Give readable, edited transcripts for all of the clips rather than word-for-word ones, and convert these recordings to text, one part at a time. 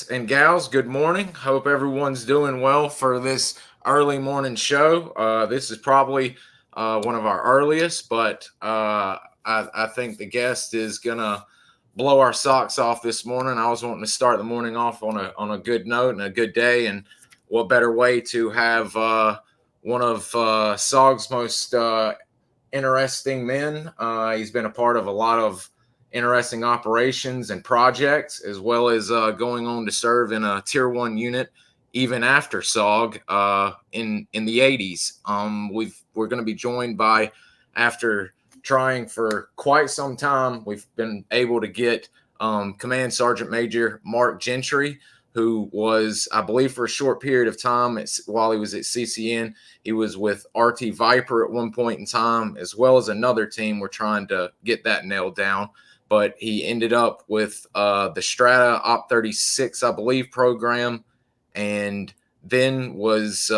And gals, good morning. Hope everyone's doing well for this early morning show. This is probably one of our earliest, but I think the guest is gonna blow our socks off this morning. I was wanting to start the morning off on a good note and a good day, and what better way to have one of SOG's most interesting men. He's been a part of a lot of interesting operations and projects, as well as going on to serve in a Tier 1 unit even after SOG in the 80s. We're going to be joined by, after trying for quite some time, we've been able to get Command Sergeant Major Mark Gentry, who was, I believe, for a short period of time while he was at CCN. He was with RT Viper at one point in time, as well as another team. We're trying to get that nailed down. But he ended up with the Strata Op 36, I believe, program, and then was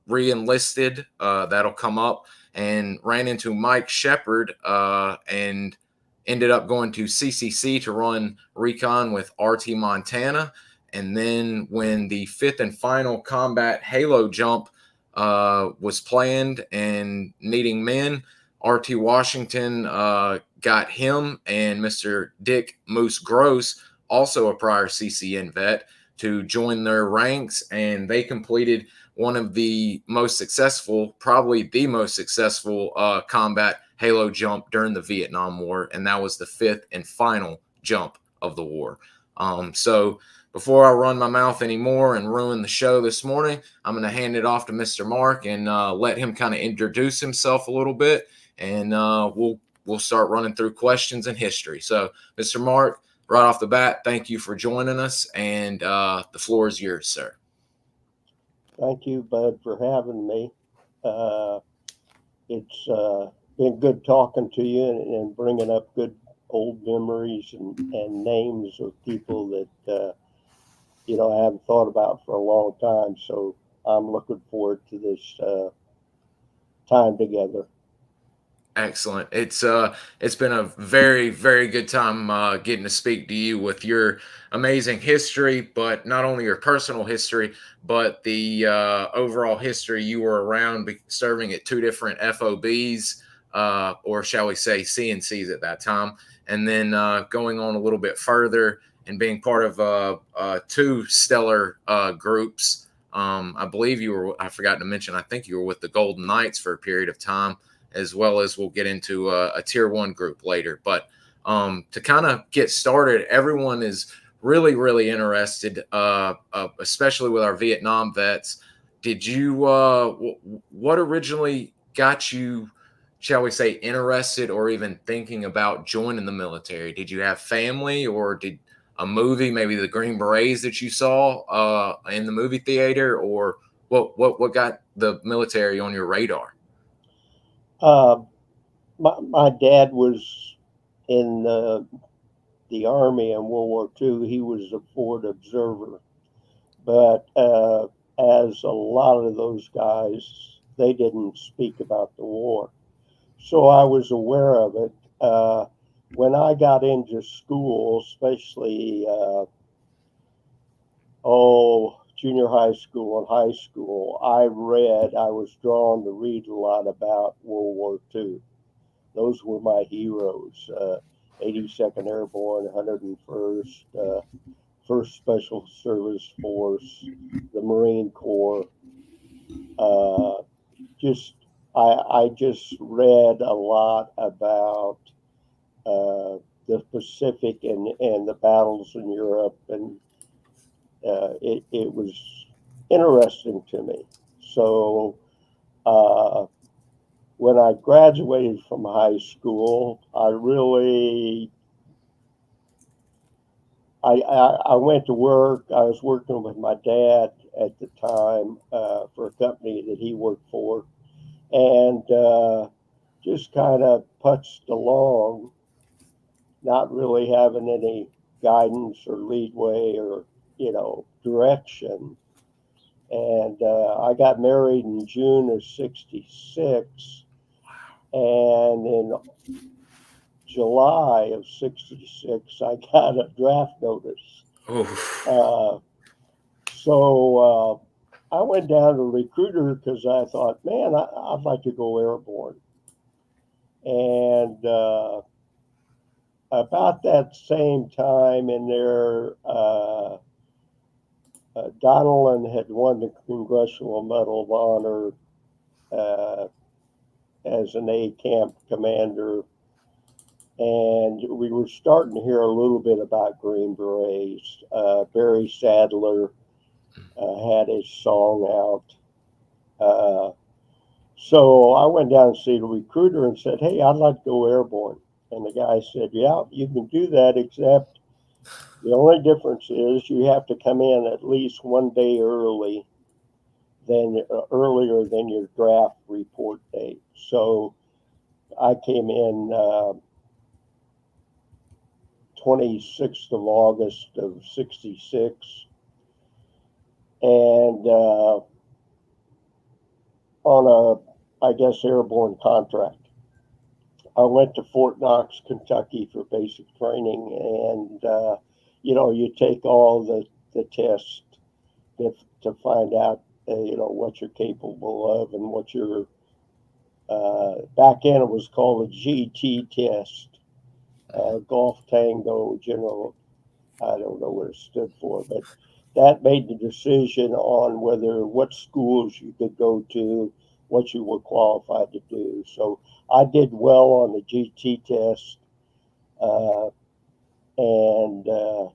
re-enlisted. That'll come up, and ran into Mike Shepard and ended up going to CCC to run recon with RT Montana. And then when the fifth and final combat Halo jump was planned and needing men, RT Washington got him and Mr. Dick Moose Gross, also a prior CCN vet, to join their ranks, and they completed one of the most successful, probably the most successful combat Halo jump during the Vietnam War, and that was the fifth and final jump of the war. So before I run my mouth anymore and ruin the show this morning, I'm going to hand it off to Mr. Mark and let him kind of introduce himself a little bit, and we'll start running through questions and history. So, Mr. Mark, right off the bat, thank you for joining us, and the floor is yours, sir. Thank you, Bud, for having me. It's been good talking to you and bringing up good old memories and names of people that I haven't thought about for a long time. So I'm looking forward to this time together. Excellent. It's been a very, very good time getting to speak to you with your amazing history, but not only your personal history, but the overall history. You were around serving at two different FOBs, or shall we say CNCs at that time, and then going on a little bit further and being part of two stellar groups. I believe you were, I forgot to mention, I think you were with the Golden Knights for a period of time, as well as we'll get into a Tier 1 group later. But to kind of get started, everyone is really, really interested, especially with our Vietnam vets. Did you, what originally got you, shall we say, interested or even thinking about joining the military? Did you have family, or did a movie, maybe the Green Berets that you saw in the movie theater, or what got the military on your radar? Uh, my dad was in the Army in World War II. He was a forward observer. But as a lot of those guys, they didn't speak about the war. So I was aware of it. When I got into school, especially, junior high school and high school, I was drawn to read a lot about World War II. Those were my heroes. 82nd Airborne, 101st, 1st Special Service Force, the Marine Corps. Uh, just I just read a lot about the Pacific and the battles in Europe, and it was interesting to me. So uh, when I graduated from high school, I went to work. I was working with my dad at the time for a company that he worked for, and just kind of putzed along, not really having any guidance or leadway or direction. And I got married in June of '66, and in July of '66, I got a draft notice Oh, So I went down to recruiter because I thought, man, I'd like to go airborne. And about that same time in there, Donellan had won the Congressional Medal of Honor as an A camp commander. And we were starting to hear a little bit about Green Berets. Barry Sadler had his song out. So I went down to see the recruiter and said, hey, I'd like to go airborne. And the guy said, yeah, you can do that, except the only difference is you have to come in at least one day earlier than your draft report date. So I came in 26th of August of 66. And on a, I guess, airborne contract. I went to Fort Knox, Kentucky for basic training, and you take all the tests to find out what you're capable of and what you're. Back then, it was called a GT test, Golf Tango General. I don't know what it stood for, but that made the decision on what schools you could go to, what you were qualified to do. So I did well on the GT test, and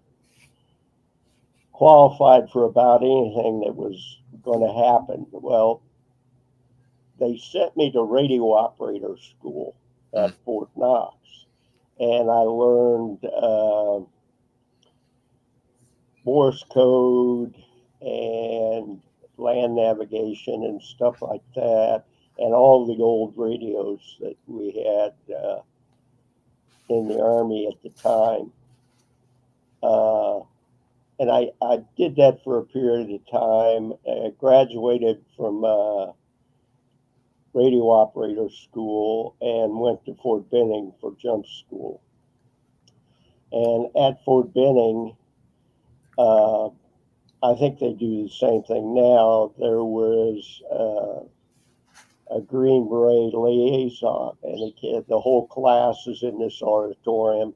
qualified for about anything that was going to happen. Well, they sent me to radio operator school at Fort Knox, and I learned Morse code and land navigation and stuff like that, and all the old radios that we had in the Army at the time. And I did that for a period of time. I graduated from radio operator school and went to Fort Benning for jump school. And at Fort Benning, I think they do the same thing now. There was a Green Beret liaison, and the whole class is in this auditorium.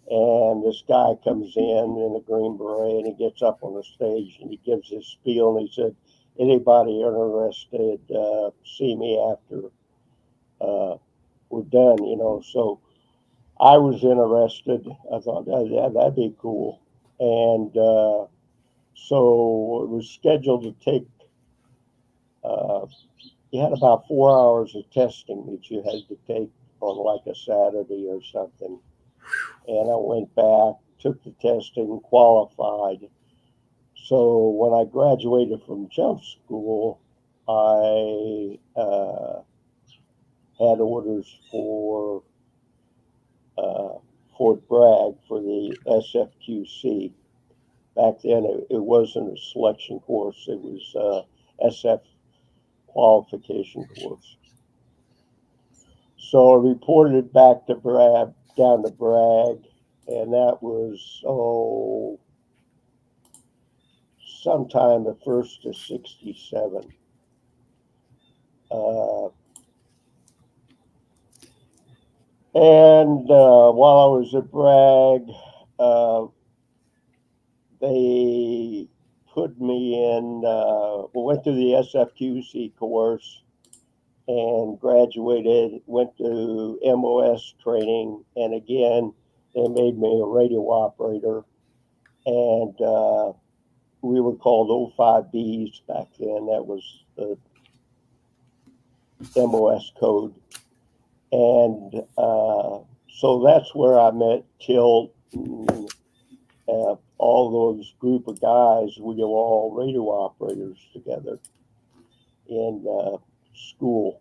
And this guy comes in a Green Beret, and he gets up on the stage and he gives his spiel, and he said, anybody interested, see me after we're done, So I was interested. I thought that'd be cool. And so it was scheduled to take, you had about 4 hours of testing that you had to take on like a Saturday or something. And I went back, took the testing, qualified. So when I graduated from jump school, I had orders for Fort Bragg for the SFQC. Back then, it wasn't a selection course; it was SF qualification course. So I reported back to down to Bragg, and that was sometime the 1st of 67. And while I was at Bragg, they put me in, we went through the SFQC course and graduated, went to MOS training, and again, they made me a radio operator. And we were called 05Bs back then. That was the MOS code. And so that's where I met Tilt and all those group of guys. We were all radio operators together in school.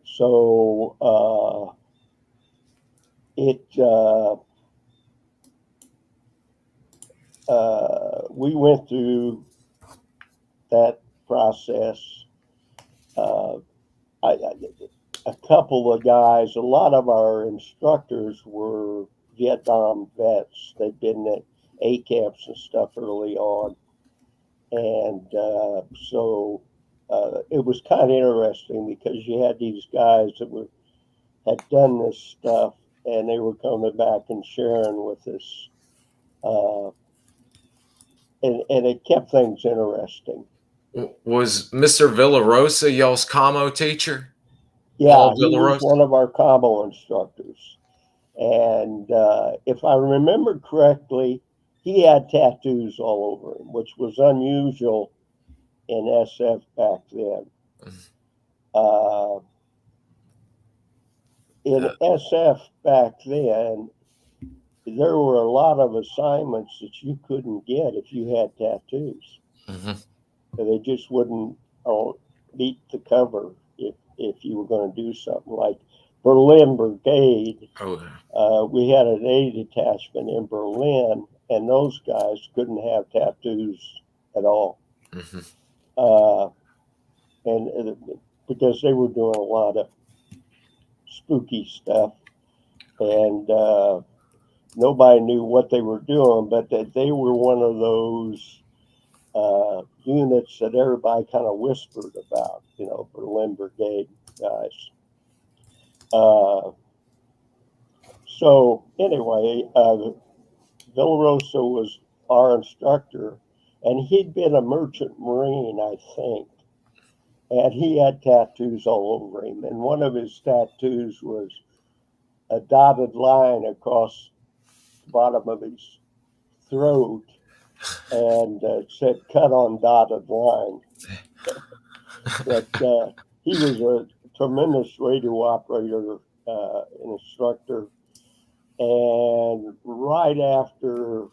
So we went through that process. A couple of guys, a lot of our instructors were Vietnam vets. They'd been A camps and stuff early on. And so it was kind of interesting because you had these guys that had done this stuff and they were coming back and sharing with us. And it kept things interesting. Was Mr. Villarosa y'all's commo teacher? Yeah, Paul he was Villarosa? one of our combo instructors. And if I remember correctly, he had tattoos all over him, which was unusual in SF back then. Uh, in SF back then, there were a lot of assignments that you couldn't get if you had tattoos. Mm-hmm. They just wouldn't meet the cover if you were going to do something like Berlin Brigade. We had an A detachment in Berlin, and those guys couldn't have tattoos at all. Mm-hmm. And because they were doing a lot of spooky stuff, and nobody knew what they were doing, but that they were one of those units that everybody kind of whispered about, Berlin Brigade guys. So anyway, Villarosa was our instructor, and he'd been a merchant marine, I think. And he had tattoos all over him. And one of his tattoos was a dotted line across the bottom of his throat, and said "cut on dotted line." But he was a tremendous radio operator, instructor. And right after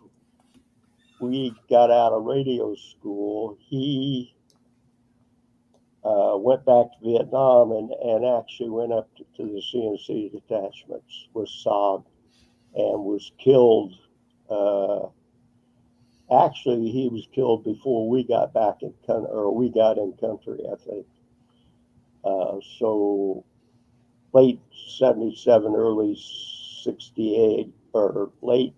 we got out of radio school, he went back to Vietnam and actually went up to the CNC detachments with SOG and was killed. Actually, he was killed before we got back in country, or we got in country, I think. So late 77, early 68, or late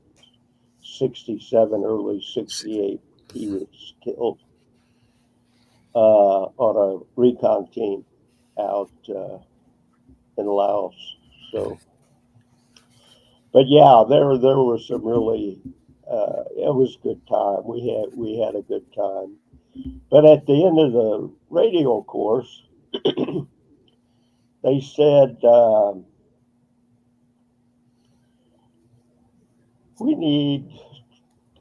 67, early 68, he was killed on a recon team out in Laos. So, but yeah, there was some really, it was a good time. We had a good time. But at the end of the radio course, they said, we need,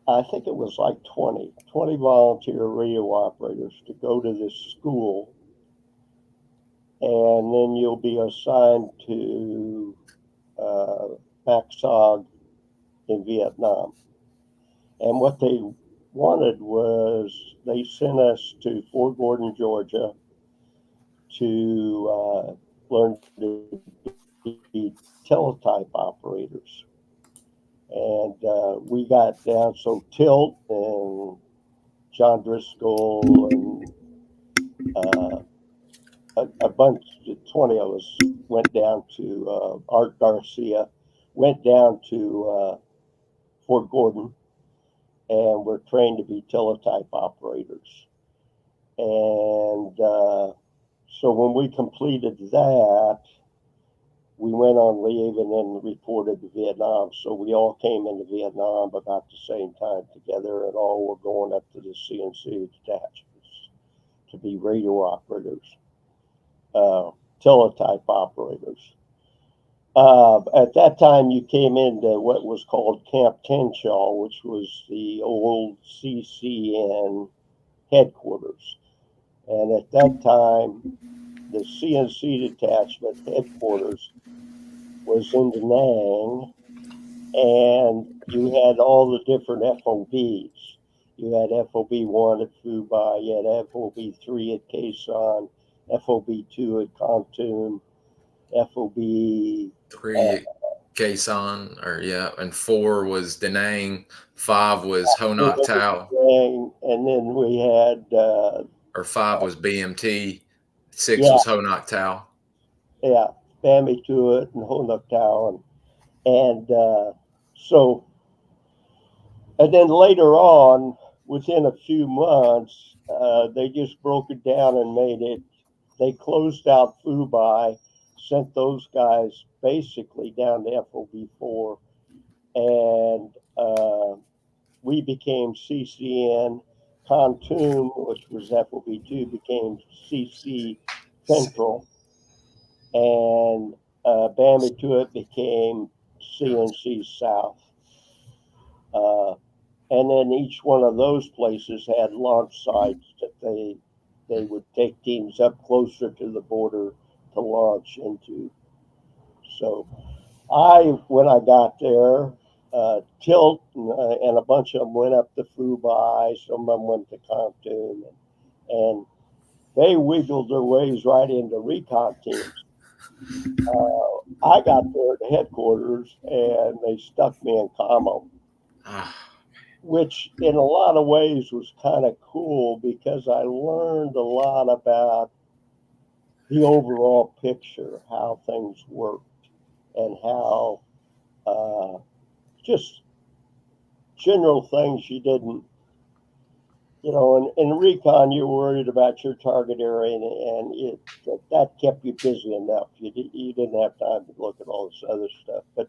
I think it was like 20 volunteer radio operators to go to this school, and then you'll be assigned to MACV-SOG in Vietnam. And what they wanted was, they sent us to Fort Gordon, Georgia, to learn to be teletype operators. And we got down, so Tilt and John Driscoll and a bunch, 20 of us went down to, Art Garcia, went down to Fort Gordon, and were trained to be teletype operators. And so when we completed that, we went on leave and then reported to Vietnam. So we all came into Vietnam about the same time together, and all were going up to the CNC detachments to be radio operators, teletype operators. At that time, you came into what was called Camp Tenshaw, which was the old CCN headquarters. And at that time, the CNC detachment headquarters was in Da Nang, and you had all the different FOBs. You had FOB 1 at Phu Bai, you had FOB 3 at Khe Sanh, FOB 2 at Kontum, FOB 3 at Khe Sanh, and 4 was Da Nang, 5 was Ho Nok Tao, and then we had or 5 was BMT, 6 was Ho Nok Tao. Yeah, Bambi Tuat and Ho Nok Tao, and so And then later on, within a few months, they just broke it down and made it. They closed out FUBI, sent those guys basically down to FOB4, and we became CCN. Pontoon, which was FOB2, became CC Central, and Bambi to it became CNC South. And then each one of those places had launch sites that they would take teams up closer to the border to launch into. So when I got there, Tilt and a bunch of them went up to Fubai, some of them went to Compton, and they wiggled their ways right into recon teams. I got there at headquarters and they stuck me in commo, which in a lot of ways was kind of cool because I learned a lot about the overall picture, how things worked, and how just general things you didn't, in recon, you're worried about your target area, and that kept you busy enough. You didn't have time to look at all this other stuff. But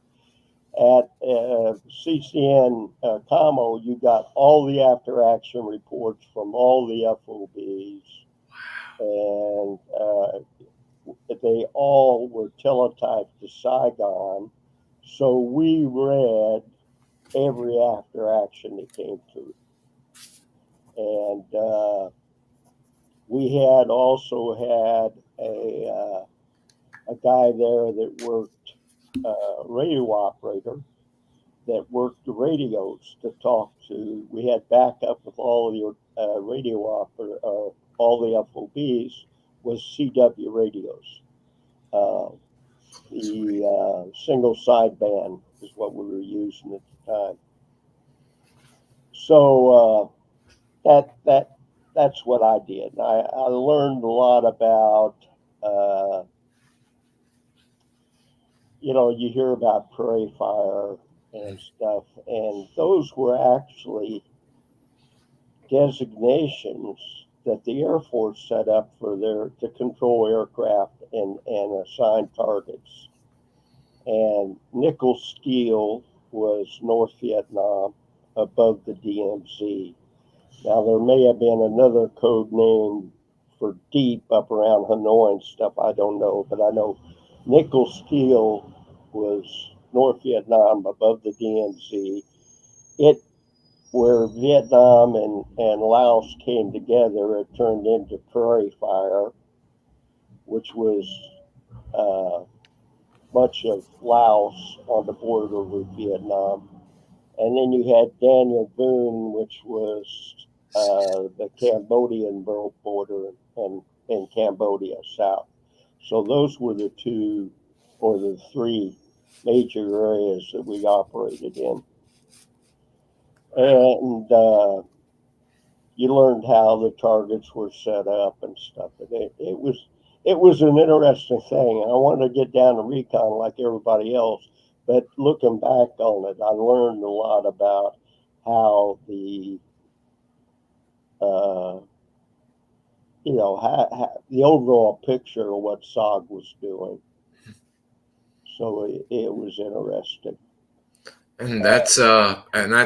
at CCN Commo, you got all the after action reports from all the FOBs, and they all were teletyped to Saigon. So we read every after action that came through. And we had also had a guy there that worked radio operator that worked the radios to talk to. We had backup with all the radio operator, all the FOBs was CW radios. The single sideband is what we were using at the time. So that's what I did. I learned a lot about, you hear about Prairie fire and stuff, and those were actually designations that the Air Force set up to control aircraft and assign targets. And nickel steel was North Vietnam above the DMZ. Now, there may have been another code name for deep up around Hanoi and stuff. I don't know, but I know nickel steel was North Vietnam above the DMZ. Where Vietnam and Laos came together, it turned into Prairie fire, which was much of Laos on the border with Vietnam. And then you had Daniel Boone, which was the Cambodian border and Cambodia south. So those were the two or the three major areas that we operated in. And you learned how the targets were set up and stuff. It was an interesting thing. I wanted to get down to recon like everybody else, but looking back on it, I learned a lot about how the the overall picture of what SOG was doing. So it was interesting. And that's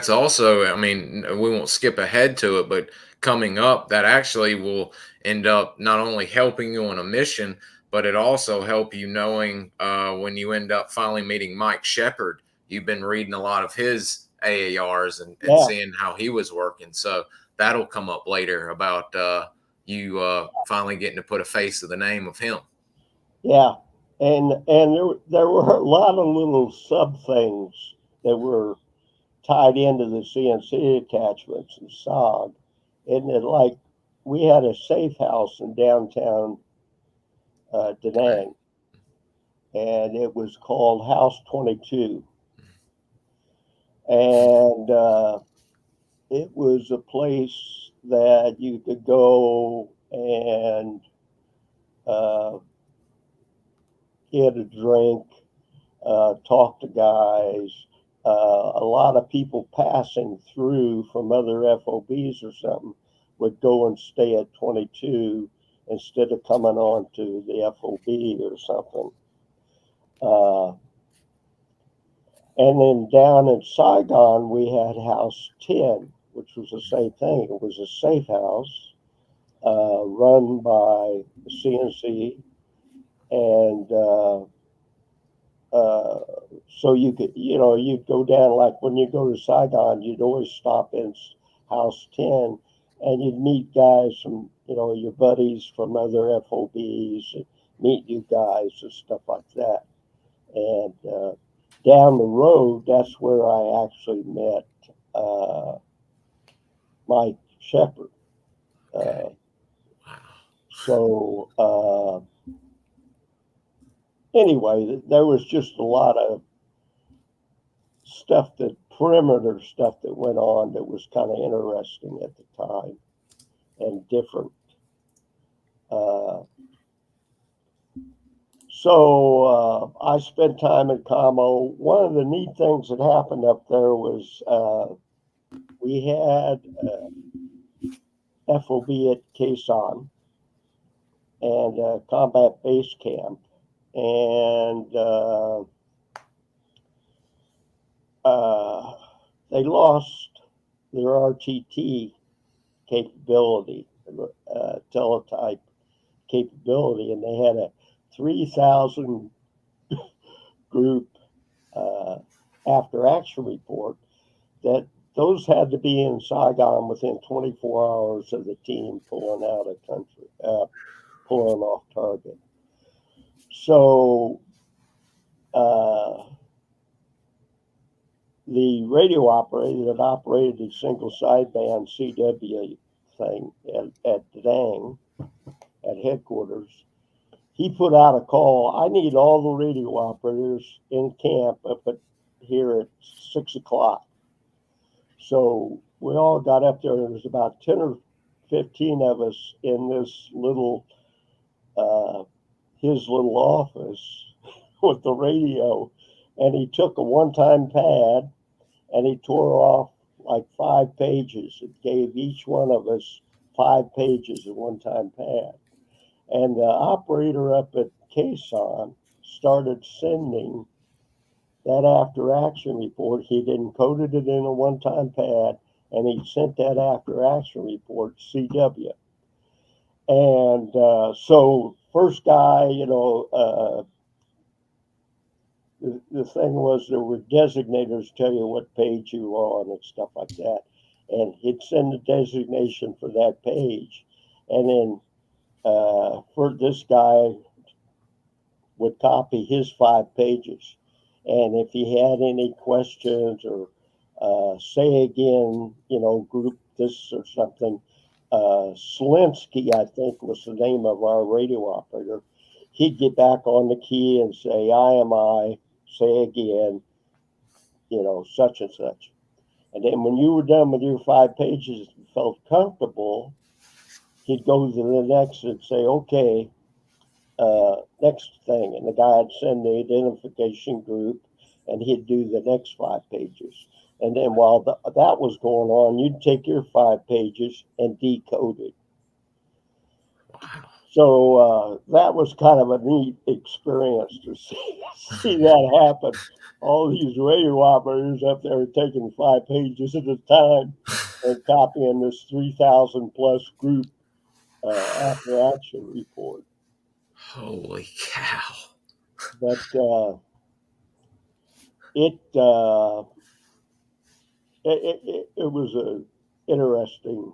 also, I mean, we won't skip ahead to it, but coming up, that actually will end up not only helping you on a mission, but it also help you knowing when you end up finally meeting Mike Shepard. You've been reading a lot of his AARs and seeing how he was working. So that'll come up later about you finally getting to put a face to the name of him. Yeah, and there were a lot of little sub things that were tied into the CNC attachments and SOG. And like we had a safe house in downtown Da Nang, and it was called House 22. And it was a place that you could go and get a drink, talk to guys, a lot of people passing through from other FOBs or something would go and stay at 22 instead of coming on to the FOB or something. And then down in Saigon, we had House 10, which was the same thing. It was a safe house run by the CNC. And so you could, you'd go down, like when you go to Saigon, you'd always stop in House 10 and you'd meet guys from, your buddies from other FOBs, and meet you guys and stuff like that. And down the road, that's where I actually met Mike Shepard. So anyway, there was just a lot of stuff, perimeter stuff that went on that was kind of interesting at the time and different. So I spent time in Como. One of the neat things that happened up there was we had FOB at Quezon and Combat Base Camp, and they lost their RTT capability, teletype capability, and they had a 3,000 group after action report that those had to be in Saigon within 24 hours of the team pulling out of country, pulling off target. So the radio operator that operated the single sideband CW thing at Dang at headquarters, he put out a call. I need all the radio operators in camp up here at 6 o'clock. So we all got up there. There was about 10 or 15 of us in this little, his little office with the radio. And he took a one-time pad and he tore off like 5 pages. It gave each one of us 5 pages of one-time pad. And the operator up at Quezon started sending that after-action report. He'd encoded it in a one-time pad, and he sent that after-action report CW. And so first guy, the thing was there were designators tell you what page you were on and stuff like that. And he'd send the designation for that page. And then for this guy would copy his 5 pages. And if he had any questions or say again, group this or something, Slinsky, I think was the name of our radio operator, he'd get back on the key and say, I, say again, such and such. And then when you were done with your 5 pages and felt comfortable, he'd go to the next and say, okay, next thing. And the guy would send the identification group and he'd do the next 5 pages. And then while that was going on, you'd take your 5 pages and decode it. Wow. So that was kind of a neat experience to see that happen. All these radio operators up there taking 5 pages at a time and copying this 3,000 plus group after action report. Holy cow. But it was an interesting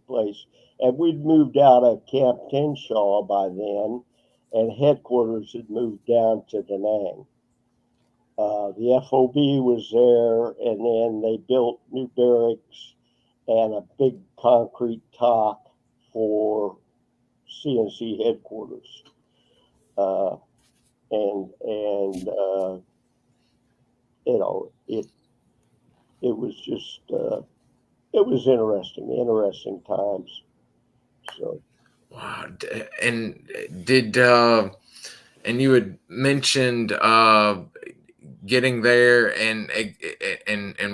place. And we'd moved out of Camp Tenshaw by then, and headquarters had moved down to Da Nang. The FOB was there, and then they built new barracks and a big concrete top for CNC headquarters. It was just it was interesting times. So wow. And did and you had mentioned getting there and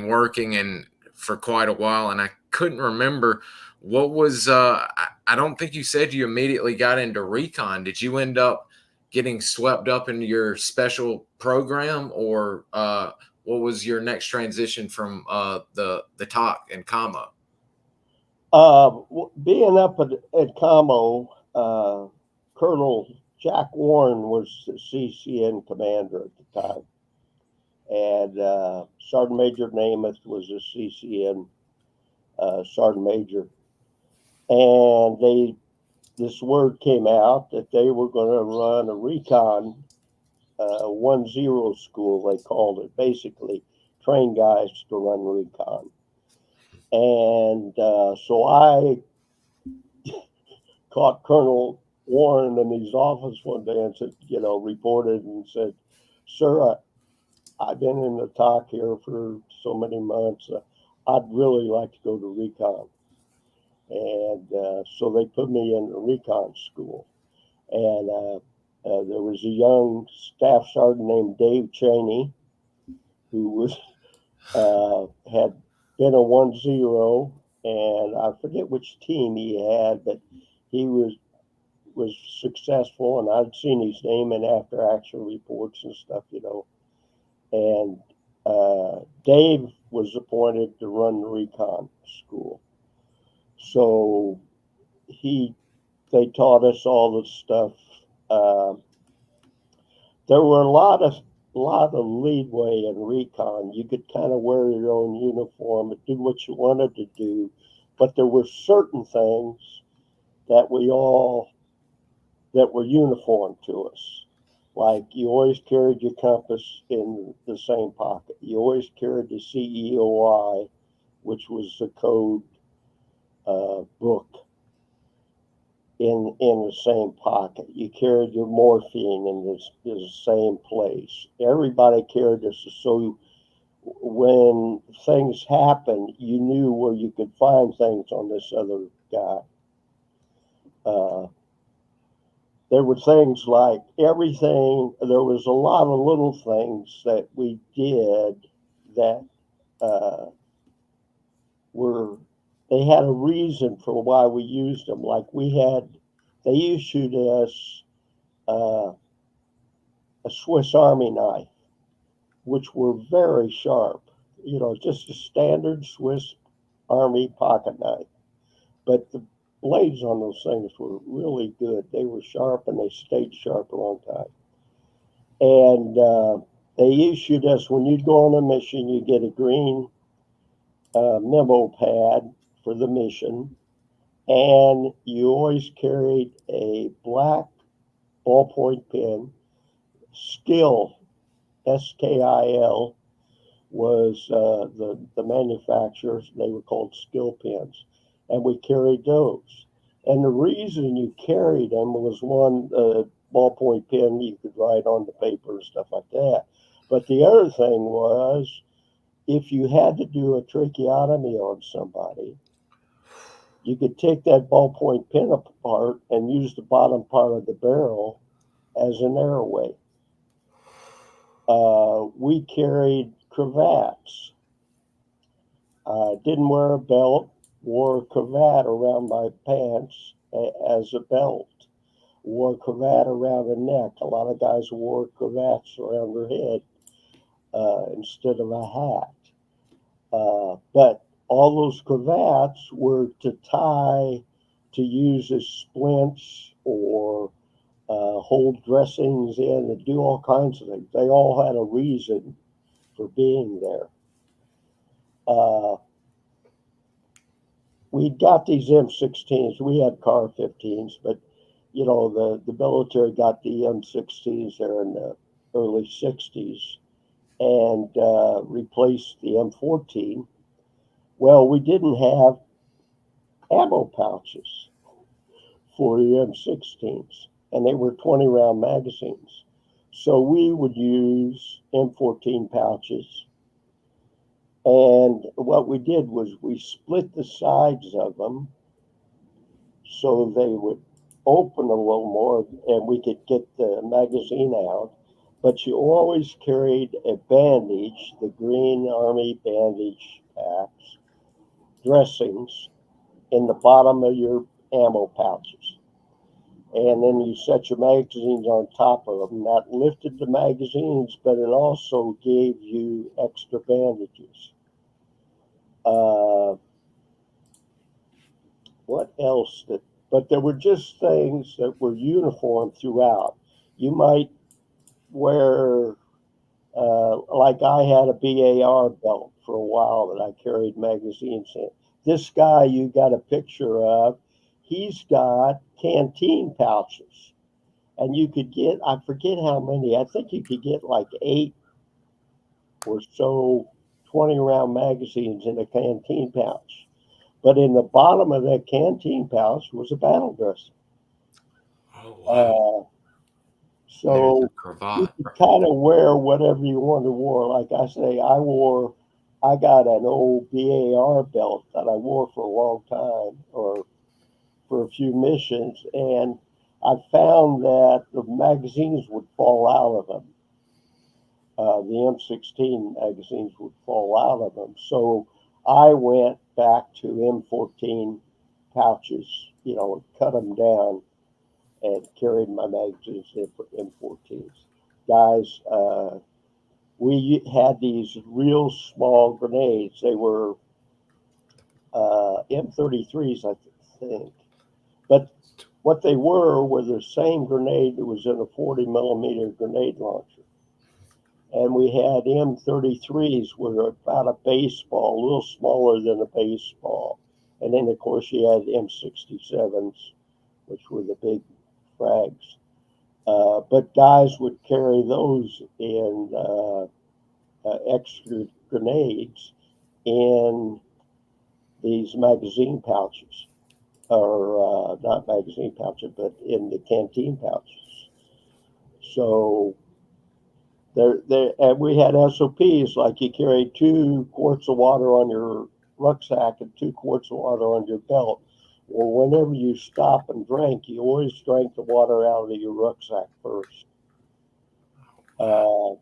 working and for quite a while, and I couldn't remember what was. I don't think you said you immediately got into recon. Did you end up getting swept up into your special program, or what was your next transition from the TOC and commo? Being up at Commo, Colonel Jack Warren was the CCN commander at the time, and Sergeant Major Namath was a CCN Sergeant Major, and this word came out that they were going to run a recon 1-0 school, they called it, basically train guys to run recon. And so I caught Colonel Warren in his office one day and said, reported and said, "Sir, I've been in the TOC here for so many months. I'd really like to go to recon." And so they put me in the recon school. And there was a young staff sergeant named Dave Cheney who was had been a 1-0, and I forget which team he had, but he was successful, and I'd seen his name in after action reports and stuff, And Dave was appointed to run the recon school, so they taught us all this stuff. There were a lot of leadway in recon. You could kind of wear your own uniform and do what you wanted to do, but there were certain things that were uniform to us. Like you always carried your compass in the same pocket. You always carried the CEOI, which was the code book, in the same pocket. You carried your morphine in the same place. Everybody carried this, so when things happened, you knew where you could find things on this other guy. There were things like everything. There was a lot of little things that we did that they had a reason for why we used them. Like they issued us a Swiss Army knife, which were very sharp. Just a standard Swiss Army pocket knife, but the blades on those things were really good. They were sharp, and they stayed sharp a long time. And they issued us, when you'd go on a mission, you get a green memo pad for the mission, and you always carried a black ballpoint pen. Skill, SKIL, was the manufacturers. They were called skill pens, and we carried those. And the reason you carried them was, one, ballpoint pen, you could write on the paper and stuff like that. But the other thing was, if you had to do a tracheotomy on somebody, you could take that ballpoint pen apart and use the bottom part of the barrel as an airway. We carried cravats. Didn't wear a belt, wore a cravat around my pants as a belt. Wore a cravat around the neck. A lot of guys wore cravats around their head instead of a hat. But all those cravats were to tie, to use as splints or hold dressings in and do all kinds of things. They all had a reason for being there. We got these M16s. We had CAR 15s, but the military got the M16s there in the early 60s and replaced the M14. Well, we didn't have ammo pouches for the M16s, and they were 20 round magazines. So we would use M14 pouches. And what we did was we split the sides of them so they would open a little more and we could get the magazine out. but you always carried a bandage, the Green Army bandage packs, dressings in the bottom of your ammo pouches. And then you set your magazines on top of them. That lifted the magazines, but it also gave you extra bandages. What else? But there were just things that were uniform throughout. You might wear, like I had a BAR belt for a while that I carried magazines in. This guy you got a picture of, he's got canteen pouches. And you could get, I forget how many, I think you could get like 8 or so 20 round magazines in a canteen pouch. But in the bottom of that canteen pouch was a battle dress. Oh, wow. There's So a you cravat. could kind of wear whatever you wanted to wear. Like I say, I got an old BAR belt that I wore for a long time or for a few missions. And I found that the magazines would fall out of them. The M16 magazines would fall out of them. So I went back to M14 pouches, cut them down and carried my magazines in for M14s. Guys, we had these real small grenades. They were M33s, I think. But what they were the same grenade that was in a 40 millimeter grenade launcher. And we had M33s, were about a baseball, a little smaller than a baseball. And then, of course, you had M67s, which were the big frags. But guys would carry those in extra grenades in these magazine pouches, or not magazine pouches, but in the canteen pouches. So and we had SOPs like you carry 2 quarts of water on your rucksack and 2 quarts of water on your belt. Well, whenever you stop and drink, you always drank the water out of your rucksack first. So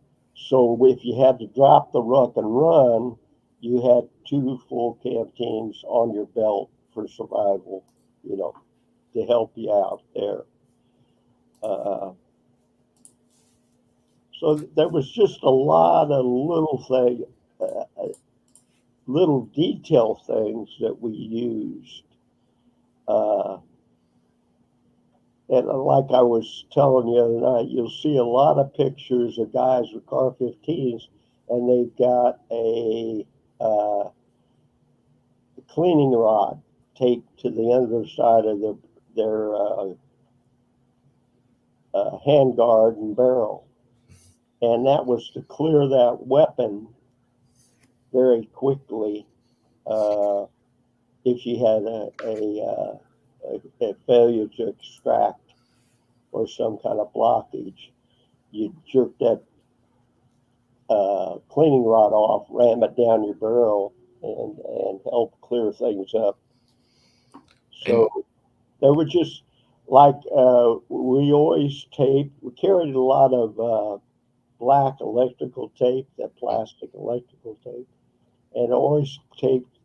if you had to drop the ruck and run, you had 2 full canteens on your belt for survival, to help you out there. So there was just a lot of little detail things that we used. And like I was telling you the other night, you'll see a lot of pictures of guys with car 15s, and they've got a cleaning rod taped to the underside of their handguard and barrel. And that was to clear that weapon very quickly if you had a failure to extract or some kind of blockage. You jerk that cleaning rod off, ram it down your barrel, and help clear things up. So there were just like we always taped. We carried a lot of black electrical tape, that plastic electrical tape, and always taped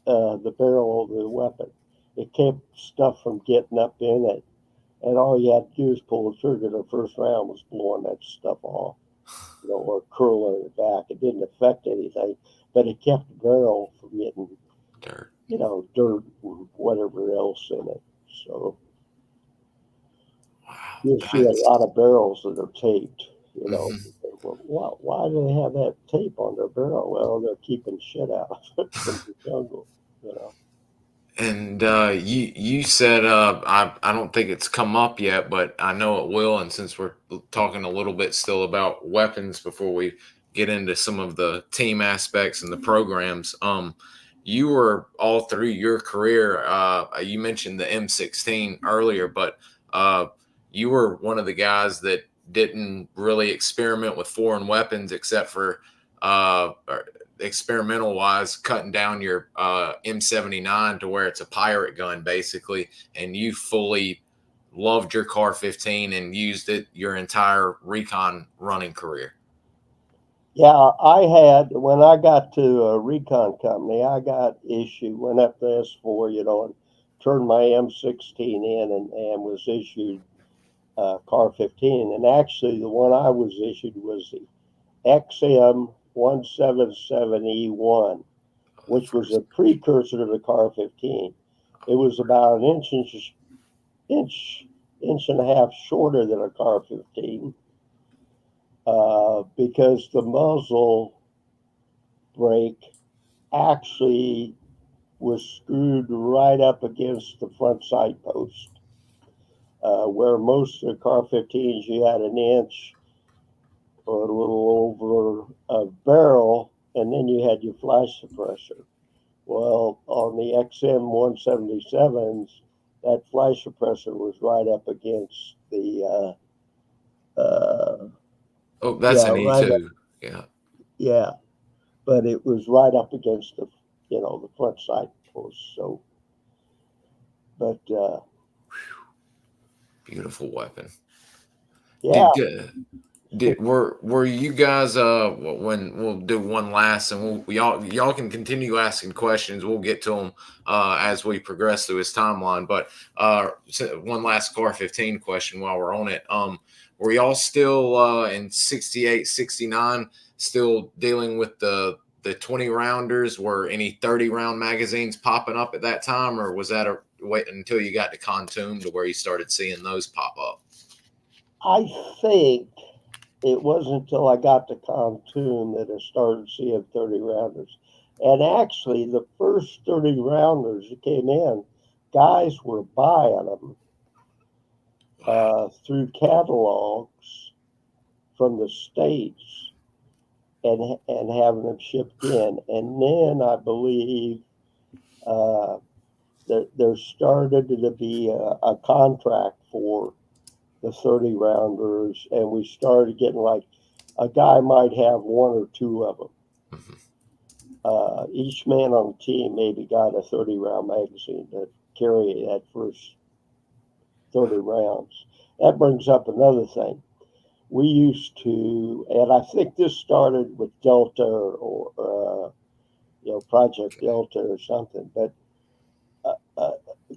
the barrel of the weapon. It kept stuff from getting up in it, and all you had to do is pull the trigger. The first round was blowing that stuff off, or curling it back. It didn't affect anything, but it kept the barrel from getting dirt, dirt and whatever else in it. So wow, you'll see a lot of barrels that are taped. Well, why do they have that tape on their barrel? Well, they're keeping shit out from the jungle. And you said I don't think it's come up yet, but I know it will. And since we're talking a little bit still about weapons before we get into some of the team aspects and the programs, you were all through your career. You mentioned the M16 earlier, but you were one of the guys that didn't really experiment with foreign weapons except for experimental wise cutting down your M79 to where it's a pirate gun basically, and you fully loved your car 15 and used it your entire recon running career? Yeah, I had, when I got to a recon company, I got issued, went up to S4, and turned my M16 in and was issued car 15. And actually, the one I was issued was the XM177E1, which was a precursor to the car 15. It was about an inch and a half shorter than a car 15, because the muzzle brake actually was screwed right up against the front sight post, where most of the car 15s you had an inch or a little over a barrel, and then you had your flash suppressor. Well, on the XM177s, that flash suppressor was right up against the That's yeah, an right up, E2. Yeah. yeah, but it was right up against the front sight post. So, but Beautiful weapon. yeah, Were you guys when we'll do one last, and y'all can continue asking questions. We'll get to them as we progress through his timeline. But one last car 15 question while we're on it. Were y'all still in 68, 69 still dealing with the 20 rounders? Were any 30 round magazines popping up at that time, or was that a wait until you got to Contoom to where you started seeing those pop up? I think it wasn't until I got to Pontoon that I started seeing 30 rounders. And actually, the first 30 rounders that came in, guys were buying them through catalogs from the States and having them shipped in. And then I believe there started to be a contract for the 30 rounders, and we started getting like a guy might have one or two of them. Each man on the team maybe got a 30 round magazine to carry that first 30 rounds. That brings up another thing. We used to, and I think this started with Delta or Project Delta or something, but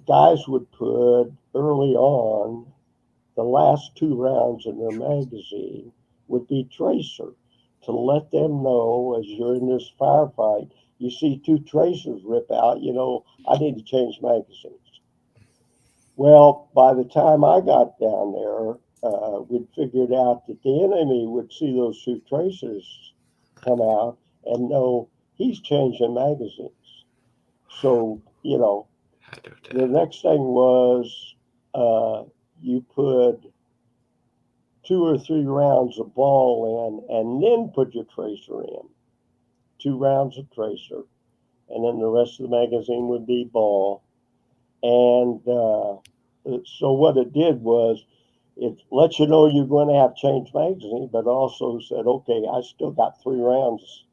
guys would put early on the last two rounds in their magazine would be tracer, to let them know as you're in this firefight, you see two tracers rip out, I need to change magazines. Well, by the time I got down there, we'd figured out that the enemy would see those two tracers come out and know he's changing magazines. So, the next thing was you put 2 or 3 rounds of ball in and then put your tracer in. 2 rounds of tracer, and then the rest of the magazine would be ball. And so what it did was it let you know you're going to have changed magazine, but also said, okay, I still got 3 rounds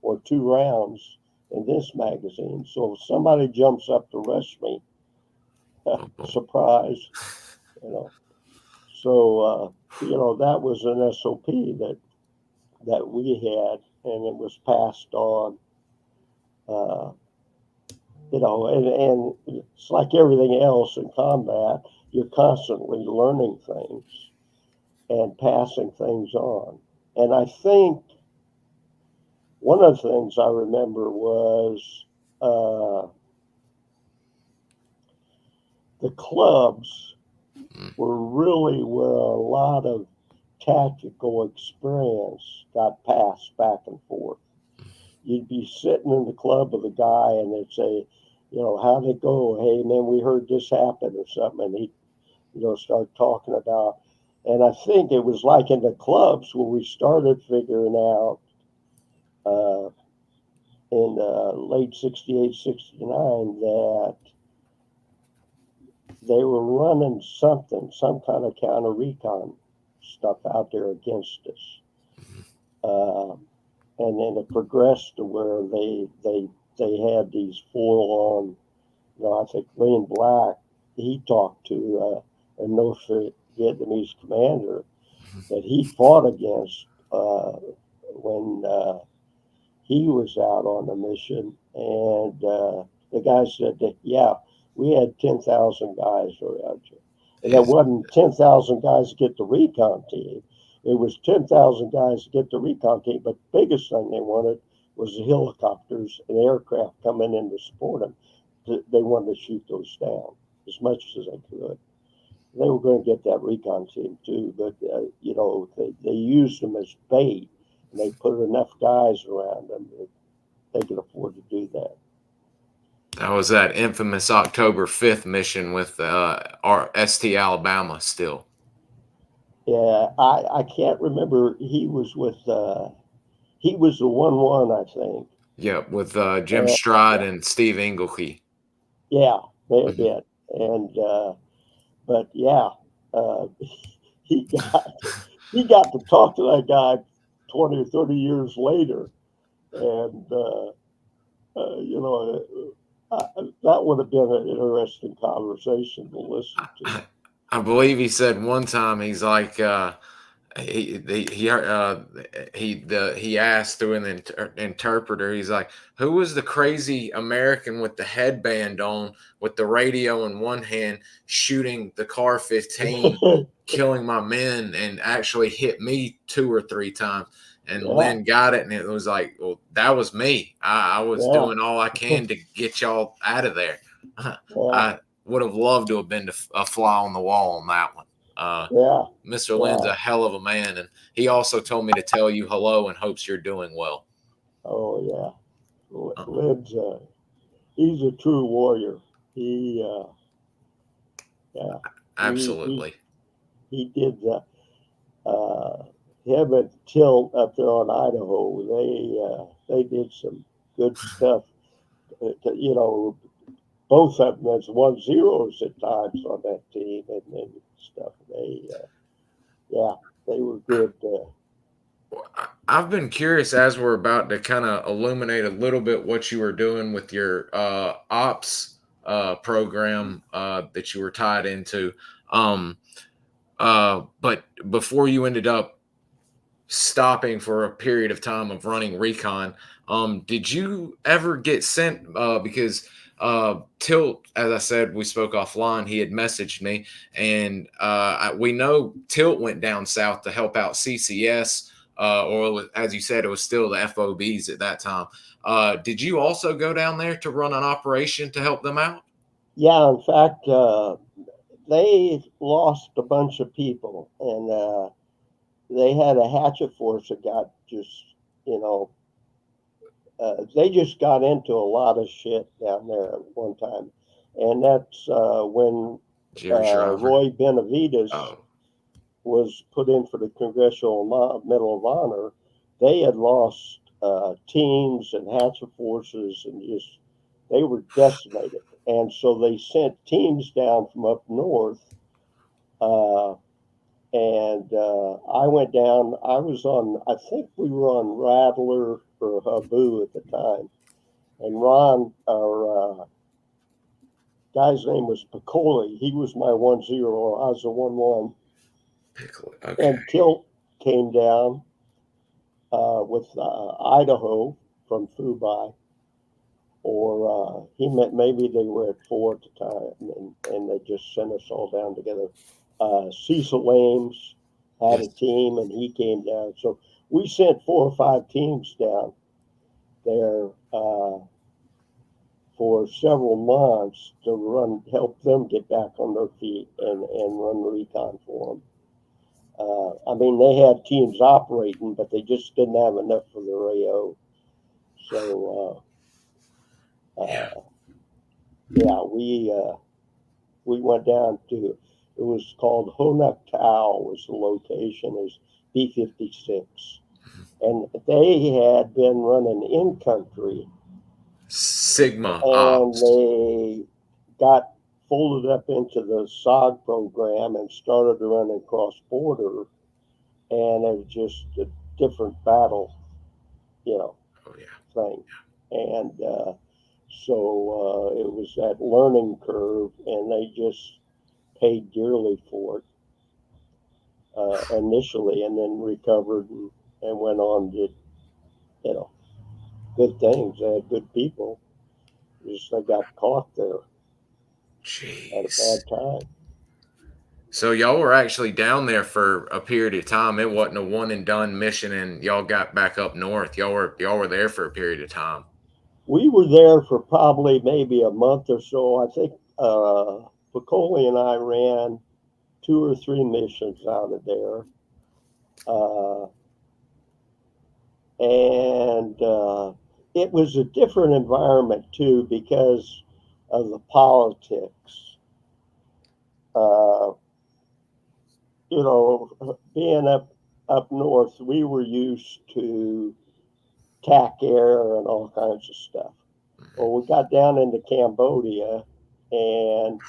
or 2 rounds in this magazine. So if somebody jumps up to rush me, surprise, So that was an SOP that we had, and it was passed on. And it's like everything else in combat, you're constantly learning things and passing things on. And I think one of the things I remember was the clubs were really where a lot of tactical experience got passed back and forth. You'd be sitting in the club with a guy and they'd say, how'd it go? Hey, man, we heard this happen or something. And he'd, start talking about. And I think it was like in the clubs where we started figuring out in late 68, 69 that they were running some kind of counter recon stuff out there against us. And then it progressed to where they had these full on, I think Glenn Black, he talked to a North Vietnamese commander that he fought against when he was out on a mission. And the guy said that, yeah, we had 10,000 guys around you. And that wasn't 10,000 guys to get the recon team. It was 10,000 guys to get the recon team. But the biggest thing they wanted was the helicopters and aircraft coming in to support them. They wanted to shoot those down as much as they could. They were going to get that recon team too, but you know, they used them as bait, and they put enough guys around them that they could afford to do that. That was that infamous October 5th mission with our ST Alabama still. Yeah, I can't remember. He was with he was the 1-1, I think. Yeah, with Jim Strata and Steve Engelke. Yeah, they did, and but yeah, uh, he got to talk to that guy 20 or 30 years later, and you know, that would have been an interesting conversation to listen to. I believe he said one time he's like he asked through an interpreter. He's like, "Who was the crazy American with the headband on, with the radio in one hand, shooting the Car 15, killing my men, and actually hit me 2 or 3 times?" And Lynn got it, and it was like, "Well, that was me. I was doing all I can to get y'all out of there." I would have loved to have been a fly on the wall on that one. Mr. Lynn's a hell of a man, and he also told me to tell you hello and hopes you're doing well. Oh yeah, Lynn's he's a true warrior. He absolutely. He did him and Tilt up there on Idaho. They did some good stuff. You know, both of them as 1-0s at times on that team and stuff. They were good. I've been curious as we're about to kind of illuminate a little bit what you were doing with your ops program that you were tied into. But before you ended up stopping for a period of time of running recon, did you ever get sent because Tilt, as I said, we spoke offline, he had messaged me, and we know Tilt went down south to help out CCS, or as you said, it was still the FOBs at that time. Did you also go down there to run an operation to help them out? Yeah, in fact, they lost a bunch of people, and they had a hatchet force that got just, you know, they just got into a lot of shit down there at one time. And that's when Roy Benavides was put in for the Congressional Medal of Honor. They had lost teams and hatchet forces, and just they were decimated. And so they sent teams down from up north. And I went down. I was on, I think we were on Rattler or Habu at the time. And Ron, our guy's name was Piccoli. He was my 1-0. I was a 1-1. Okay. And Tilt came down with Idaho from Fubai. Or he meant maybe they were at 4 at the time, and they just sent us all down together. Cecil Ames had a team, and he came down. So we sent 4 or 5 teams down there for several months to help them get back on their feet and run recon for them. I mean, they had teams operating, but they just didn't have enough for their AO. So, we went down to, it was called Honak Tau was the location, is B-56. And they had been running in country. Sigma and Ops. They got folded up into the SOG program and started running cross border, and it was just a different battle, you know, thing. And so it was that learning curve, and paid dearly for it initially, and then recovered and went on to, you know, good things. They had good people. Just they got caught there at a Jeez. bad time. So y'all were actually down there for a period of time. It wasn't a one and done mission, and y'all got back up north. Y'all were there for a period of time. We were there for probably maybe a month or so. I think Piccoli and I ran 2 or 3 missions out of there. And it was a different environment too because of the politics. Uh, you know, being up north, we were used to TAC air and all kinds of stuff. Well, we got down into Cambodia, and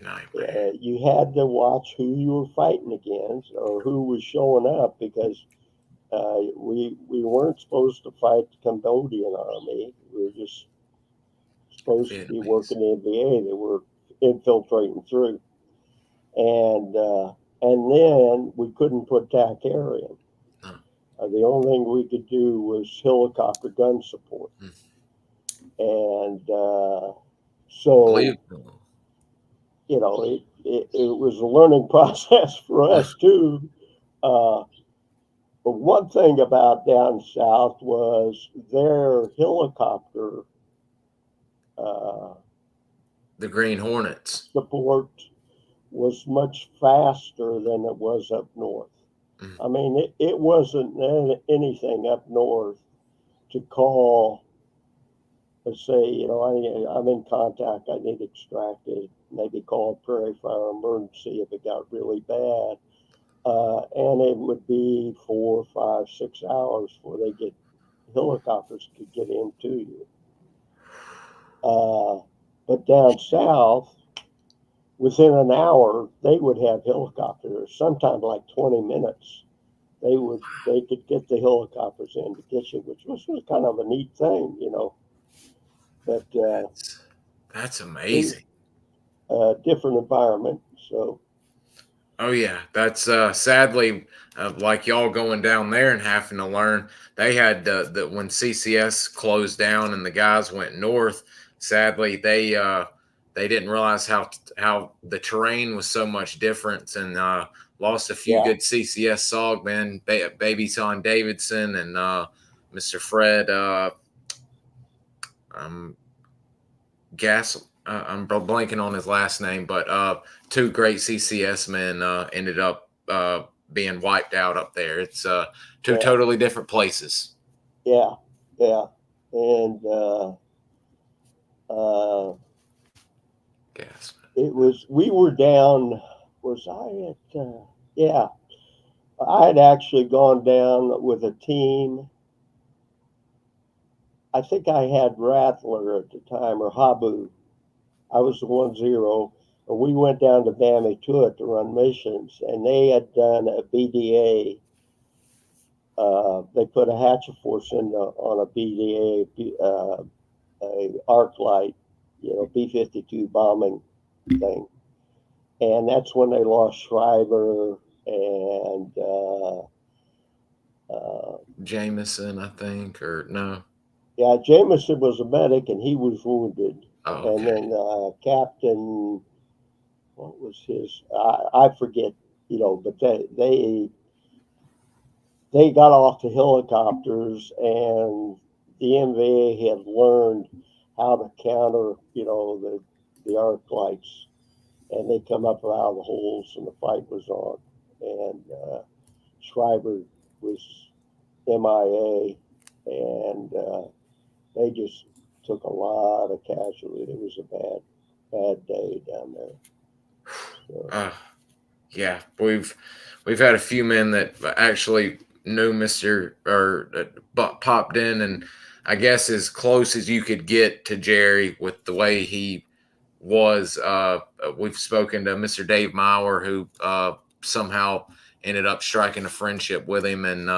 Nightmare. you had to watch who you were fighting against or who was showing up because we weren't supposed to fight the Cambodian army. We were just supposed to be Vietnamese. working the NBA. They were infiltrating through, and then we couldn't put TAC air in. Huh. The only thing we could do was helicopter gun support, and so Unbelievable. you know it was a learning process for us too. Uh, but one thing about down south was their helicopter uh, The Green Hornets. support was much faster than it was up north. Mm. I mean, it wasn't anything up north to call and say, you know, I'm in contact, I need extracted, maybe call Prairie Fire Emergency if it got really bad. And it would be 4, 5, 6 hours before helicopters could get into you. But down south, within an hour, they would have helicopters. Sometimes like 20 minutes, they could get the helicopters in to get you, which was kind of a neat thing, you know. But That's it amazing. different environment. So Oh yeah, that's sadly like y'all going down there and having to learn. They had the when CCS closed down and the guys went north. Sadly, they didn't realize how the terrain was so much different and lost a few yeah, good CCS-SOG men. Baby Son Davidson and Mr. Fred. Um, Gas. I'm blanking on his last name, but 2 great CCS men ended up being wiped out up there. It's 2 yeah, totally different places. yeah, yeah, and uh, Gas. it was we were down. Was I at? Yeah, I had actually gone down with a team. I think I had Rattler at the time or Habu. I was the 1-0. And we went down to Bamituit to run missions, and they had done a BDA. They put a hatchet force on a BDA, a arc light, you know, B-52 bombing thing, and that's when they lost Schreiber and Jameson, I think, or no? yeah, Jameson was a medic and he was wounded, Oh, and okay. then Captain, what was his? I forget, you know, but they got off the helicopters, and the MVA had learned how to counter, you know, the arc lights, and they come up out of the holes, and the fight was on, and Schreiber was MIA, and they just took a lot of casualties. It was a bad day down there. So, Yeah, we've had a few men that actually knew Mister or popped in, and I guess as close as you could get to Jerry with the way he was. We've spoken to Mr. Dave Mauer, who somehow ended up striking a friendship with him, and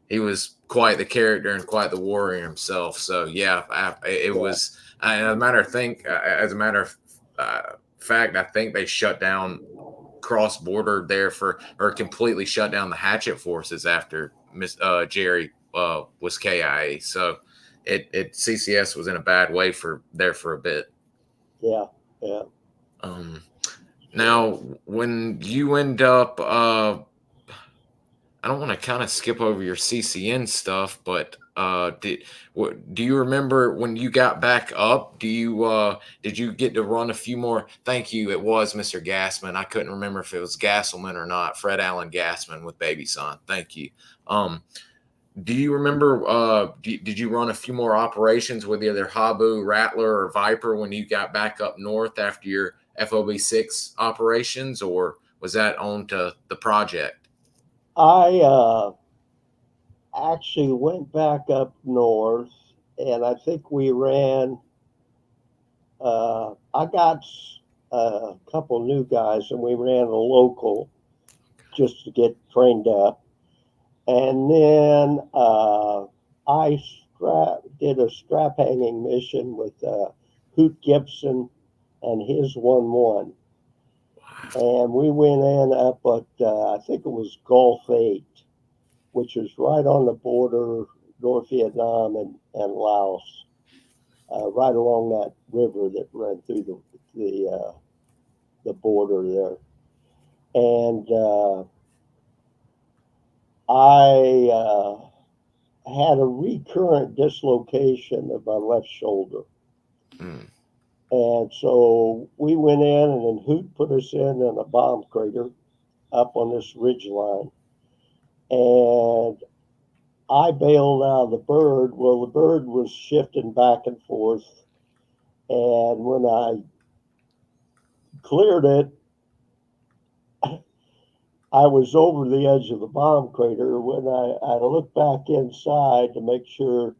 he was quite the character and quite the warrior himself. So yeah, it yeah, was. As a matter of fact, I think they shut down cross border there or completely shut down the hatchet forces after Jerry was KIA. So CCS was in a bad way for a bit. Yeah. Now, when you end up, I don't want to kind of skip over your CCN stuff, but do you remember when you got back up? Did you get to run a few more? Thank you. It was Mr. Gassman. I couldn't remember if it was Gasselman or not. Fred Allen Gassman with Baby Son. Thank you. Do you remember? Did you run a few more operations with either Habu, Rattler, or Viper when you got back up north after your FOB6 operations, or was that on to the project? I actually went back up north, and I think we ran. I got a couple new guys, and we ran a local just to get trained up. And then I did a strap hanging mission with Hoot Gibson and his 1-1. And we went in up at, I think it was Gulf 8, which is right on the border, North Vietnam and Laos, right along that river that ran through the border there. And I had a recurrent dislocation of my left shoulder. Mm. And so we went in, and then Hoot put us in a bomb crater up on this ridge line. And I bailed out of the bird. Well, the bird was shifting back and forth. And when I cleared it, I was over the edge of the bomb crater. When I looked back inside to make sure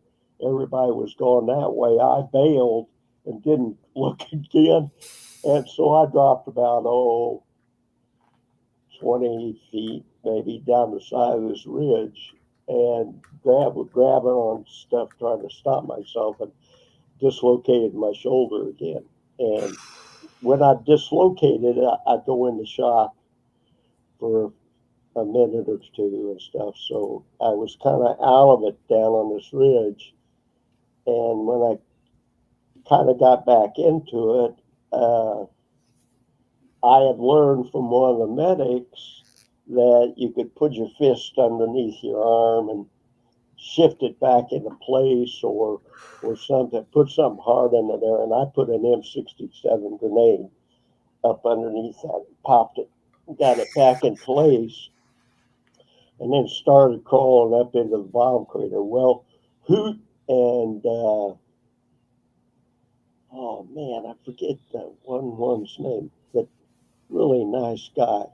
everybody was going that way, I bailed and didn't look again. And so I dropped about, 20 feet maybe down the side of this ridge and grabbing on stuff, trying to stop myself, and dislocated my shoulder again. And when I dislocated it, I go into shock for a minute or two and stuff. So I was kind of out of it down on this ridge. And when I kind of got back into it, I had learned from one of the medics that you could put your fist underneath your arm and shift it back into place, or something, put something hard under there. And I put an M67 grenade up underneath that, popped it, got it back in place, and then started crawling up into the bomb crater. Well, Hoot and oh man, I forget that one's name, but really nice guy.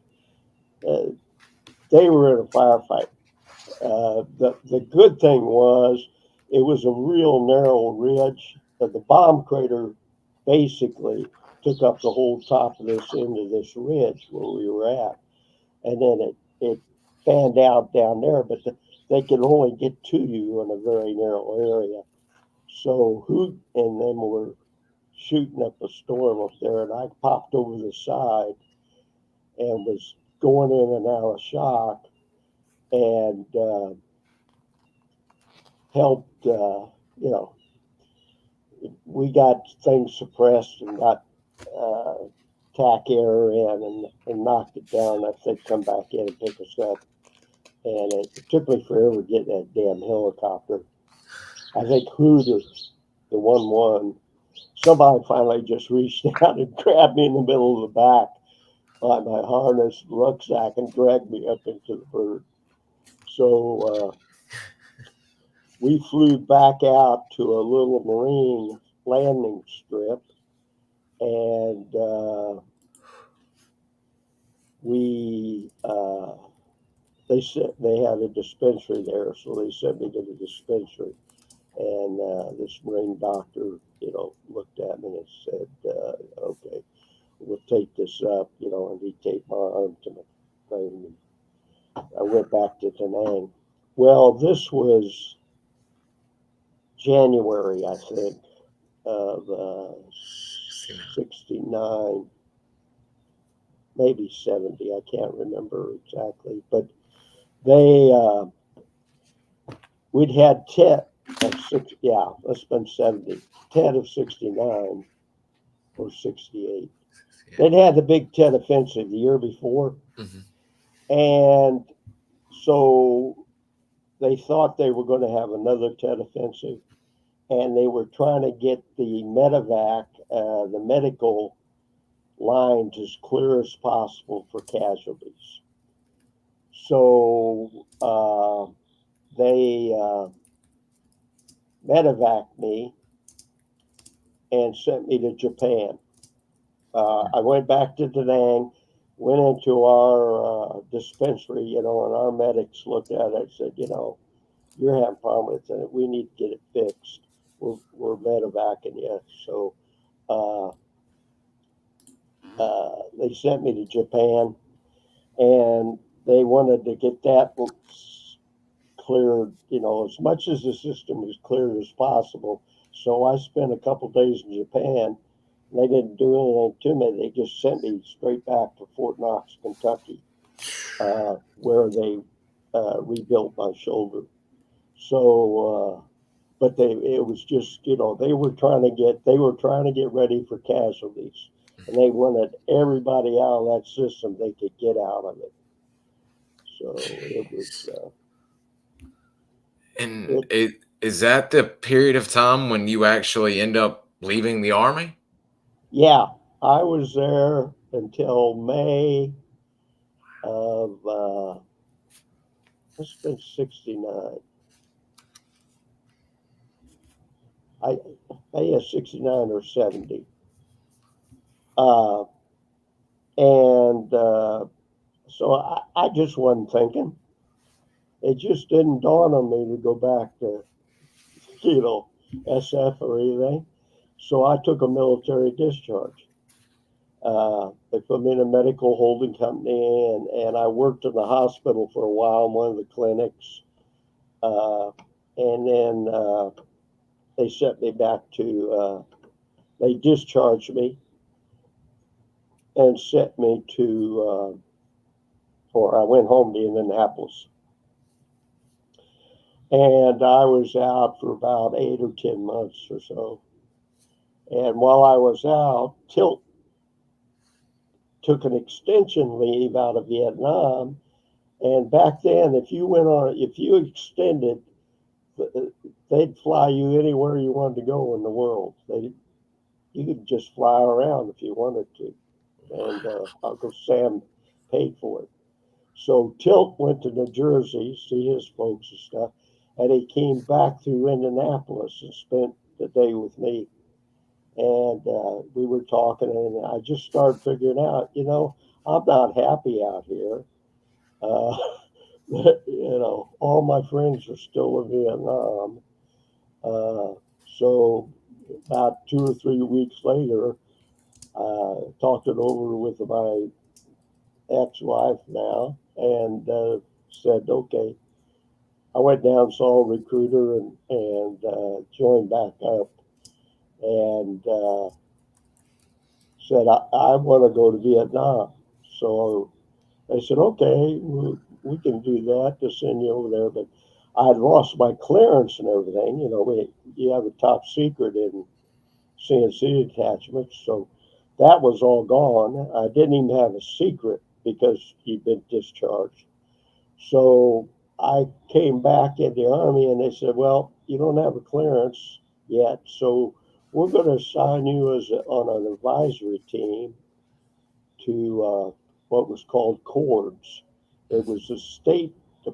They were in a firefight. The good thing was it was a real narrow ridge. The bomb crater basically took up the whole top of this end of this ridge where we were at, and then it fanned out down there, but they could only get to you in a very narrow area. So Hoot and them were shooting up a storm up there, and I popped over the side and was going in and out of shock, and helped, we got things suppressed and got tack air in and knocked it down. I think come back in and pick us up. And it took me forever to get that damn helicopter. I think Hooters, the 1-1, somebody finally just reached out and grabbed me in the middle of the back by my harness rucksack and dragged me up into the bird. So we flew back out to a little marine landing strip, and they said they had a dispensary there, so they sent me to the dispensary. And this marine doctor, looked at me and said, "Okay, we'll take this up," and he taped my arm to my frame. I went back to Da Nang. Well, this was January, I think, of 69. maybe 70. I can't remember exactly, but they we'd had 10 of 6. Yeah, let's spend 70. 10 of 69 or 68. Yeah. They'd had the Big Ten offensive the year before, and so they thought they were going to have another Tet offensive, and they were trying to get the medevac, the medical lines as clear as possible for casualties. So they medevaced me and sent me to Japan. I went back to Da Nang, went into our dispensary, and our medics looked at it and said, you're having a problem with it. We need to get it fixed. We're medevacing you. So they sent me to Japan, and they wanted to get that cleared, as much as the system was cleared as possible. So I spent a couple days in Japan. They didn't do anything to me. They just sent me straight back to Fort Knox, Kentucky, where they rebuilt my shoulder. So, but it was just, they were trying to get ready for casualties, and they wanted everybody out of that system they could get out of it. So it was. And is that the period of time when you actually end up leaving the Army? Yeah, I was there until May of it's been 69. May of 69 or 70. And so I just wasn't thinking. It just didn't dawn on me to go back to, SF or anything. So I took a military discharge. They put me in a medical holding company, and I worked in the hospital for a while in one of the clinics. And then they sent me back to, they discharged me and sent me to, or I went home to Indianapolis. And I was out for about 8 or 10 months or so. And while I was out, Tilt took an extension leave out of Vietnam. And back then, if you extended, they'd fly you anywhere you wanted to go in the world. You could just fly around if you wanted to. And Uncle Sam paid for it. So Tilt went to New Jersey, see his folks and stuff, and he came back through Indianapolis and spent the day with me. And we were talking, and I just started figuring out, I'm not happy out here. All my friends are still in Vietnam. So about 2 or 3 weeks later, talked it over with my ex-wife now, and said, okay. I went down, saw a recruiter, and joined back up, and said, I want to go to Vietnam. So they said, okay, we can do that to send you over there. But I had lost my clearance and everything. You have a top secret in CNC attachments. So that was all gone. I didn't even have a secret because he'd been discharged. So I came back in the Army, and they said, well, you don't have a clearance yet, so we're going to assign you on an advisory team to what was called cords. It was a state, there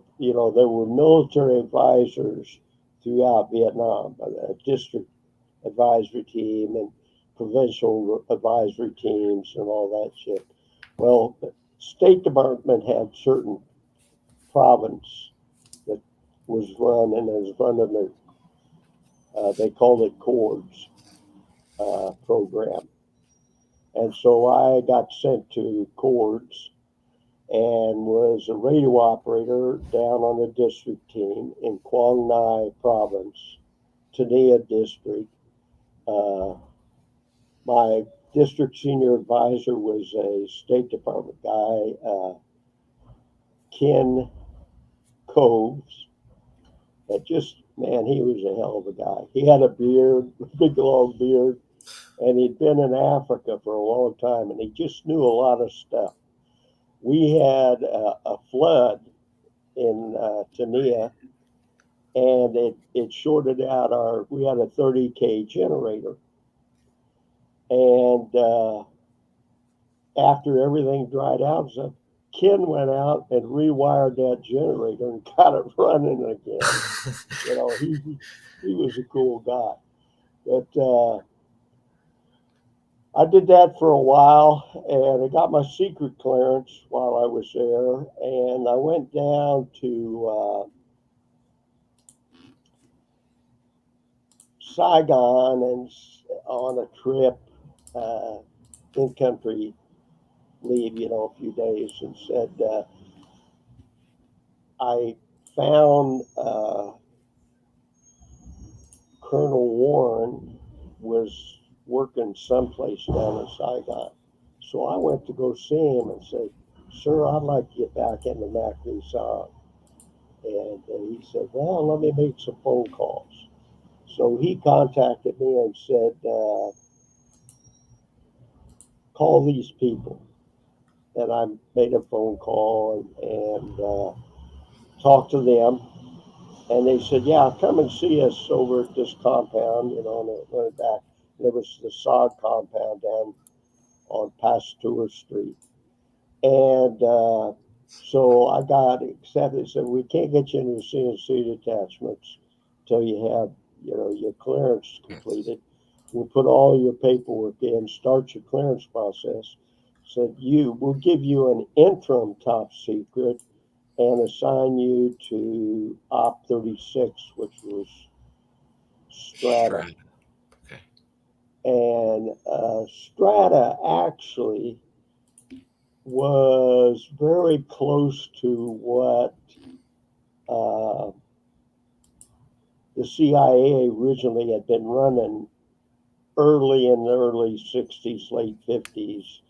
were military advisors throughout Vietnam, a district advisory team and provincial advisory teams and all that shit. Well, the State Department had certain province that was run, and it was run under, they called it cords program. And so I got sent to cords and was a radio operator down on the district team in Quang Ngai province, Tania district. My district senior advisor was a State Department guy, Ken Coves. That just, man, he was a hell of a guy. He had a beard, a big long beard, and he'd been in Africa for a long time, and he just knew a lot of stuff. We had a flood in Tania, and it shorted out we had a 30K generator. And after everything dried out, so Ken went out and rewired that generator and got it running again. You know, he was a cool guy. But I did that for a while, and I got my secret clearance while I was there, and I went down to Saigon and on a trip, in country leave, you know, a few days, and said I found Colonel Warren was working someplace down in Saigon. So I went to go see him and said, "Sir, I'd like to get back into MACV-SOG." And he said, "Well, let me make some phone calls." So he contacted me and said, "Call these people." And I made a phone call and talked to them. And they said, "Yeah, come and see us over at this compound," you know, and it went back. There was the SOG compound down on Pasteur Street. And so I got accepted. Said, "We can't get you into CNC detachments until you have, you know, your clearance completed. We'll put all your paperwork in, start your clearance process. Said, we'll give you an interim top secret and assign you to Op 36, which was Strata." Right. Okay. And Strata actually was very close to what the CIA originally had been running early in the early 60s, late 50s,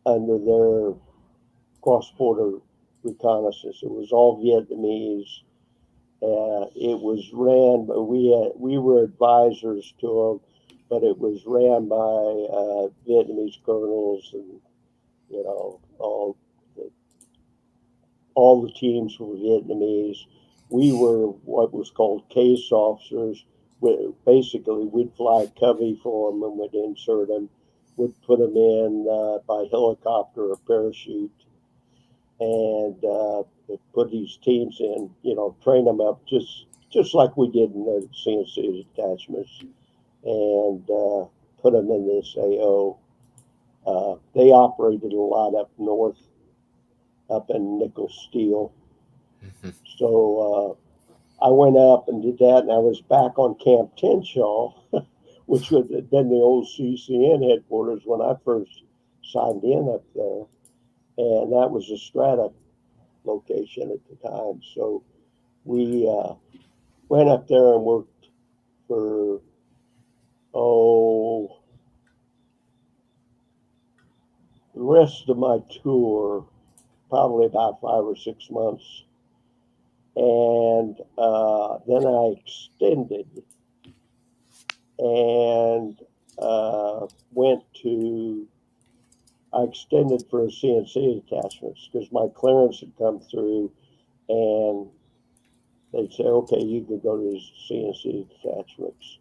under their cross-border reconnaissance. It was all Vietnamese. It was ran, but we were advisors to them, but it was ran by Vietnamese colonels, and you know, all the teams were Vietnamese. We were what was called case officers. Basically, we'd fly a covey for them and we'd insert them, would put them in by helicopter or parachute, and put these teams in, you know, train them up just like we did in the CNC detachments, and put them in this AO. They operated a lot up north, up in nickel steel. Mm-hmm. So I went up and did that, and I was back on Camp Tenshaw, which would have been the old CCN headquarters when I first signed in up there. And that was a Strata location at the time. So we went up there and worked for, the rest of my tour, probably about 5 or 6 months. And then I extended and I extended for a CNC detachments because my clearance had come through, and they'd say, "Okay, you can go to the CNC detachments."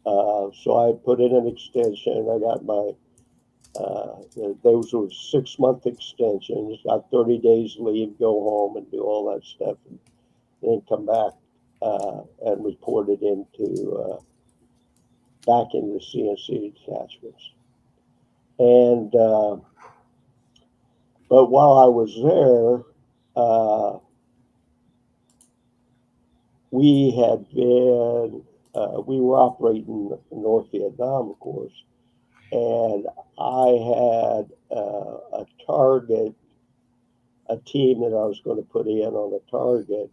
So I put in an extension. I got my, those were 6-month extensions, got 30 days leave, go home and do all that stuff, and then come back and report it back into the CNC detachments. And but while I was there, we were operating in North Vietnam, of course, and I had a target, a team that I was going to put in on a target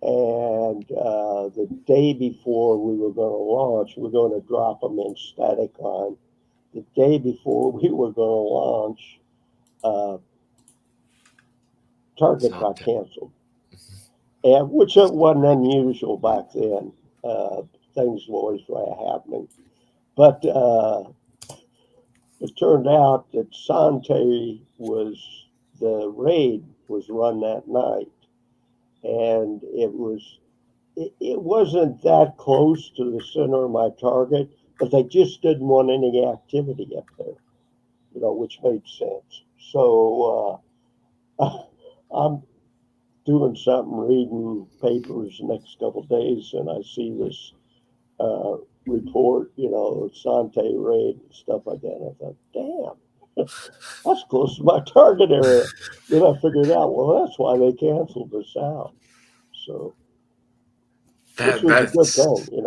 And the day before we were going to launch, we were going to drop them in static line. The day before we were going to launch, target got Something. canceled, and which it wasn't unusual back then. Things were always happening, but it turned out that Sante was the raid was run that night, and it wasn't that close to the center of my target, but they just didn't want any activity up there, which made sense. So I'm doing something, reading papers the next couple of days, and I see this report, Sante raid and stuff like that. And I thought, damn, that's close to my target area. Then I figured out, well, that's why they canceled us out. So, which That was a good that's thing.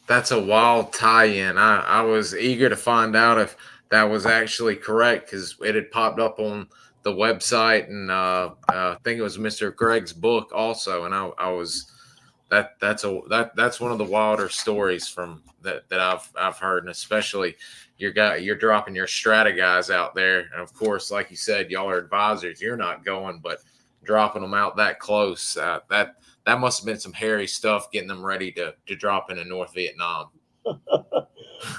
that's a wild tie-in. I was eager to find out if that was actually correct because it had popped up on the website, and I think it was Mr. Greg's book also, and I was that's one of the wilder stories from that I've heard, and especially you're dropping your strata guys out there, and of course, like you said, y'all are advisors. You're not going, but dropping them out that close, that must have been some hairy stuff getting them ready to drop into North Vietnam.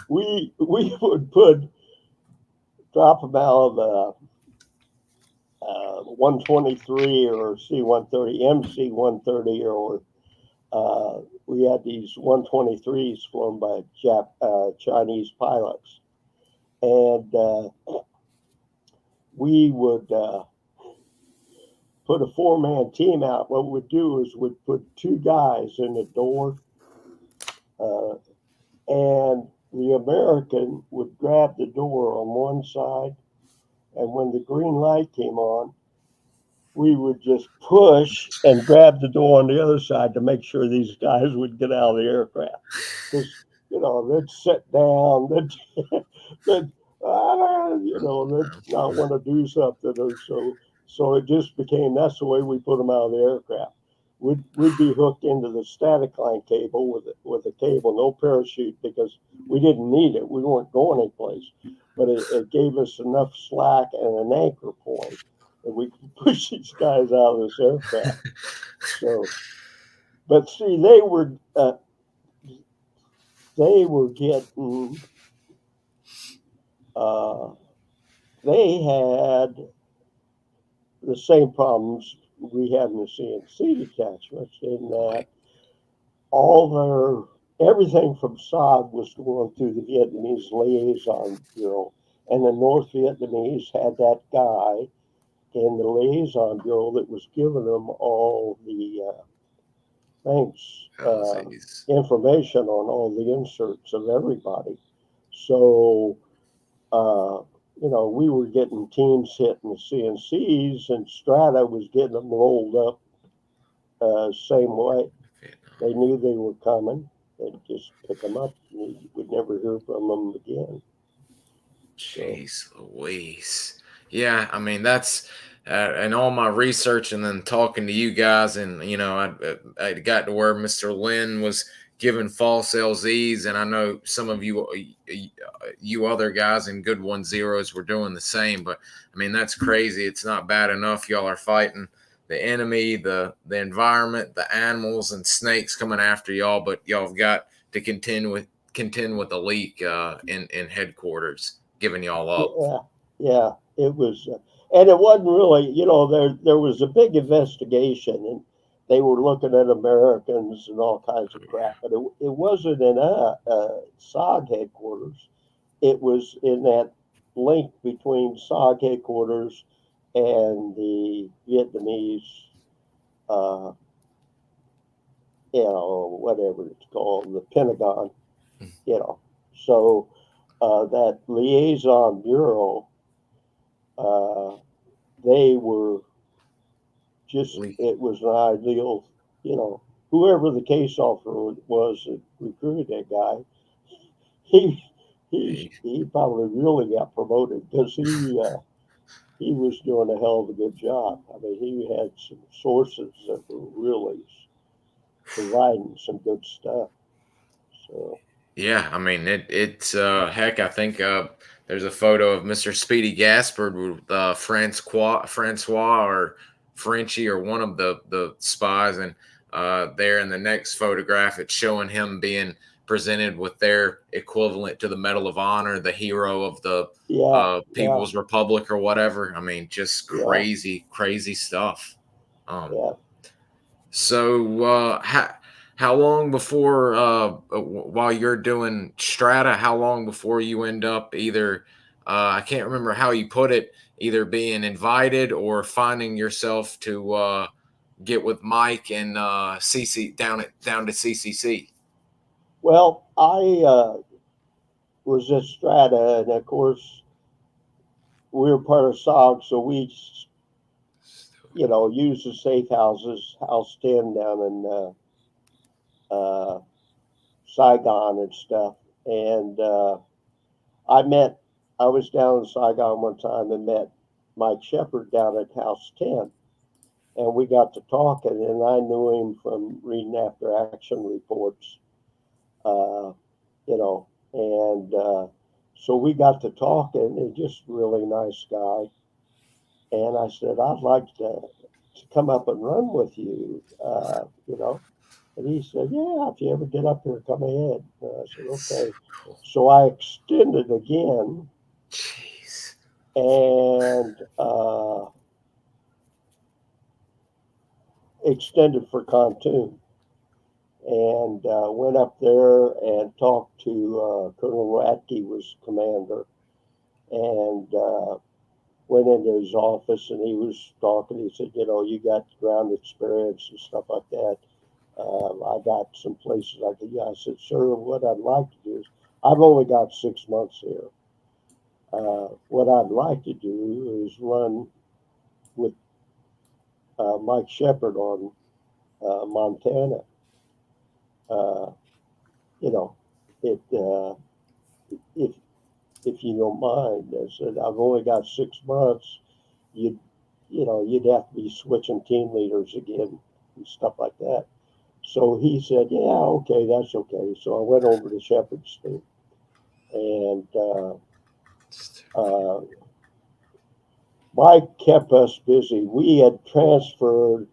we would drop them out of 123 or C-130, MC-130, or we had these 123s flown by Chinese pilots, and we would put a four-man team out. What we'd do is we'd put two guys in the door, uh, and the American would grab the door on one side, and when the green light came on, we would just push and grab the door on the other side to make sure these guys would get out of the aircraft. Because, they'd sit down, they'd they'd not want to do something or so. So it just became that's the way we put them out of the aircraft. We'd be hooked into the static line cable with a cable, no parachute, because we didn't need it. We weren't going anyplace, but it gave us enough slack and an anchor point that we could push these guys out of this aircraft. So, but see, they were getting uh, they had the same problems we had in the CNC detachments in that Right. all everything from SOG was going through the Vietnamese liaison bureau, and the North Vietnamese had that guy in the liaison bureau that was giving them all the things, Oh, geez. information on all the inserts of everybody. So, uh, we were getting teams hitting the CNCs, and Strata was getting them rolled up same way. Vietnam. They knew they were coming. They'd just pick them up. And you would never hear from them again. So, Jeez Louise. Yeah, I mean that's and all my research and then talking to you guys, and I got to where Mr. Lynn was giving false LZs, and I know some of you other guys in good 1-0s were doing the same. But I mean that's crazy. It's not bad enough y'all are fighting the enemy, the environment, the animals and snakes coming after y'all, but y'all have got to contend with the leak in headquarters giving y'all up. yeah, yeah, it was, and it wasn't really, there was a big investigation, and they were looking at Americans and all kinds of crap, but it wasn't in SOG headquarters. It was in that link between SOG headquarters and the Vietnamese, uh, whatever it's called, the Pentagon, you know. So that liaison bureau, uh, they were just, it was an ideal, whoever the case officer was that recruited that guy, he he probably really got promoted because he was doing a hell of a good job. I mean, he had some sources that were really providing some good stuff. So Yeah, I mean it's heck. I think there's a photo of Mr. Speedy Gaspard with Francois or Frenchie or one of the spies, and there in the next photograph, it's showing him being presented with their equivalent to the Medal of Honor, the hero of the yeah, yeah, People's Republic or whatever. I mean, just yeah, crazy stuff. Um, yeah. so, how long before, while you're doing Strata, how long before you end up either, I can't remember how you put it, either being invited or finding yourself to get with Mike and CC down to CCC? Well, I was at Strata, and of course we were part of SOG, so we, used the safe houses, House 10 down in uh, Saigon and stuff. And I was down in Saigon one time and met Mike Shepard down at House 10. And we got to talking, and I knew him from reading after action reports, uh, and so we got to talking, and just really nice guy. And I said, I'd like to come up and run with you, And he said, yeah, if you ever get up here, come ahead. And I said, okay. Cool. So I extended again Jeez. and extended for Pontoon. And went up there and talked to Colonel Ratke, was commander, and went into his office, and he was talking. He said, you got ground experience and stuff like that. I got some places I could. Yeah, I said, sir, what I'd like to do is, I've only got 6 months here. What I'd like to do is run with Mike Shepard on Montana. Uh, you know, it if if you don't mind. I said, I've only got 6 months. You'd you'd have to be switching team leaders again and stuff like that. So he said, yeah, okay, that's okay. So I went over to Shepard's team, and uh, Mike kept us busy. We had transferred.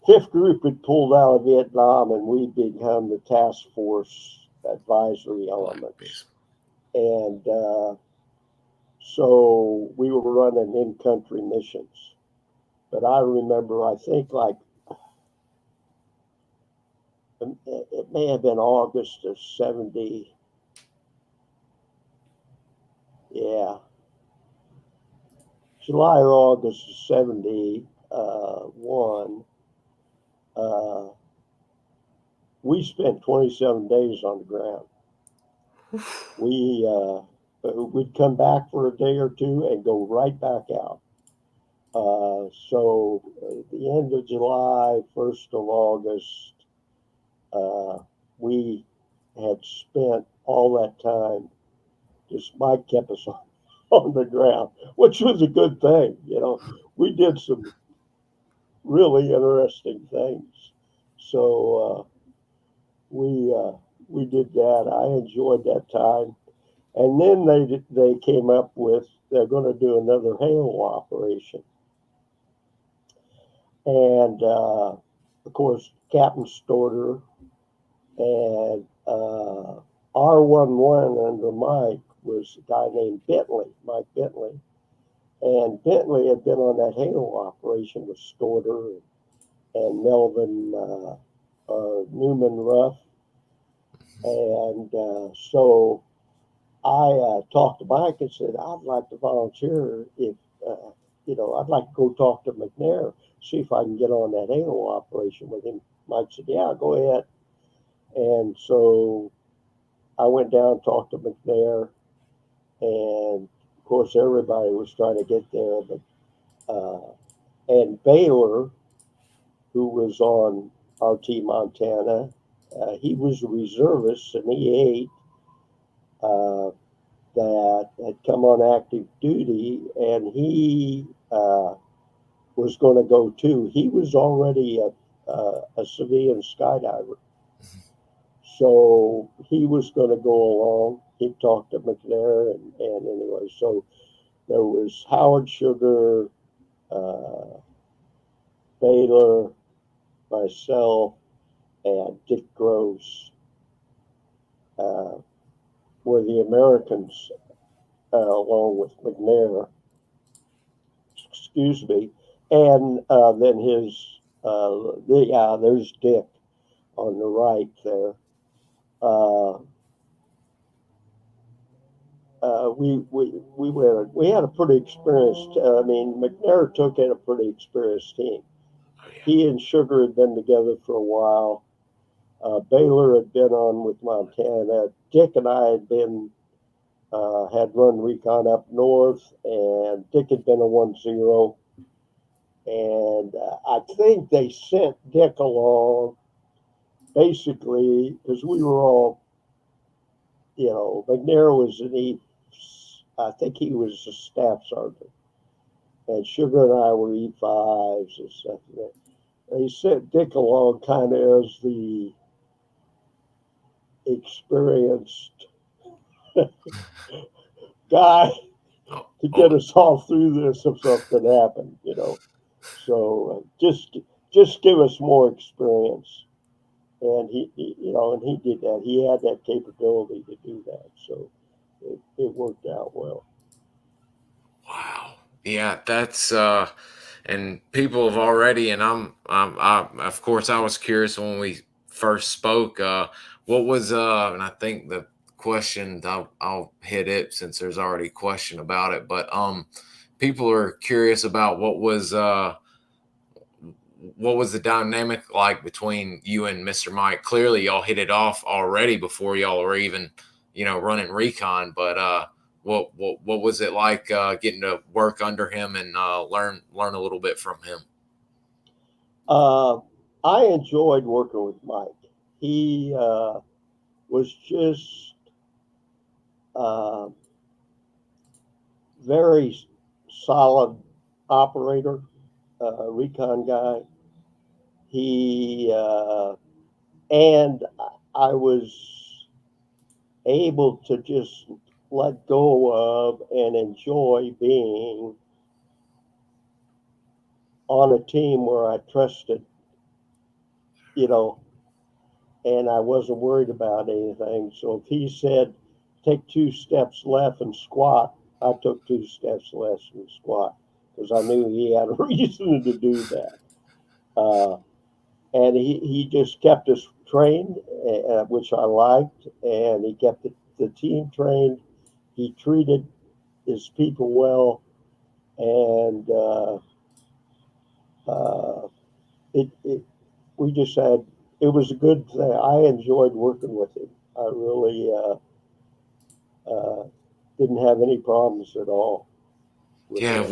Fifth Group had pulled out of Vietnam, and we'd become the task force advisory elements. And so we were running in-country missions. But I remember, I think it may have been August of 70. Yeah. July or August of 71. We spent 27 days on the ground. We'd come back for a day or two and go right back out. So at the end of July, 1st of August, we had spent all that time. Just Mike kept us on the ground, which was a good thing. We did some really interesting things. So we did that. I enjoyed that time. And then they came up with, they're going to do another Halo operation. And of course, Captain Storter and R11 under Mike was a guy named Bentley, Mike Bentley. And Bentley had been on that Halo operation with Storter and Melvin Newman Ruff. And so I talked to Mike and said, I'd like to volunteer if, I'd like to go talk to McNair, see if I can get on that Halo operation with him. Mike said, yeah, go ahead. And so I went down and talked to McNair, and of course everybody was trying to get there, but and Baylor, who was on RT Montana, he was a reservist, an E8 that had come on active duty, and he was going to go too. He was already a civilian skydiver. So he was going to go along. He talked to McNair, and anyway, so there was Howard Sugar, uh, Baylor, myself, and Dick Gross uh, were the Americans, along with McNair, excuse me, and then there's Dick on the right there. Uh, we had a pretty experienced. I mean, McNair took in a pretty experienced team. Oh, yeah. He and Sugar had been together for a while. Baylor had been on with Montana. Dick and I had run recon up north, and Dick had been a 1-0. And I think they sent Dick along basically because we were all, McNair was I think he was a staff sergeant, and Sugar and I were E5s and stuff. They sent Dick along kind of as the experienced guy to get us all through this if something happened. So just give us more experience, and he did that. He had that capability to do that, so it worked out well. Wow. Yeah, that's and people have already, and of course I was curious when we first spoke. What was and I think the question I'll hit it since there's already a question about it, but people are curious about what was the dynamic like between you and Mr. Mike? Clearly, y'all hit it off already before y'all were even, running recon. But what was it like getting to work under him and learn a little bit from him? I enjoyed working with Mike. He was just uh, very solid operator, recon guy. He and I was able to just let go of and enjoy being on a team where I trusted, you know, and I wasn't worried about anything. So if he said, take 2 steps left and squat, I took 2 steps left and squat because I knew he had a reason to do that. And he just kept us trained, which I liked, and he kept the team trained. He treated his people well, and uh, it we just had it was a good thing. I enjoyed working with him. I really didn't have any problems at all. Yeah, Him.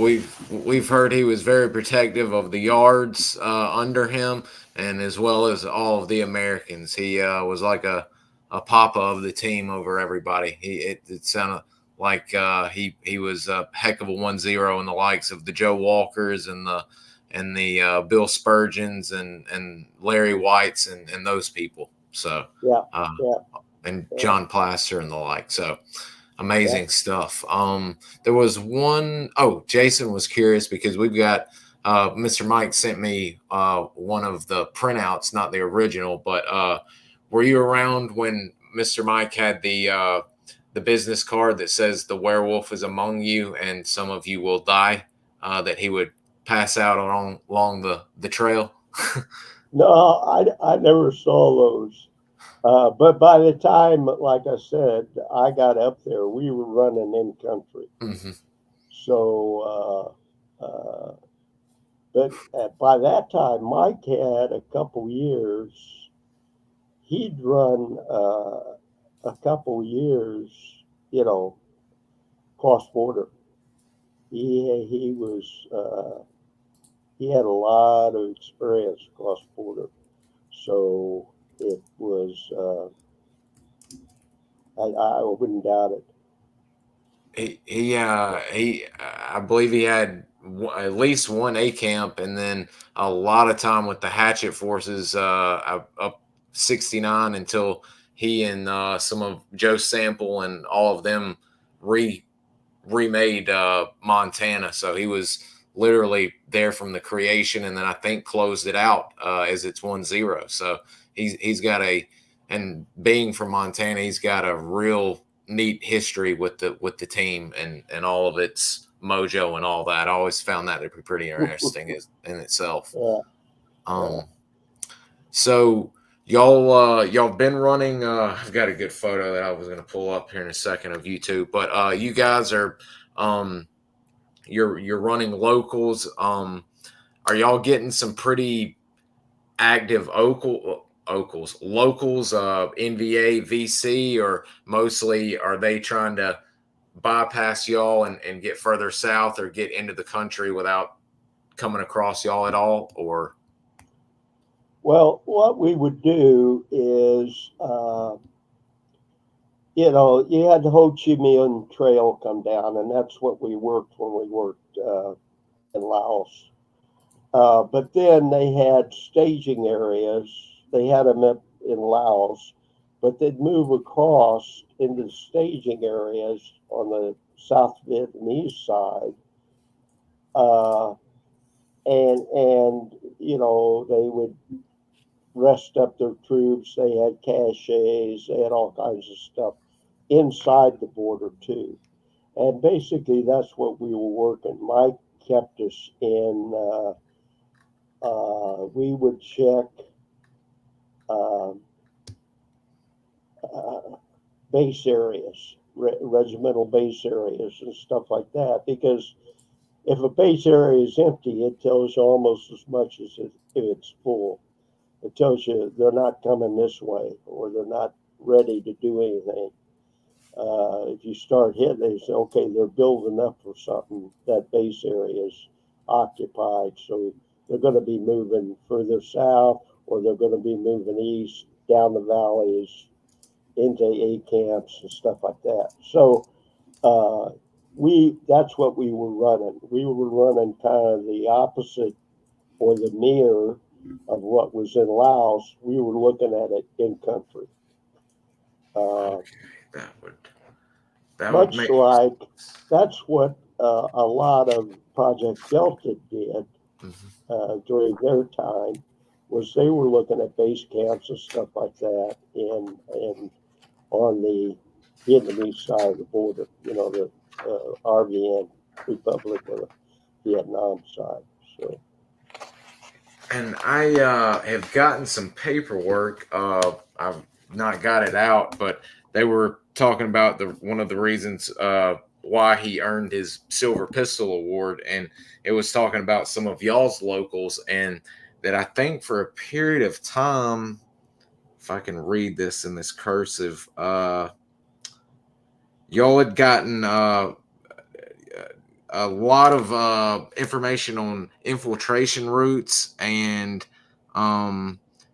we've heard he was very protective of the yards under him, and as well as all of the Americans. He was like a papa of the team over everybody. It sounded like he was a heck of a 1-0 in the likes of the Joe Walkers and the Bill Spurgeons and Larry Whites and those people. So Yeah, uh, yeah, and yeah, John Plaster and the like. So yeah. amazing stuff. There was one, Jason was curious because we've got Mr. Mike sent me one of the printouts, not the original, but were you around when Mr. Mike had the business card that says the werewolf is among you and some of you will die, that he would pass out along the trail? No, I never saw those. But by the time, like I said, I got up there, we were running in country. Mm-hmm. So, but by that time, Mike had a couple years. He'd run a couple years, cross border. He was he had a lot of experience cross border, so it was I wouldn't doubt it. He I believe he had at least one A camp, and then a lot of time with the Hatchet forces up 69 until he and some of Joe Sample and all of them remade Montana. So he was literally there from the creation, and then I think closed it out as it's 1-0. So he's got and being from Montana, he's got a real neat history with the team and all of its mojo and all that. I always found that to be pretty interesting in itself. So y'all been running. I've got a good photo that I was going to pull up here in a second of you two, but you guys are you're running locals. Are y'all getting some pretty active locals, NVA, VC, or mostly are they trying to bypass y'all and get further south or get into the country without coming across y'all at all? Or Well, what we would do is, you had the Ho Chi Minh Trail come down, and that's what we worked when we worked in Laos. But then they had staging areas. They had them up in Laos, but they'd move across into the staging areas on the South Vietnamese side. And they would rest up their troops. They had caches. They had all kinds of stuff inside the border too. And basically, that's what we were working. Mike kept us in. We would check base areas, regimental base areas, and stuff like that. Because if a base area is empty, it tells you almost as much as if it's full. It tells you they're not coming this way or they're not ready to do anything. If you start hitting, they say, okay, they're building up for something. That base area is occupied, so they're going to be moving further south, or they're going to be moving east down the valleys into A camps and stuff like that. So that's what we were running. We were running kind of the opposite or the mirror of what was in Laos. We were looking at it in country. okay, that Much would make like that's what a lot of Project Delta did during their time, was they were looking at base camps and stuff like that in on the Vietnamese side of the border, the RVN Republic of the Vietnam side. So. And I have gotten some paperwork. I've not got it out, but they were talking about one of the reasons why he earned his Silver Pistol Award, and it was talking about some of y'all's locals, and that I think for a period of time, if I can read this in this cursive, y'all had gotten a lot of information on infiltration routes and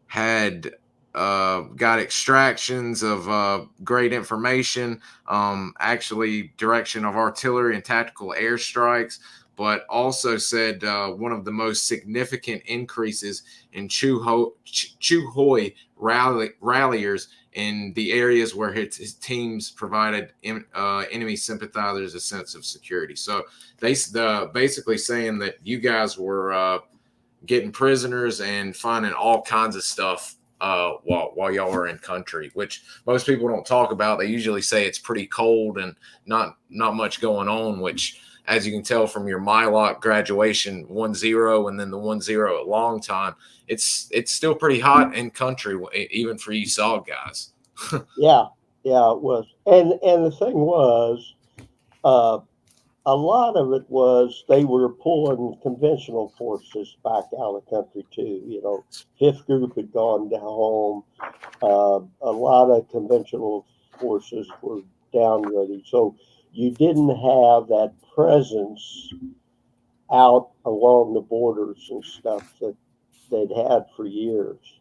had got extractions of great information, actually direction of artillery and tactical airstrikes, but also said one of the most significant increases in Chu Hoi ralliers in the areas where his teams provided enemy sympathizers a sense of security. So they basically saying that you guys were getting prisoners and finding all kinds of stuff while y'all were in country, which most people don't talk about. They usually say it's pretty cold and not much going on, which, as you can tell from your MyLock graduation 1-0 and then the 1-0 at Long Time, it's still pretty hot in country, even for you SOG guys. yeah, it was. And the thing was, a lot of it was they were pulling conventional forces back out of the country too. Fifth Group had gone down home. A lot of conventional forces were down ready. So you didn't have that presence out along the borders and stuff that they'd had for years.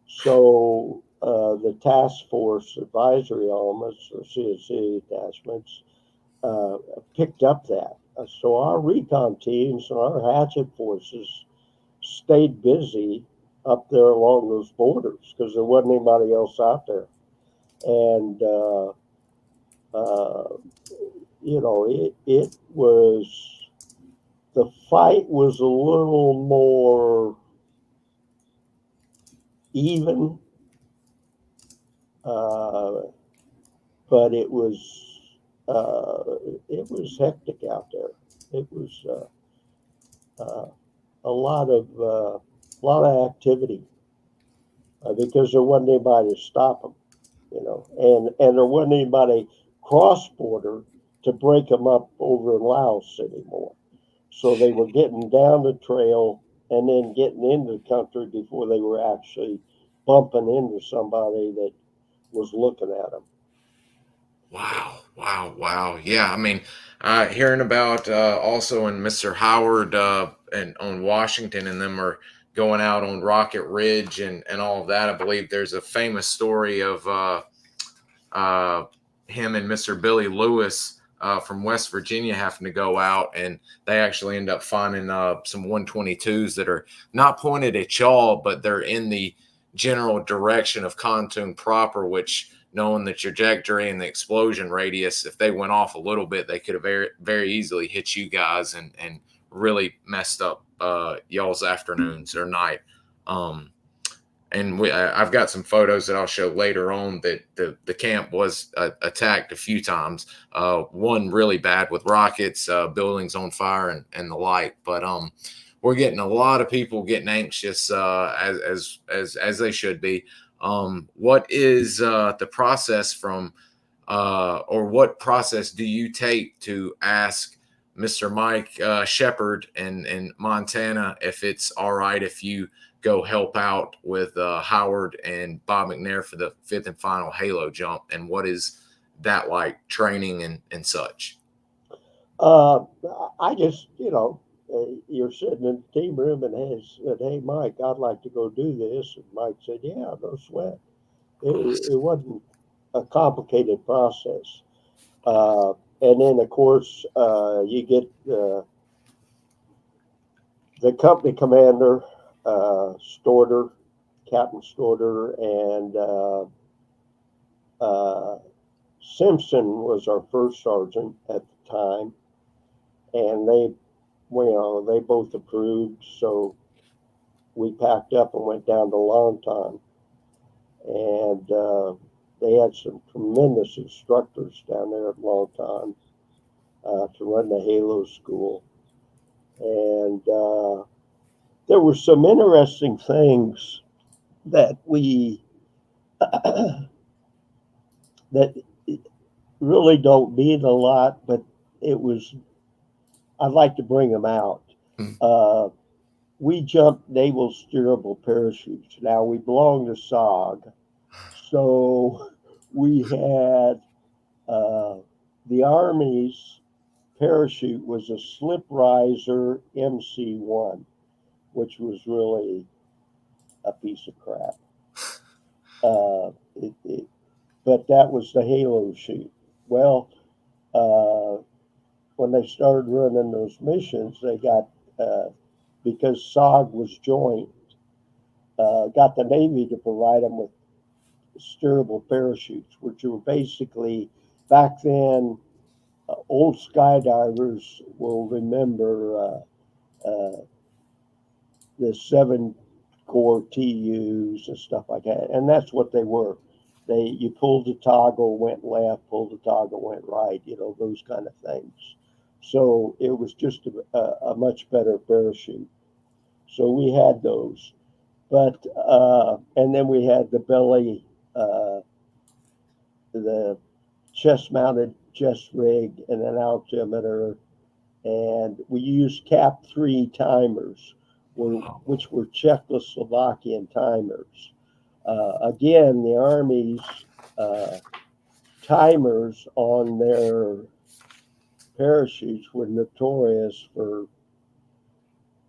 So the task force advisory elements or CSC attachments picked up that, so our recon teams and our hatchet forces stayed busy up there along those borders because there wasn't anybody else out there. And, uh, it was, the fight was a little more even, uh, but uh, it was hectic out there. It was a lot of activity because there wasn't anybody to stop them, and there wasn't anybody cross border to break them up over in Laos anymore. So they were getting down the trail and then getting into the country before they were actually bumping into somebody that was looking at them. Wow, wow, wow. Yeah, I mean, hearing about also in Mr. Howard and on Washington and them are going out on Rocket Ridge and all of that. I believe there's a famous story of uh, him and Mr. Billy Lewis from West Virginia having to go out, and they actually end up finding some 122s that are not pointed at y'all, but they're in the general direction of Pontoon proper, which knowing the trajectory and the explosion radius, if they went off a little bit, they could have very, very easily hit you guys and really messed up y'all's afternoons or night. Um, and I've got some photos that I'll show later on that the camp was attacked a few times. One really bad with rockets, buildings on fire, and the like. But we're getting a lot of people getting anxious as they should be. What is the process from, or what process do you take to ask Mr. Mike Shepard in Montana if it's all right if you go help out with Howard and Bob McNair for the fifth and final Halo jump? And what is that like, training and such? Uh, I just, you're sitting in the team room and said, "Hey, Mike, I'd like to go do this." And Mike said, "Yeah, no sweat." It Awesome. wasn't a complicated process. And then, of course, you get the company commander, Storter, Captain Storter, and uh, Simpson was our first sergeant at the time, and they both approved. So we packed up and went down to Longton, and they had some tremendous instructors down there at Longton to run the Halo school, and there were some interesting things that we that really don't mean a lot, but it was I'd like to bring them out. Mm. Uh, we jumped naval steerable parachutes. Now we belong to SOG, so we had the Army's parachute was a slip riser MC1, which was really a piece of crap. Uh, it, it, but that was the Halo chute. Well, uh, when they started running those missions, they got because SOG was joint, got the Navy to provide them with steerable parachutes, which were basically back then. Old skydivers will remember the 7 core TUs and stuff like that, and that's what they were. You pulled the toggle, went left, pulled the toggle, went right. Those kind of things. So it was just a much better parachute. So we had those, but and then we had the belly, the chest-mounted chest rig, and an altimeter, and we used Cap 3 timers, which were Czechoslovakian timers. Again, the Army's uh, timers on their parachutes were notorious for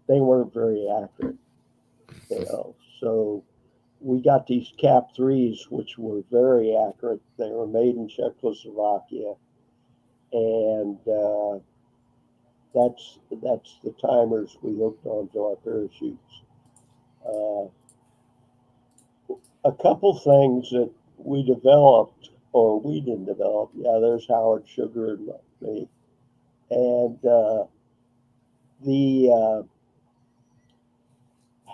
they weren't very accurate, So we got these Cap 3s, which were very accurate. They were made in Czechoslovakia, and That's the timers we hooked onto our parachutes. Uh, a couple things that we developed, or we didn't develop. Yeah, there's Howard Sugar and me, and the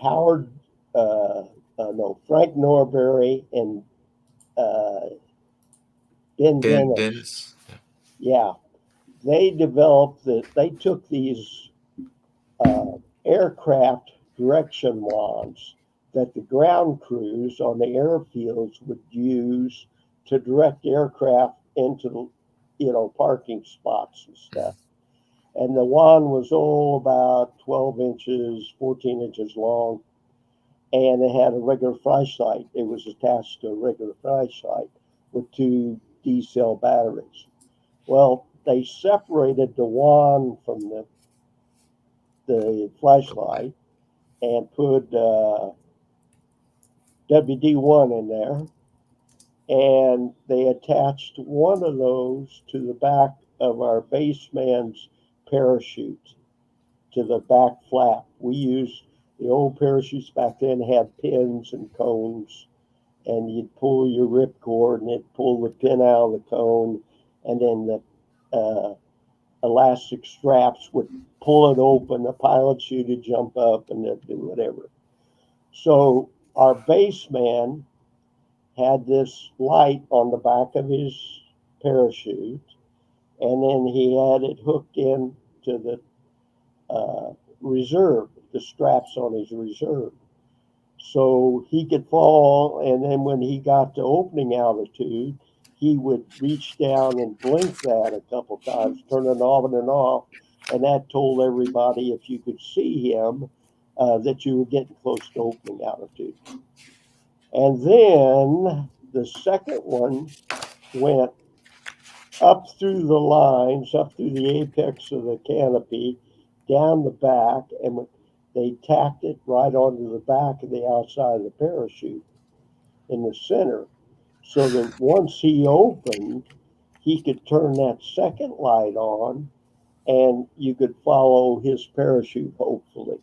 Howard, no, Frank Norbury and uh, Ben Dennis. Dennis. Yeah, they developed that. They took these uh, aircraft direction wands that the ground crews on the airfields would use to direct aircraft into the, parking spots and stuff. And the wand was about 12 inches, 14 inches long, and it had a regular flashlight. It was attached to a regular flashlight with two D cell batteries. Well, they separated the wand from the flashlight and put WD-1 in there, and they attached one of those to the back of our baseman's parachute, to the back flap. We used the old parachutes back then had pins and cones, and you'd pull your ripcord and it'd pull the pin out of the cone, and then the elastic straps would pull it open. The pilot chute would jump up and they'd do whatever. So our baseman had this light on the back of his parachute, and then he had it hooked in to the reserve, the straps on his reserve. So he could fall, and then when he got to opening altitude, he would reach down and blink that a couple times, turn it on and off, and that told everybody, if you could see him, that you were getting close to opening altitude. And then the second one went up through the lines, up through the apex of the canopy, down the back, and they tacked it right onto the back of the outside of the parachute in the center. So that once he opened, he could turn that second light on and you could follow his parachute, hopefully.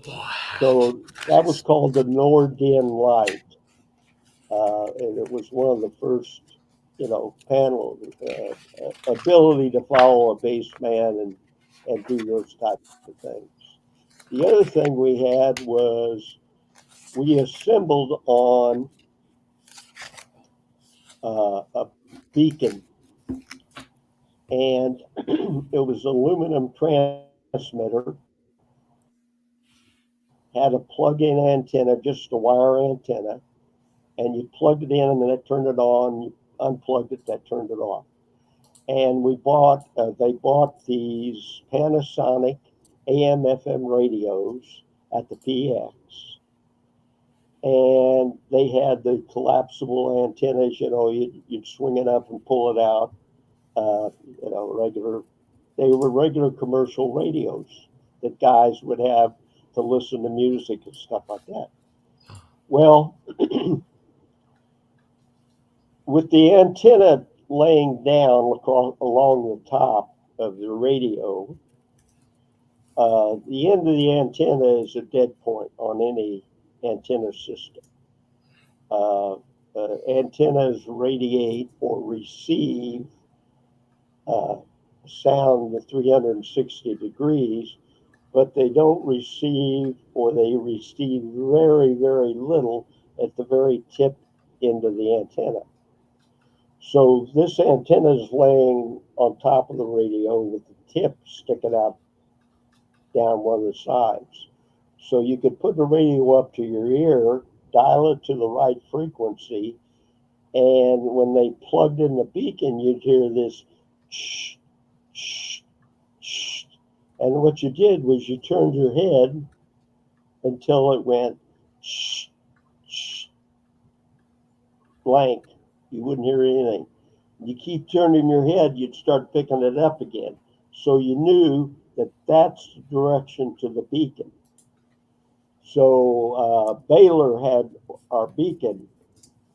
Wow. So that was called the Norden light. And it was one of the first, panel ability to follow a base man and do those types of things. The other thing we had was we assembled on a beacon, and it was aluminum transmitter, had a plug-in antenna, just a wire antenna, and you plugged it in and then it turned it on. You unplugged it, that turned it off. And they bought these Panasonic AM/FM radios at the PX, and they had the collapsible antennas. You'd swing it up and pull it out. Uh, regular. They were regular commercial radios that guys would have to listen to music and stuff like that. Well, with the antenna laying down along the top of the radio, the end of the antenna is a dead point on any antenna system. Antennas radiate or receive sound at 360 degrees, but they don't receive, or they receive very, very little at the very tip end of the antenna. So this antenna is laying on top of the radio with the tip sticking out down one of the sides. So you could put the radio up to your ear, dial it to the right frequency, and when they plugged in the beacon, you'd hear this shh, shh, shh. And what you did was you turned your head until it went shh, shh, blank. You wouldn't hear anything. You keep turning your head, you'd start picking it up again. So you knew that that's the direction to the beacon. So Baylor had our beacon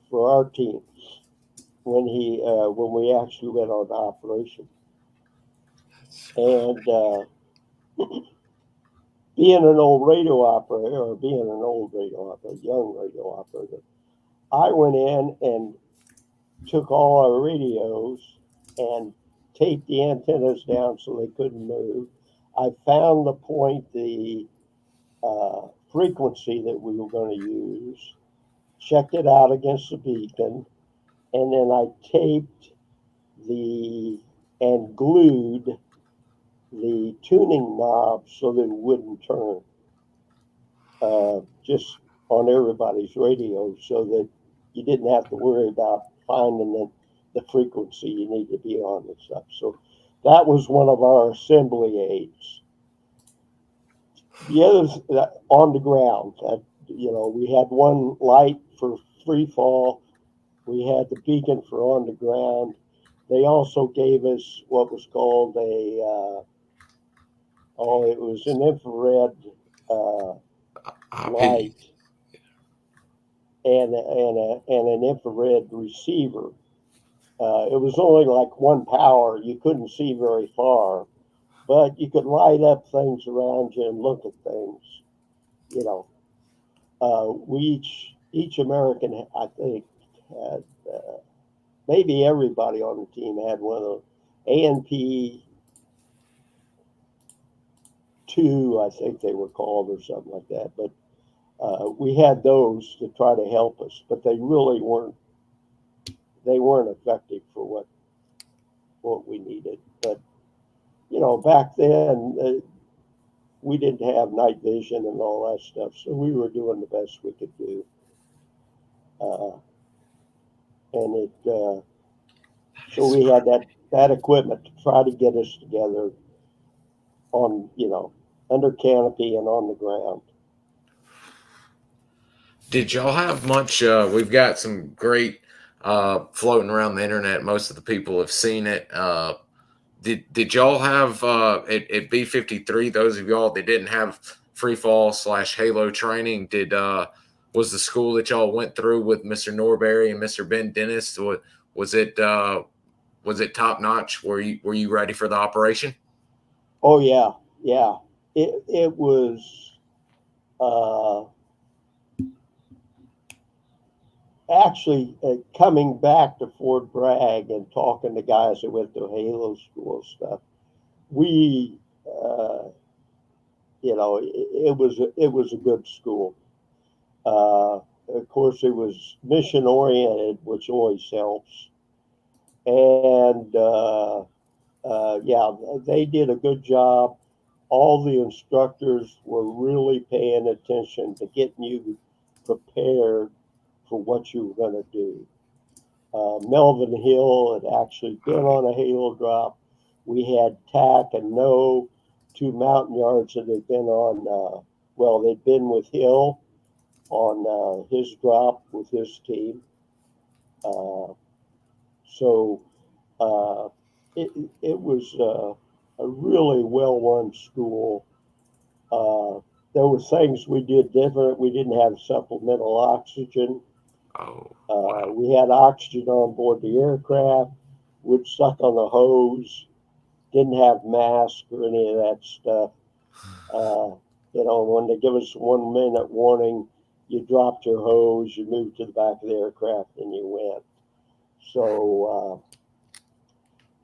for our team when we actually went on operation. And being an old radio operator, or being an old radio operator, young radio operator, I went in and took all our radios and taped the antennas down so they couldn't move. I found the point, the frequency that we were going to use, checked it out against the beacon, and then I taped the and glued the tuning knob so that it wouldn't turn, just on everybody's radio, so that you didn't have to worry about finding the frequency you need to be on and stuff. So that was one of our assembly aids. The others on the ground, we had one light for free fall. We had the beacon for on the ground. They also gave us what was called it was an infrared light and an infrared receiver. It was only like one power. You couldn't see very far, but you could light up things around you and look at things. Each American, I think, had maybe everybody on the team had one of those ANP 2, I think they were called, or something like that. But we had those to try to help us, but they really weren't. They weren't effective for what we needed. But back then we didn't have night vision and all that stuff, so we were doing the best we could do. And so we had that equipment to try to get us together on, under canopy and on the ground. Did y'all have much? We've got some great floating around the internet. Most of the people have seen it. Did y'all have at B-53? Those of y'all that didn't have free fall / Halo training, was the school that y'all went through with Mr. Norberry and Mr. Ben Dennis? Was it top notch? Were you ready for the operation? Oh yeah. It was actually coming back to Fort Bragg and talking to guys that went to Halo school and stuff. We, it was a good school. Of course, it was mission oriented, which always helps. And they did a good job. All the instructors were really paying attention to getting you prepared for what you were going to do. Melvin Hill had actually been on a Halo drop. We had TAC and No, 2 mountain yards that had been on, they'd been with Hill on his drop with his team. It was a really well-run school. There were things we did different. We didn't have supplemental oxygen. Wow. We had oxygen on board the aircraft. Would suck on the hose. Didn't have masks or any of that stuff. When they give us 1 minute warning, you dropped your hose, you moved to the back of the aircraft, and you went. So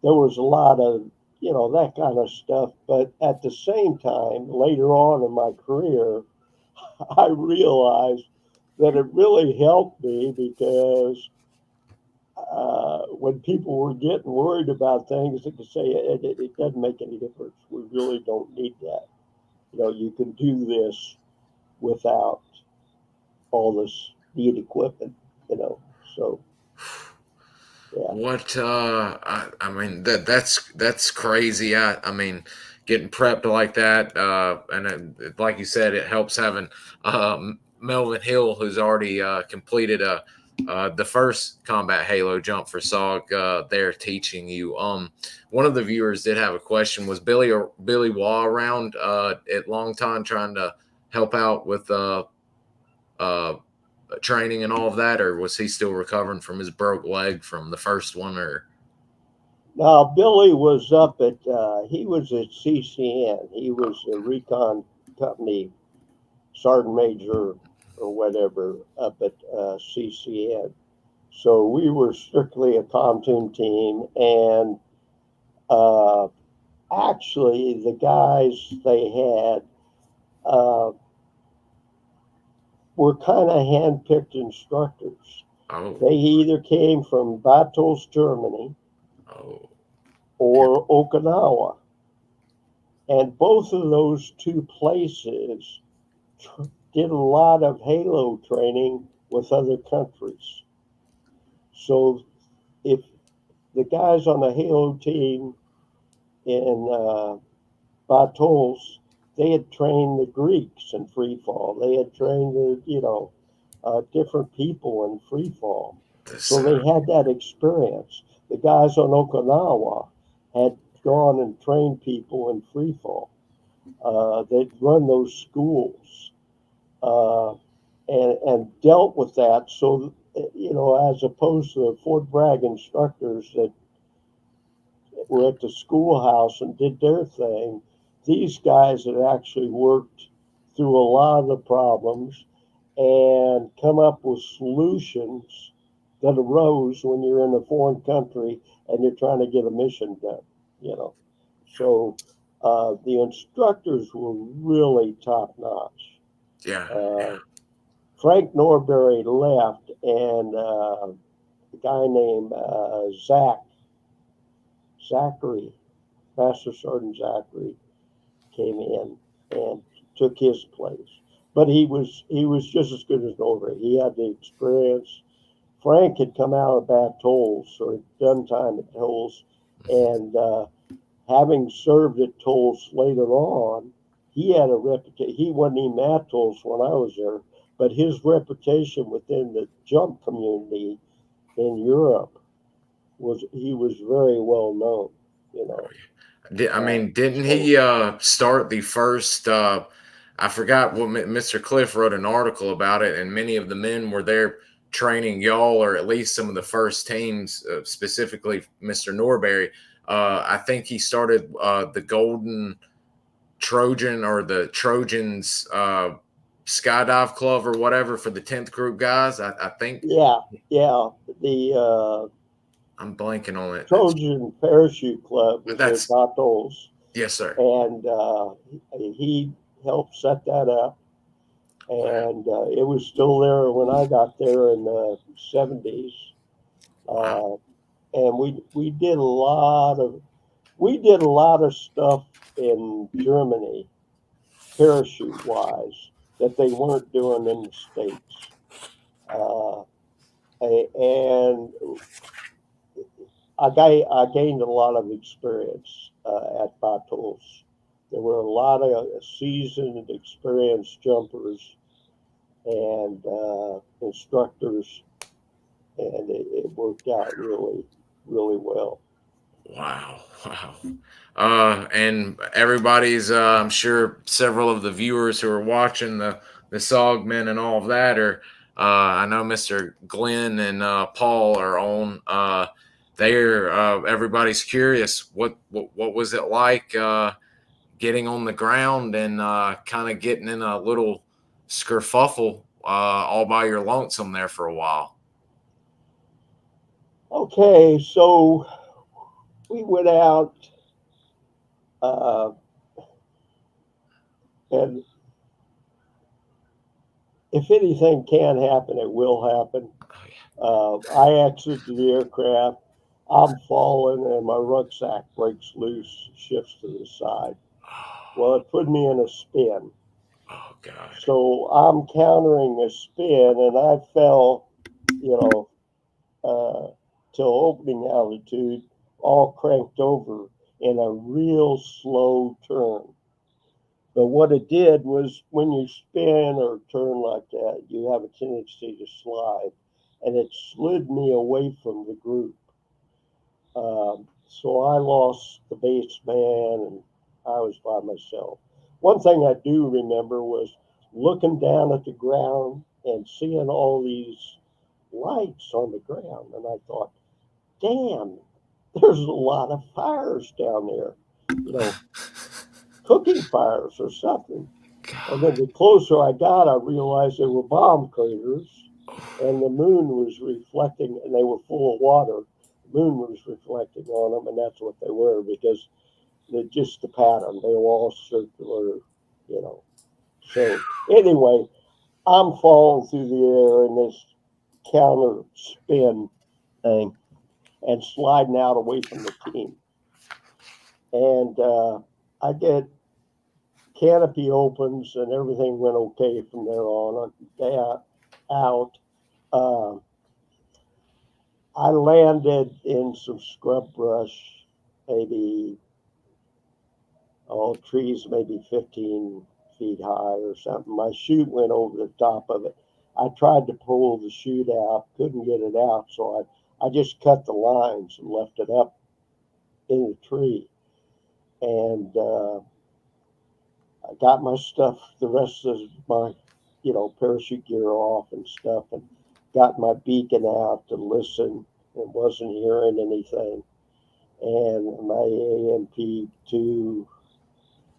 there was a lot of, that kind of stuff. But at the same time, later on in my career, I realized that it really helped me because when people were getting worried about things, they could say, it doesn't make any difference. We really don't need that. You can do this without all this neat equipment, so. Yeah. What I mean that's crazy. I mean, getting prepped like that, and like you said, it helps having Melvin Hill, who's already completed the first combat Halo jump for SOG, there teaching you. One of the viewers did have a question: was Billy Waugh around at Longton trying to help out with training and all of that, or was he still recovering from his broke leg from the first one? Or Now, Billy was up at, he was at CCN. He was a recon company sergeant major or whatever up at CCN. So we were strictly a pontoon team. And actually, the guys they had were kind of hand-picked instructors. Oh, They either came from Battles, Germany, oh, or Okinawa. And both of those two places did a lot of Halo training with other countries. So if the guys on the Halo team in Battles, they had trained the Greeks in free fall. They had trained the, different people in free fall. this, So they had that experience. The guys on Okinawa had gone and trained people in free fall. They'd run those schools and dealt with that. So, as opposed to the Fort Bragg instructors that were at the schoolhouse and did their thing, these guys had actually worked through a lot of the problems and come up with solutions that arose when you're in a foreign country and you're trying to get a mission done, you know. So the instructors were really top notch. yeah, yeah. Frank Norbury left, and a guy named Zachary, Master Sergeant Zachary, came in and took his place. But he was just as good as Norbury. He had the experience. Frank had come out of Bad Tolls, or had done time at Tolls, and having served at Tolls later on, he had a reputation. He wasn't even at Tolls when I was there, but his reputation within the jump community in Europe was he was very well known. You know, I mean, didn't so he start the first? I forgot what Mr. Cliff wrote an article about it, and many of the men were there training y'all, or at least some of the first teams, specifically Mr. Norbury. I think he started the Golden Trojan or the Trojans skydive club or whatever for the 10th group guys. I think yeah. The I'm blanking on it. Trojan Parachute Club was at That's Battles, yes, sir. and he helped set that up. And it was still there when I got there in the 70s. Wow. And we did a lot of stuff in Germany, parachute wise, that they weren't doing in the States. Uh, and I gained a lot of experience at Battles. There were a lot of seasoned, experienced jumpers and instructors, and it worked out really, really well. Wow. Wow. And everybody's, I'm sure several of the viewers who are watching the SOG men and all of that are, I know Mr. Glenn and Paul are on. They're, everybody's curious. What was it like getting on the ground and kind of getting in a little skerfuffle all by your lonesome there for a while? Okay, so we went out, uh, and if anything can happen, it will happen. I exited the aircraft. I'm falling, and my rucksack breaks loose, shifts to the side. Well, it put me in a spin. Oh, God. So I'm countering a spin, and I fell, you know, till opening altitude, all cranked over in a real slow turn. But what it did was when you spin or turn like that, you have a tendency to slide, and it slid me away from the group. So I lost the base man, and I was by myself. One thing I do remember was looking down at the ground and seeing all these lights on the ground, and I thought, damn, there's a lot of fires down there, you know, cooking fires or something. And then the closer I got, I realized they were bomb craters, and the moon was reflecting, and they were full of water. The moon was reflecting on them, and that's what they were because just the pattern. They were all circular, you know. So anyway, I'm falling through the air in this counter spin thing and sliding out away from the team. And I get canopy opens and everything went okay from there on out. Uh, I landed in some scrub brush, maybe trees maybe 15 feet high or something. My chute went over the top of it. I tried to pull the chute out, couldn't get it out, so I just cut the lines and left it up in the tree. And I got my stuff, the rest of my, parachute gear off and stuff, and got my beacon out to listen and wasn't hearing anything. And my AMP2,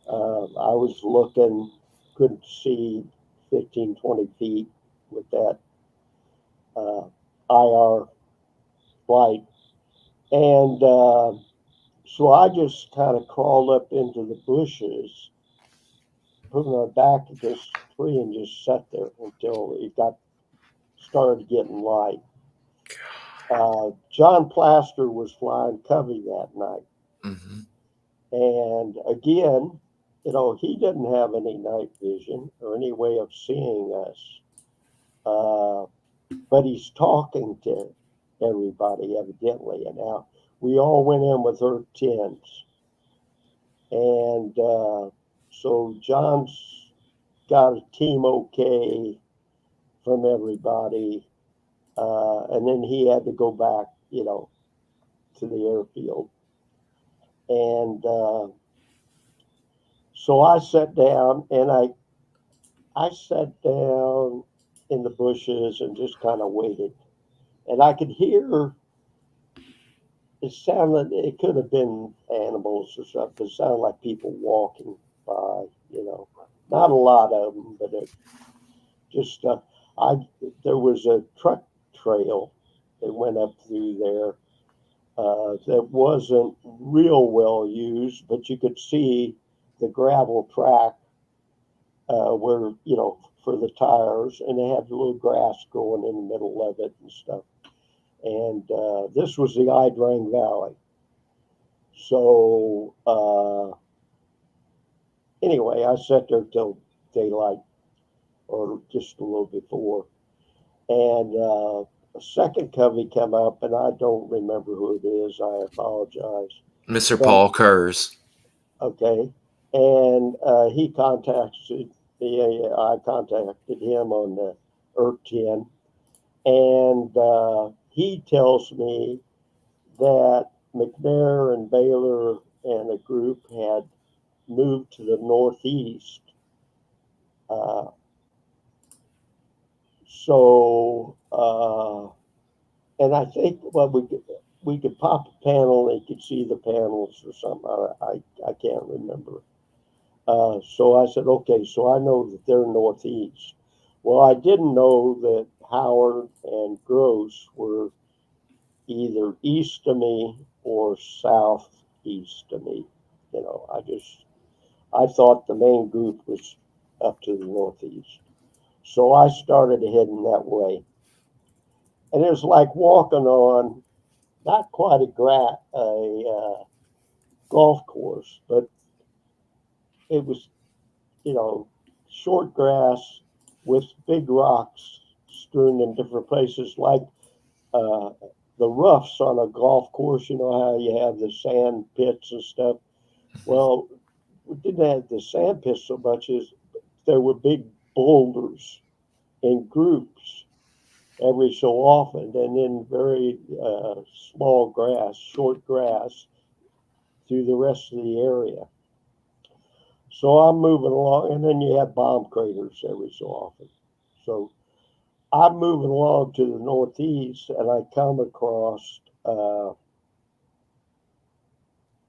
I was looking, couldn't see 15, 20 feet with that IR light. And so I just kind of crawled up into the bushes, put my back against the tree, and just sat there until it started getting light. John Plaster was flying Covey that night. Mm-hmm. And again, he didn't have any night vision or any way of seeing us. But he's talking to everybody, evidently. And now we all went in with Earth 10s. And so John's got a team okay from everybody. And then he had to go back, to the airfield. And so I sat down and I sat down in the bushes and just kind of waited. And I could hear it could have been animals or something. It sounded like people walking by, Not a lot of them, but it just, there was a truck trail that went up through there that wasn't real well used, but you could see the gravel track where, for the tires, and they had a little grass growing in the middle of it and stuff. And this was the Idrang Valley. So anyway, I sat there till daylight or just a little before. And a second covey come up, and I don't remember who it is. I apologize. Mr. But, Paul Kurz. Okay. And he contacted me. I contacted him on the Earth 10. And he tells me that McNair and Baylor and a group had moved to the northeast. And I think, well, we could pop a panel and you could see the panels or something. I can't remember. So I said, okay, so I know that they're northeast. Well, I didn't know that Howard and Gross were either east of me or southeast of me. I thought the main group was up to the northeast. So I started heading that way. And it was like walking on not quite a golf course, but it was, short grass with big rocks strewn in different places, like uh, the roughs on a golf course. You know how you have the sand pits and stuff. Well, we didn't have the sand pits so much as there were big boulders in groups every so often, and then very small grass, short grass through the rest of the area. So I'm moving along, and then you have bomb craters every so often. So I'm moving along to the northeast, and I come across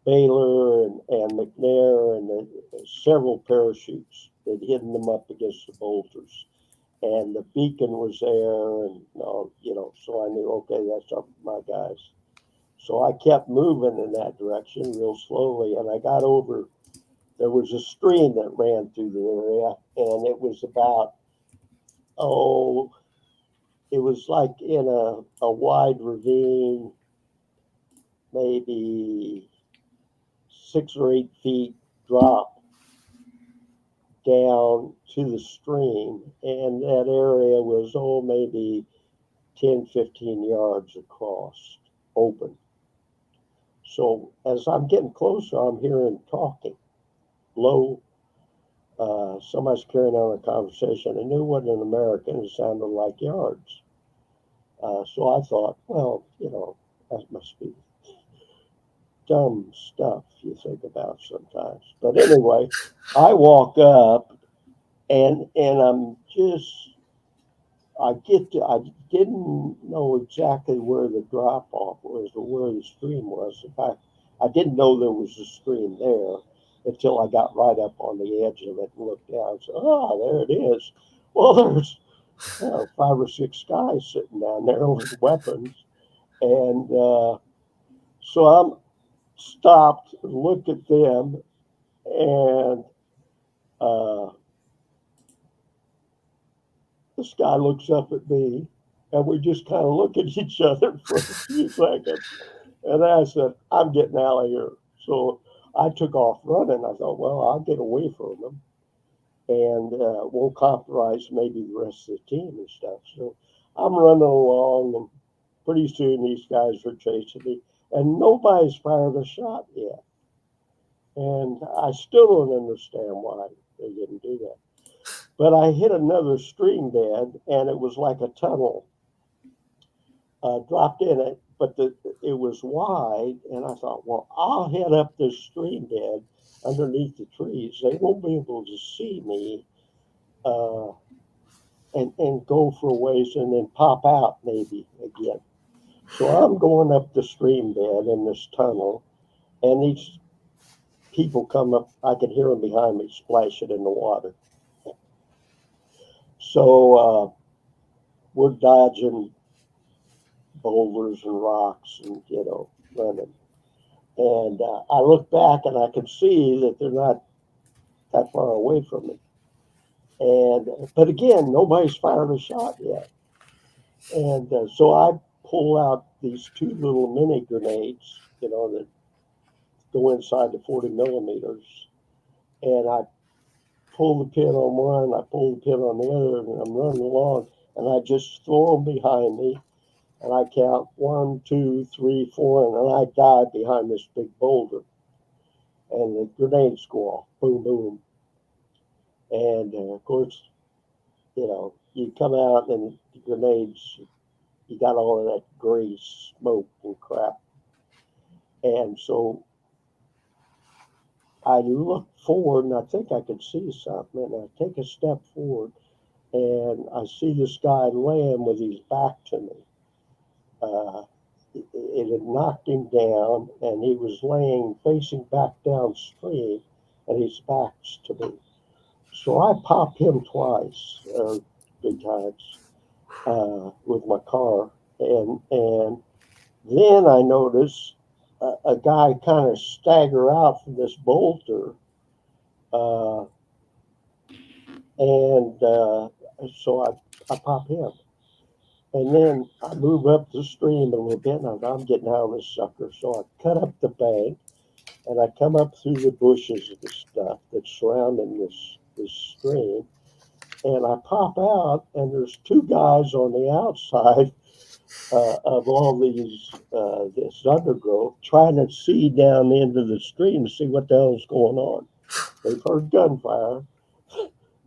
Baylor and McNair and several parachutes. They'd hidden them up against the boulders. And the beacon was there, and so I knew, okay, that's my guys. So I kept moving in that direction real slowly, and I got over. There was a stream that ran through the area, and it was about it was like in a wide ravine, maybe 6 or 8 feet drop down to the stream, and that area was maybe 10, 15 yards across, open. So as I'm getting closer, I'm hearing talking low. Somebody's carrying on a conversation. I knew it wasn't an American. It sounded like yards. So I thought, well, that must be dumb stuff you think about sometimes. But anyway, I walk up, and I didn't know exactly where the drop off was or where the stream was. In fact, I didn't know there was a stream there until I got right up on the edge of it and looked down. So, there it is. Well, there's 5 or 6 guys sitting down there with weapons. And so I'm stopped and looked at them, and this guy looks up at me, and we just kind of look at each other for a few seconds. And I said, I'm getting out of here. So I took off running. I thought, well, I'll get away from them, and we'll compromise maybe the rest of the team and stuff. So I'm running along, and pretty soon these guys are chasing me, and nobody's fired a shot yet. And I still don't understand why they didn't do that. But I hit another stream bed, and it was like a tunnel. Dropped in it, but it was wide, and I thought, well, I'll head up this stream bed underneath the trees. They won't be able to see me, and go for a ways and then pop out maybe again. So I'm going up the stream bed in this tunnel, and these people come up. I can hear them behind me splashing in the water. So we're dodging boulders and rocks and running. And I look back, and I can see that they're not that far away from me. But again, nobody's fired a shot yet. And so I pull out these 2 little mini grenades, that go inside the 40 millimeters, and I pull the pin on one, I pull the pin on the other, and I'm running along, and I just throw them behind me, and I count 1, 2, 3, 4, and then I dive behind this big boulder, and the grenades go off, boom, boom, and of course, you come out and the grenades, you got all of that gray smoke and crap, and so I look forward, and I think I could see something, and I take a step forward, and I see this guy laying with his back to me. It had knocked him down, and he was laying facing back downstream, and his back's to me. So I pop him twice, big times, with my car, and then I notice a guy kind of stagger out from this boulder, and so I pop him. And then I move up the stream a little bit, and I'm getting out of this sucker. So I cut up the bank, and I come up through the bushes of the stuff that's surrounding this stream, and I pop out, and there's 2 guys on the outside of all this undergrowth, trying to see down into the stream to see what the hell's going on. They've heard gunfire.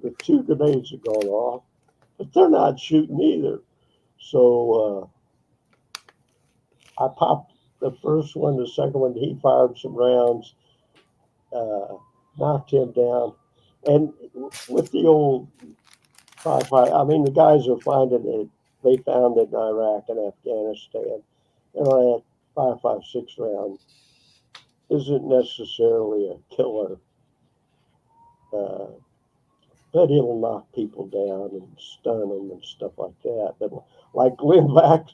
The 2 grenades have gone off, but they're not shooting either. So I popped the first one, the second one, he fired some rounds, knocked him down. And with the old 5.5, I mean, the guys are finding it. They found it in Iraq and Afghanistan. And I had 5.56 round isn't necessarily a killer, uh, but it'll knock people down and stun them and stuff like that. But like Glenn back,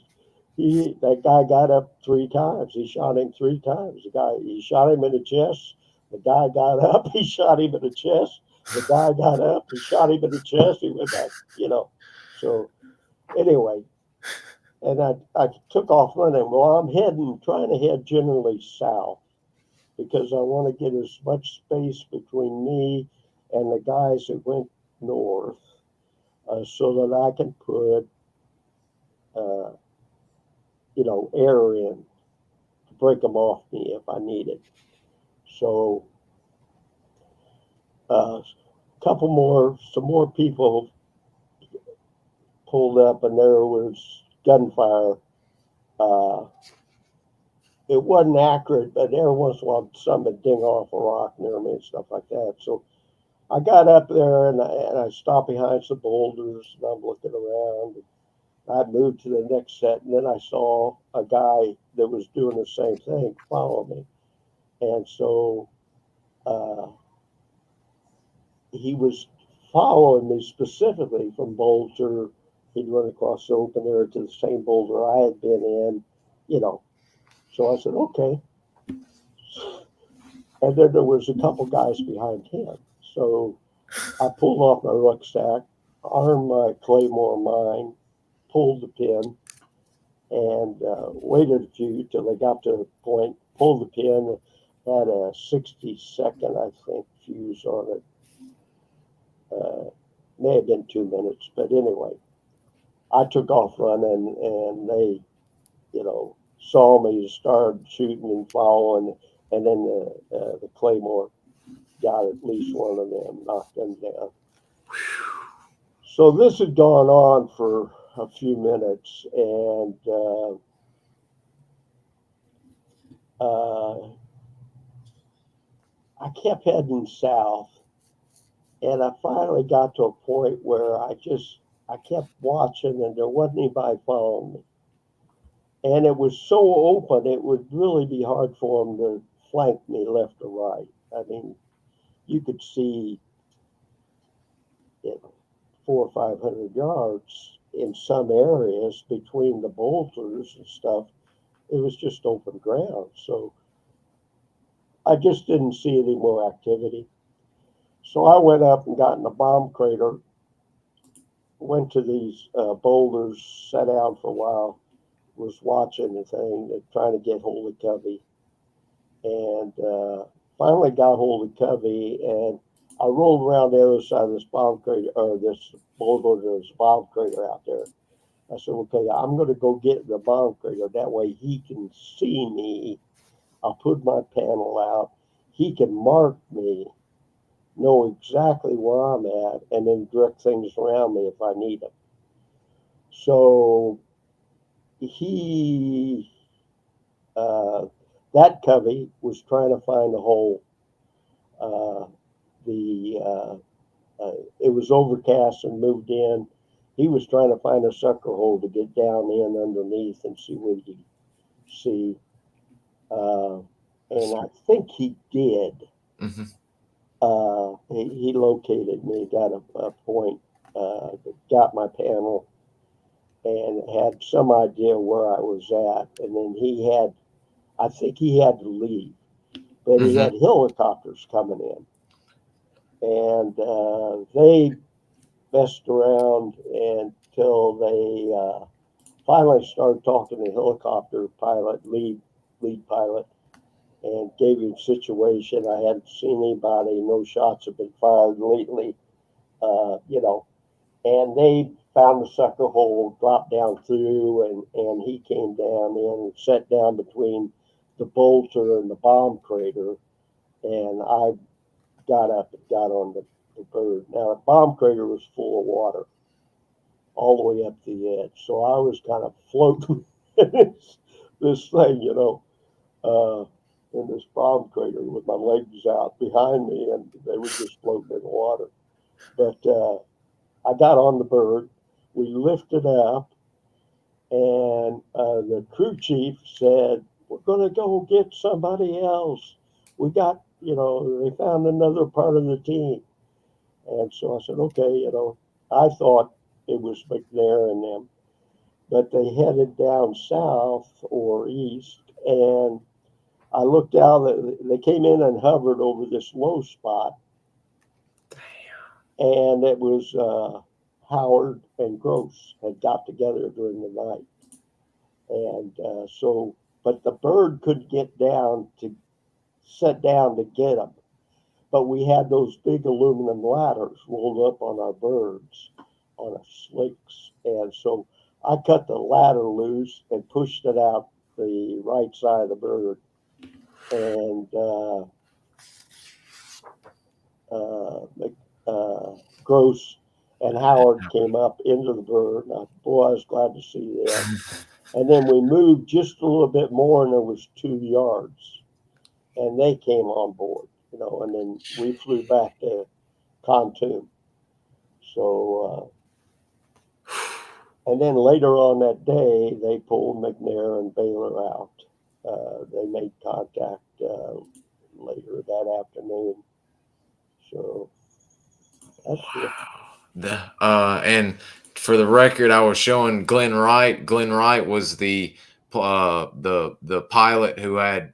that guy got up 3 times. He shot him 3 times. He shot him in the chest. The guy got up. He shot him in the chest. The guy got up. He shot him in the chest. He went back. So anyway, and I took off running. Well, trying to head generally south because I want to get as much space between me and the guys that went north, so that I can put, uh, air in to break them off me if I need it. So, some more people pulled up, and there was gunfire. Uh, it wasn't accurate, but every once in a while, something would ding off a rock near me and stuff like that. So I got up there, and I stopped behind some boulders, and I'm looking around. I moved to the next set, and then I saw a guy that was doing the same thing follow me. And so uh, he was following me specifically from Boulder. He'd run across the open area to the same boulder I had been in, you know. So I said, okay. And then there was a couple guys behind him. So I pulled off my rucksack, armed my Claymore mine, pulled the pin, and waited a few till they got to a point, pulled the pin, had a 60-second, I think, fuse on it. May have been 2 minutes, but anyway, I took off running, and they, saw me, started shooting and following, and then the Claymore got at least one of them, knocked them down. So this had gone on for a few minutes, and I kept heading south, and I finally got to a point where I kept watching, and there wasn't anybody following me. And it was so open, it would really be hard for them to flank me left or right. I mean, you could see, 400 or 500 yards in some areas between the boulders and stuff. It was just open ground. So I just didn't see any more activity. So I went up and got in a bomb crater, went to these boulders, sat down for a while, was watching the thing, trying to get hold of Covey, and finally got hold of Covey, and I rolled around the other side of this bomb crater, or this boulder, there's a bomb crater out there. I said, okay, I'm going to go get the bomb crater. That way he can see me. I'll put my panel out. He can mark me, know exactly where I'm at, and then direct things around me if I need them. So that Covey was trying to find a hole. It was overcast and moved in. He was trying to find a sucker hole to get down in underneath and see what he could see. And I think he did. Mm-hmm. He located me, got a point, got my panel, and had some idea where I was at. And then I think he had to leave, but he had helicopters coming in. And they messed around until they finally started talking to the helicopter pilot, lead pilot, and gave him situation. I hadn't seen anybody, no shots have been fired lately, and they found the sucker hole, dropped down through, and he came down in and sat down between the bolter and the bomb crater, and I got up and got on the bird. Now, the bomb crater was full of water all the way up the edge, so I was kind of floating in this thing, in this bomb crater with my legs out behind me, and they were just floating in the water. But I got on the bird. We lifted up, and the crew chief said, "We're going to go get somebody else." we got, they found another part of the team. And so I said, okay, I thought it was McNair and them, but they headed down south or east. And I looked out, they came in and hovered over this low spot. And it was Howard and Gross had got together during the night. And but the bird couldn't get down to sit down to get them. But we had those big aluminum ladders rolled up on our birds on our slicks. And so I cut the ladder loose and pushed it out the right side of the bird. And Gross and Howard came up into the bird. And boy, I was glad to see them. And then we moved just a little bit more, and there was 2 yards, and they came on board, and then we flew back to Pontoon. So, and then later on that day, they pulled McNair and Baylor out. They made contact later that afternoon. So that's it. And for the record, I was showing Glenn Wright. Glenn Wright was the pilot who had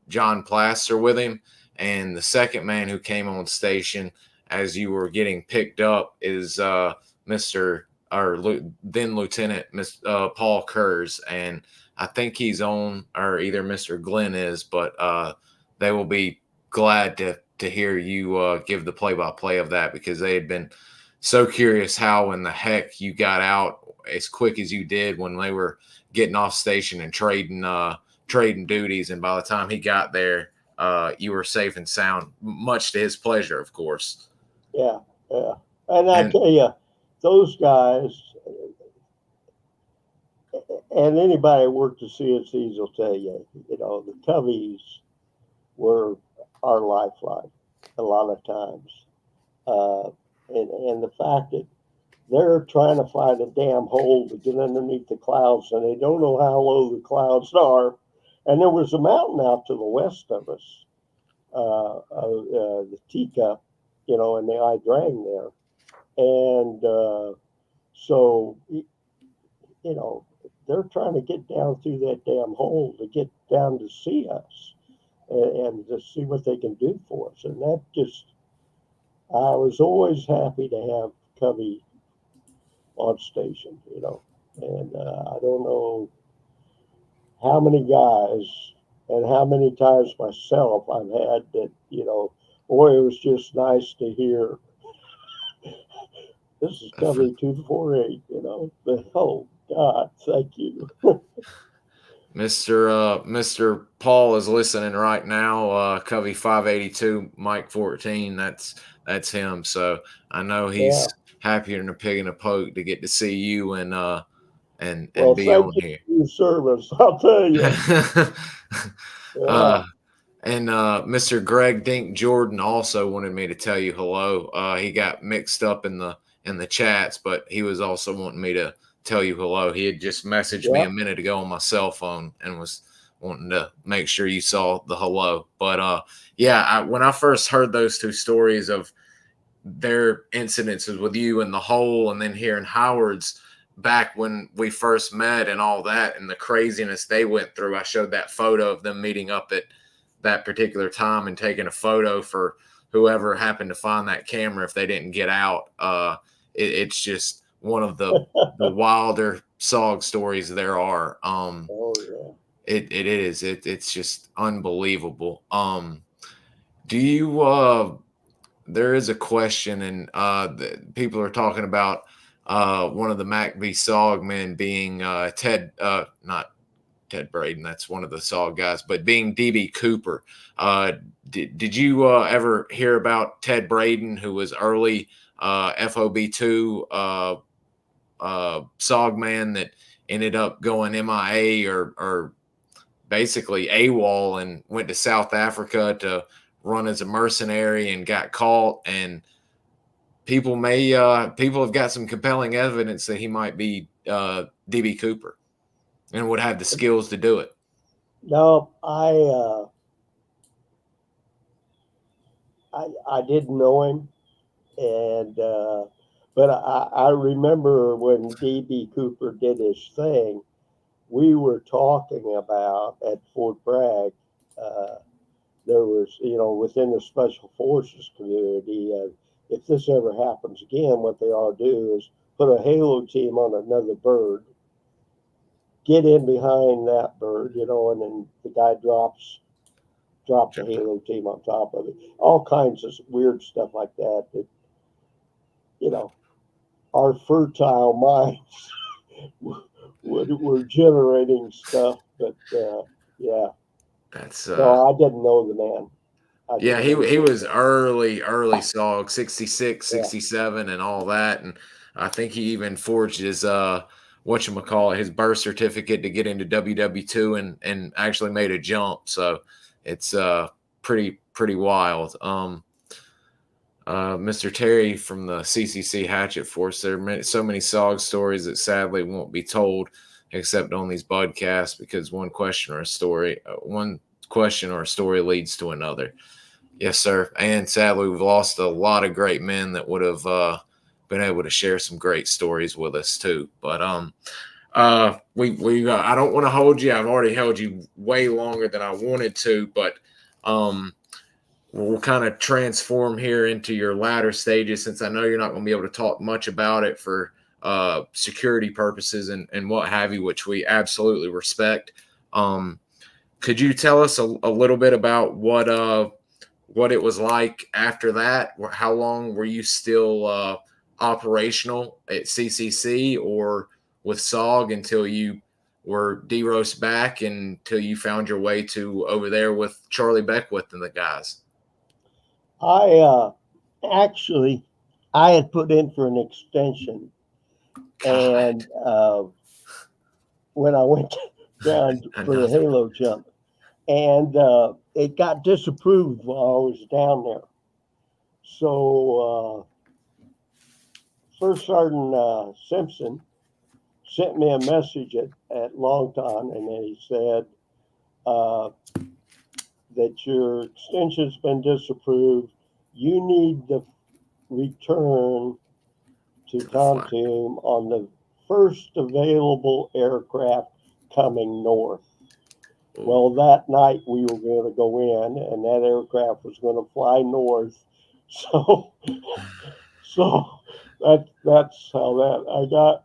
John Plaster with him, and the second man who came on station as you were getting picked up is then Lieutenant Paul Kurz, and I think he's on, or either Mr. Glenn is, but they will be glad to hear you give the play-by-play of that, because they had been so curious how in the heck you got out as quick as you did when they were getting off station and trading duties. And by the time he got there, you were safe and sound, much to his pleasure, of course. Yeah. And I tell you, those guys, and anybody who worked at CNCs will tell you, the Coveys were our lifeline a lot of times. And the fact that they're trying to find a damn hole to get underneath the clouds, and they don't know how low the clouds are. And there was a mountain out to the west of us, the Teacup, and the Idrang there. And so, they're trying to get down through that damn hole to get down to see us and to see what they can do for us. And that just, I was always happy to have Covey on station, and I don't know how many guys and how many times myself I've had that, boy, it was just nice to hear, this is Covey 248, oh God, thank you. Mr. Paul is listening right now. Covey 582, Mike 14. That's him. So I know he's happier than a pig in a poke to get to see you and be on here. Your service, I'll tell you. And Mr. Greg Dink Jordan also wanted me to tell you hello. He got mixed up in the chats, but he was also wanting me to tell you hello. He had just messaged me a minute ago on my cell phone and was wanting to make sure you saw the hello. But when I first heard those 2 stories of their incidences with you and the hole, and then hearing Howard's back when we first met and all that, and the craziness they went through, I showed that photo of them meeting up at that particular time and taking a photo for whoever happened to find that camera if they didn't get out. It's just one of the wilder SOG stories there are. It is. It's just unbelievable. Do you there is a question, and people are talking about one of the MACV-SOG men being not Ted Braden, that's one of the SOG guys, but being DB Cooper. Did you ever hear about Ted Braden, who was early FOB2 SOG man that ended up going MIA or basically AWOL and went to South Africa to run as a mercenary and got caught? And people have got some compelling evidence that he might be DB Cooper and would have the skills to do it. No, I didn't know him, and but I remember when D.B. Cooper did his thing, we were talking about at Fort Bragg. Uh, there was, within the Special Forces community, if this ever happens again, what they ought to do is put a halo team on another bird, get in behind that bird, and then the guy drop the halo team on top of it. All kinds of weird stuff like that. That you know, our fertile minds were generating stuff, but yeah. That's No, I didn't know the man. I yeah, didn't he know was early SOG, 66, the man. 67 and all that. And I think he even forged his whatchamacallit, his birth certificate to get into WW2 and actually made a jump. So it's pretty wild. Mr. Terry from the CCC Hatchet Force, there are so many SOG stories that sadly won't be told except on these podcasts because one question or a story leads to another. Yes, sir. And sadly, we've lost a lot of great men that would have been able to share some great stories with us too. But we I don't want to hold you. I've already held you way longer than I wanted to, but we'll kind of transform here into your latter stages since I know you're not going to be able to talk much about it for security purposes and what have you, which we absolutely respect. Could you tell us a little bit about what it was like after that? How long were you still operational at CCC or with SOG until you were de-roast back until you found your way to over there with Charlie Beckwith and the guys? I actually I had put in for an extension, God, and when I went down for the another. halo jump, and it got disapproved while I was down there. So First Sergeant Simpson sent me a message at Longton, and he said uh, that your extension's been disapproved. You need to return to To the flat. Khartoum on the first available aircraft coming north. Ooh. Well, that night we were going to go in, and that aircraft was going to fly north. So, so that's how that I got.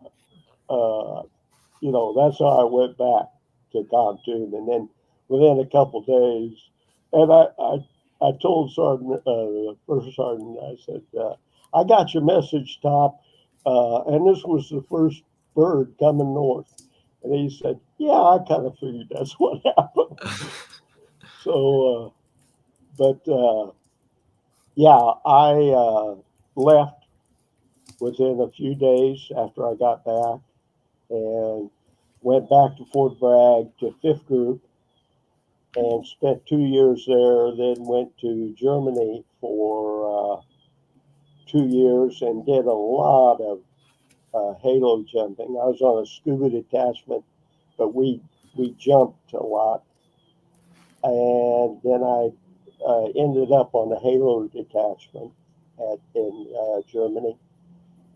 That's how I went back to Khartoum, and then within a couple of days, and I told First Sergeant, I said, I got your message, Top, and this was the first bird coming north. And he said, yeah, I kind of figured that's what happened. So, yeah, I left within a few days after I got back and went back to Fort Bragg to 5th Group and spent 2 years there, then went to Germany for 2 years and did a lot of halo jumping. I was on a scuba detachment, but we jumped a lot. And then I ended up on the halo detachment in Germany.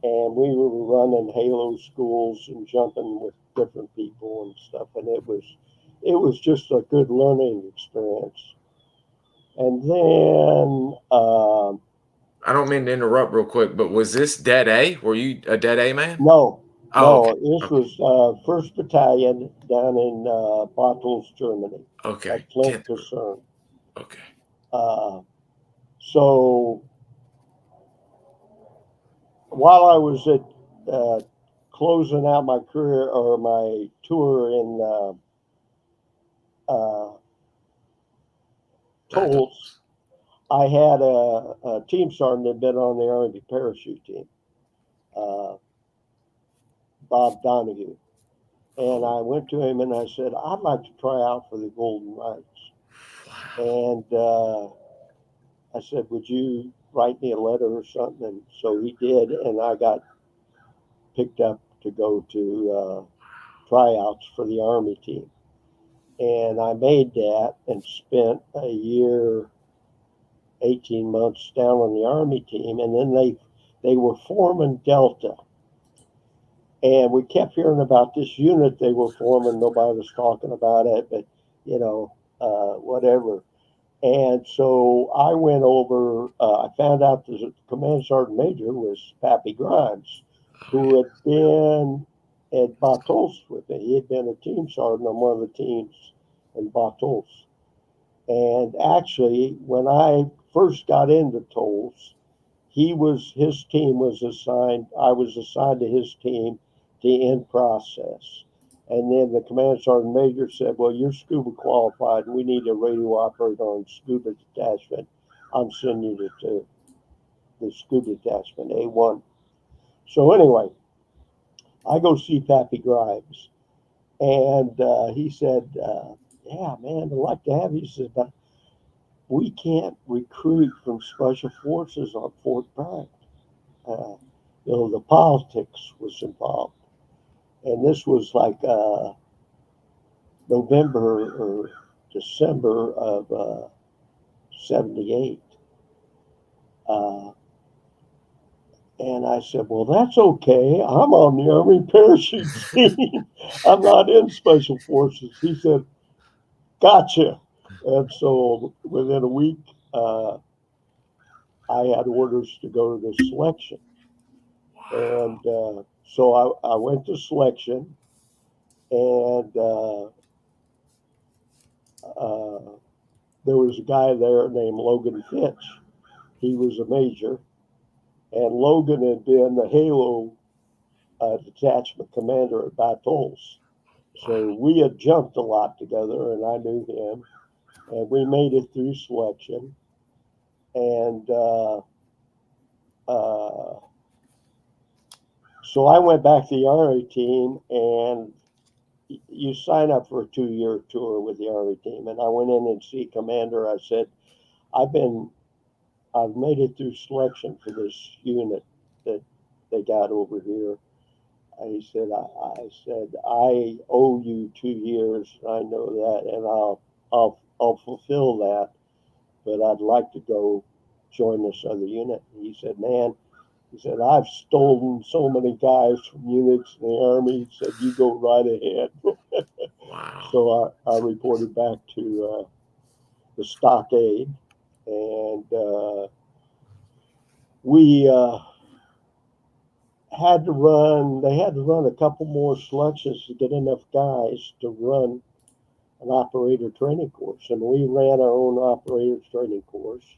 And we were running halo schools and jumping with different people and stuff. And it was just a good learning experience. And then I don't mean to interrupt real quick, but was this Dead A? Were you a Dead A man? no, Oh, okay. this Okay. was First Battalion down in Bottles, Germany, Okay. at Flint 10th group. Kaserne. Okay. Uh, so while I was at closing out my career or my tour in uh, Battles. Tolls, I had a team sergeant that had been on the Army parachute team, uh, Bob Donahue. And I went to him and I said, I'd like to try out for the Golden Knights. Wow. And I said, would you write me a letter or something? And so he did, and I got picked up to go to tryouts for the Army team. And I made that and spent a year 18 months down on the Army team, and then they were forming Delta. And we kept hearing about this unit they were forming. Nobody was talking about it, but whatever. And so I went over. I found out the command sergeant major was Pappy Grimes, who had been at Battles with me. He had been a team sergeant on one of the teams in Battles. And actually, when I first got into Tolls, his team was assigned. I was assigned to his team to end process. And then the command sergeant major said, "Well, you're scuba qualified, and we need a radio operator on scuba detachment. I'm sending you to the scuba detachment, A1." So anyway, I go see Pappy Grimes, and he said, "Yeah, man, I'd like to have you." He said, "But we can't recruit from special forces on Fort Bragg." The politics was involved, and this was like November or December of '78. Uh, and I said, "Well, that's okay. I'm on the Army parachute team. I'm not in Special Forces." He said, "Gotcha." And so within a week, I had orders to go to the selection. And so I went to selection, and uh, there was a guy there named Logan Fitch. He was a major, and Logan had been the Halo detachment commander at Battles. So we had jumped a lot together, and I knew him, and we made it through selection. And uh, so I went back to the Army team, and you sign up for a 2-year tour with the Army team. And I went in and see Commander. I said, I've made it through selection for this unit that they got over here. He said, I said, "I owe you 2 years. I know that, and I'll fulfill that, but I'd like to go join this other unit." He said, "Man," he said, "I've stolen so many guys from units in the Army." He said, "You go right ahead." Wow. So I reported back to the stockade, and we they had to run a couple more selections to get enough guys to run an operator training course. And we ran our own operator training course.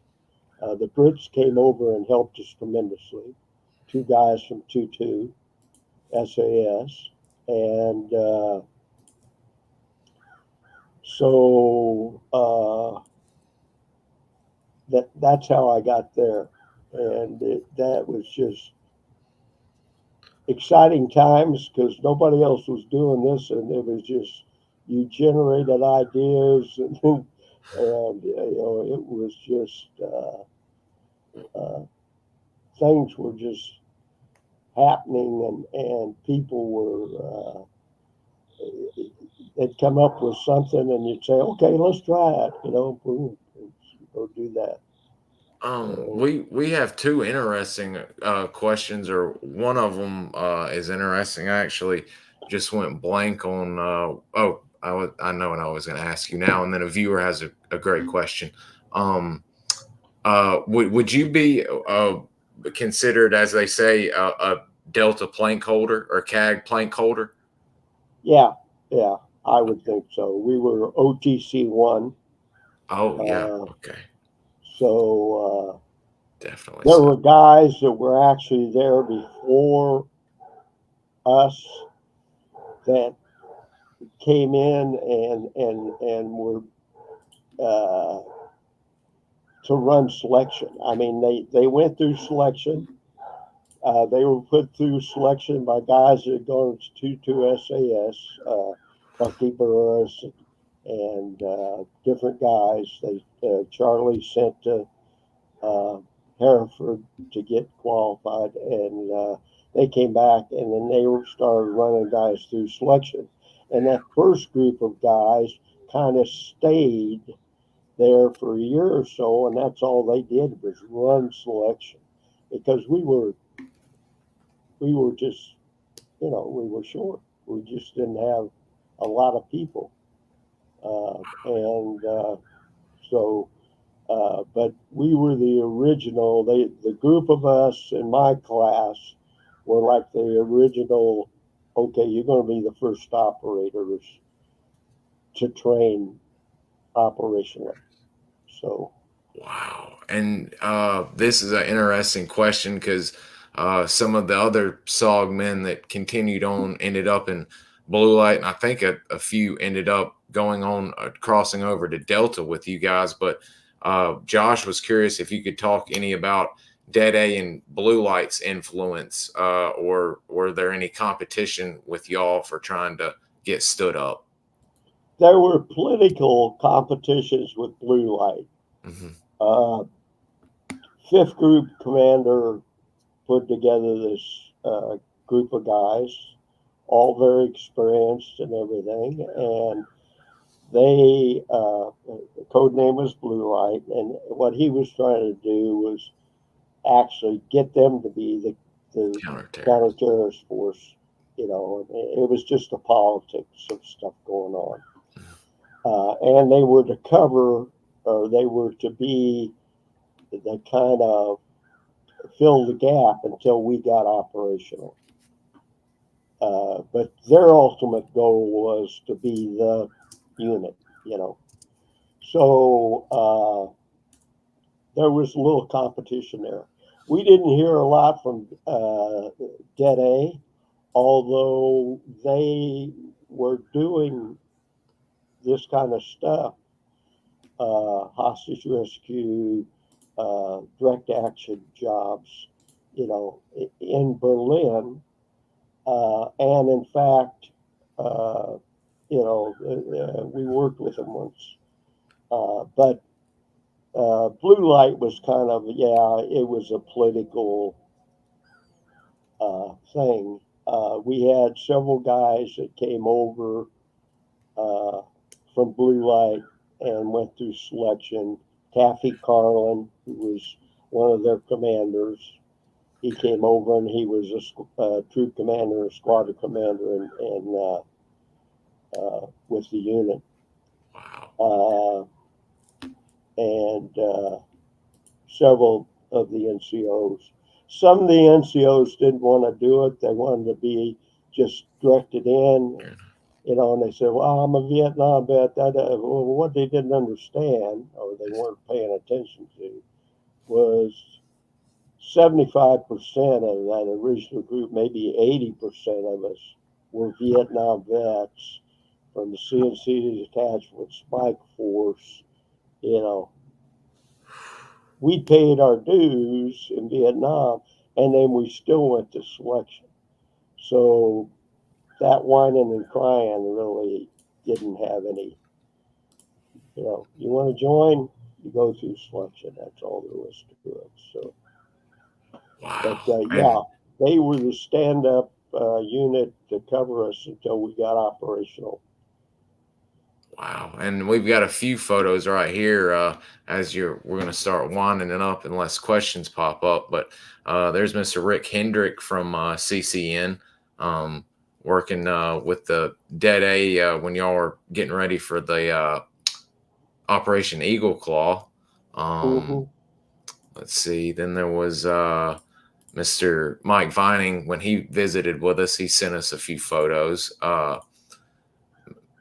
The Brits came over and helped us tremendously. 2 guys from 2-2 SAS. And so that's how I got there. And that was just exciting times because nobody else was doing this, and it was just you generated ideas, and it was just things were just happening, and people were they'd come up with something, and you'd say, "Okay, let's try it," boom, go do that. We have two interesting questions, or one of them is interesting. I actually just went blank on. I know what I was going to ask you now, and then a viewer has a great question. Would you be considered, as they say, a Delta plank holder or CAG plank holder? Yeah, yeah, I would think so. We were OTC 1. Oh yeah, okay, So definitely there so. were guys that were actually there before us that came in and were uh, to run selection. I mean, they went through selection. They were put through selection by guys that had gone to SAS, Bucky Burris, and different guys. Charlie sent to Hereford to get qualified, and they came back, and then they started running guys through selection. And that first group of guys kind of stayed there for a year or so, and that's all they did was run selection, because we were just, we were short. We just didn't have a lot of people, and so. But we were the original. The group of us in my class were like the original. Okay, you're going to be the first operators to train operationally. So. Wow. And this is an interesting question because some of the other SOG men that continued on ended up in Blue Light, and I think a few ended up going on, crossing over to Delta with you guys. But Josh was curious if you could talk any about Dead A and Blue Light's influence, or were there any competition with y'all for trying to get stood up? There were political competitions with Blue Light. Mm-hmm. Fifth Group Commander put together this group of guys, all very experienced and everything, and they the code name was Blue Light, and what he was trying to do was actually get them to be the counter-terrorist force. It was just the politics of stuff going on, and they were to cover, or they were to be the kind of fill the gap until we got operational. But their ultimate goal was to be the unit, So there was a little competition there. We didn't hear a lot from Dead A, although they were doing this kind of stuff, hostage rescue, direct action jobs, in Berlin. And in fact, we worked with them once. But Blue Light was kind of, it was a political thing. We had several guys that came over from Blue Light and went through selection. Taffy Carlin, who was one of their commanders, he came over and he was a troop commander, a squadron commander, and with the unit. Wow. And several of the NCOs. Some of the NCOs didn't want to do it. They wanted to be just directed in, and they said, well, I'm a Vietnam vet. Well, what they didn't understand, or they weren't paying attention to, was 75% of that original group, maybe 80% of us, were Vietnam vets from the CNC detachment, Spike Force. We paid our dues in Vietnam, and then we still went to selection. So that whining and crying really didn't have any. You want to join, you go through selection. That's all there was to it. So. Wow. But they were the stand-up unit to cover us until we got operational. Wow. And we've got a few photos right here we're going to start winding it up unless questions pop up. But there's Mr. Rick Hendrick from CCN working with the Dead A when y'all were getting ready for the Operation Eagle Claw. Let's see. Then there was Mr. Mike Vining. When he visited with us, he sent us a few photos.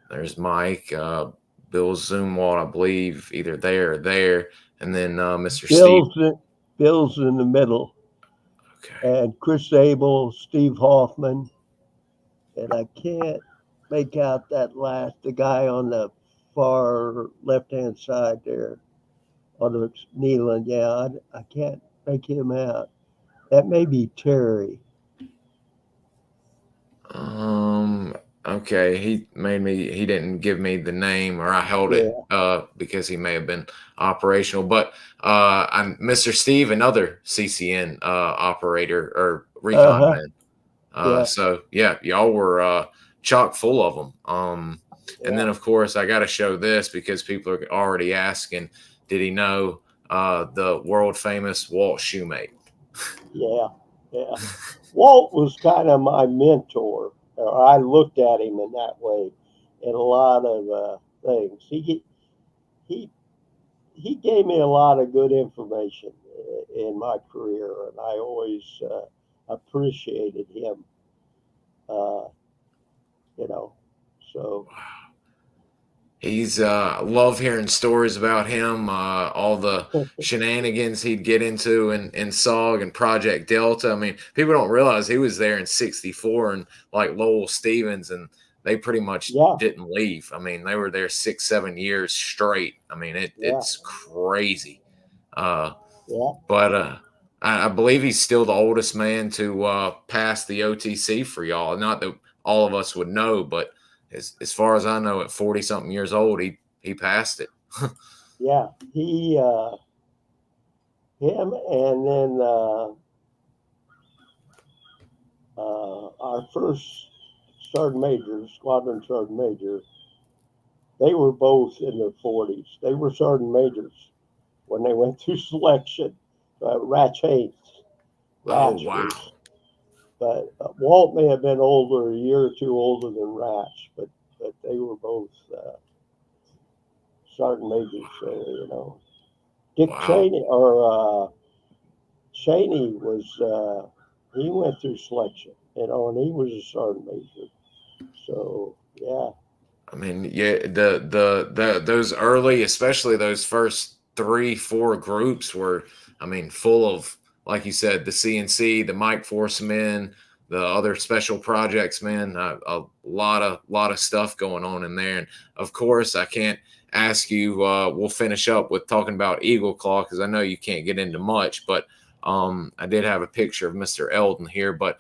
There's Mike, Bill Zumwalt, I believe, either there or there. And then Mr. Steve. Bill's in the middle. Okay. And Chris Abel, Steve Hoffman. And I can't make out the guy on the far left-hand side there on the kneeling. Yeah, I can't make him out. That may be Terry. Okay, he didn't give me the name, or I held it because he may have been operational. But I'm Mr. Steve, another CCN operator or recon man. So yeah, y'all were chock full of them. And then, of course, I got to show this because people are already asking, did he know the world famous Walt Shoemate? Yeah, yeah. Walt was kind of my mentor. I looked at him in that way in a lot of things. He he gave me a lot of good information in my career, and I always appreciated him. Uh, you know, so He's love hearing stories about him, all the shenanigans he'd get into in SOG and Project Delta. I mean, people don't realize he was there in '64 and like Lowell Stevens, and they pretty much yeah, didn't leave. I mean, they were there 6, 7 years straight. I mean, yeah, it's crazy. Uh, yeah. but I believe he's still the oldest man to pass the OTC for y'all. Not that all of us would know, but as far as I know, at 40 something years old, he passed it. Yeah, him, and then our first sergeant major, squadron sergeant major, they were both in their 40s. They were sergeant majors when they went through selection. Ratch Haynes, Oh Ratch wow, was, but Walt may have been older, a year or two older than Ratch, but they were both sergeant majors. You know, Dick wow. Cheney or Cheney was he went through selection, you know, and he was a sergeant major. So yeah, I mean, yeah, the those early, especially those first 3, 4 groups were, I mean, full of, like you said, the CNC, the Mike Force men, the other special projects men, a lot of stuff going on in there. And of course, I can't ask you. We'll finish up with talking about Eagle Claw because I know you can't get into much, but I did have a picture of Mr. Eldon here. But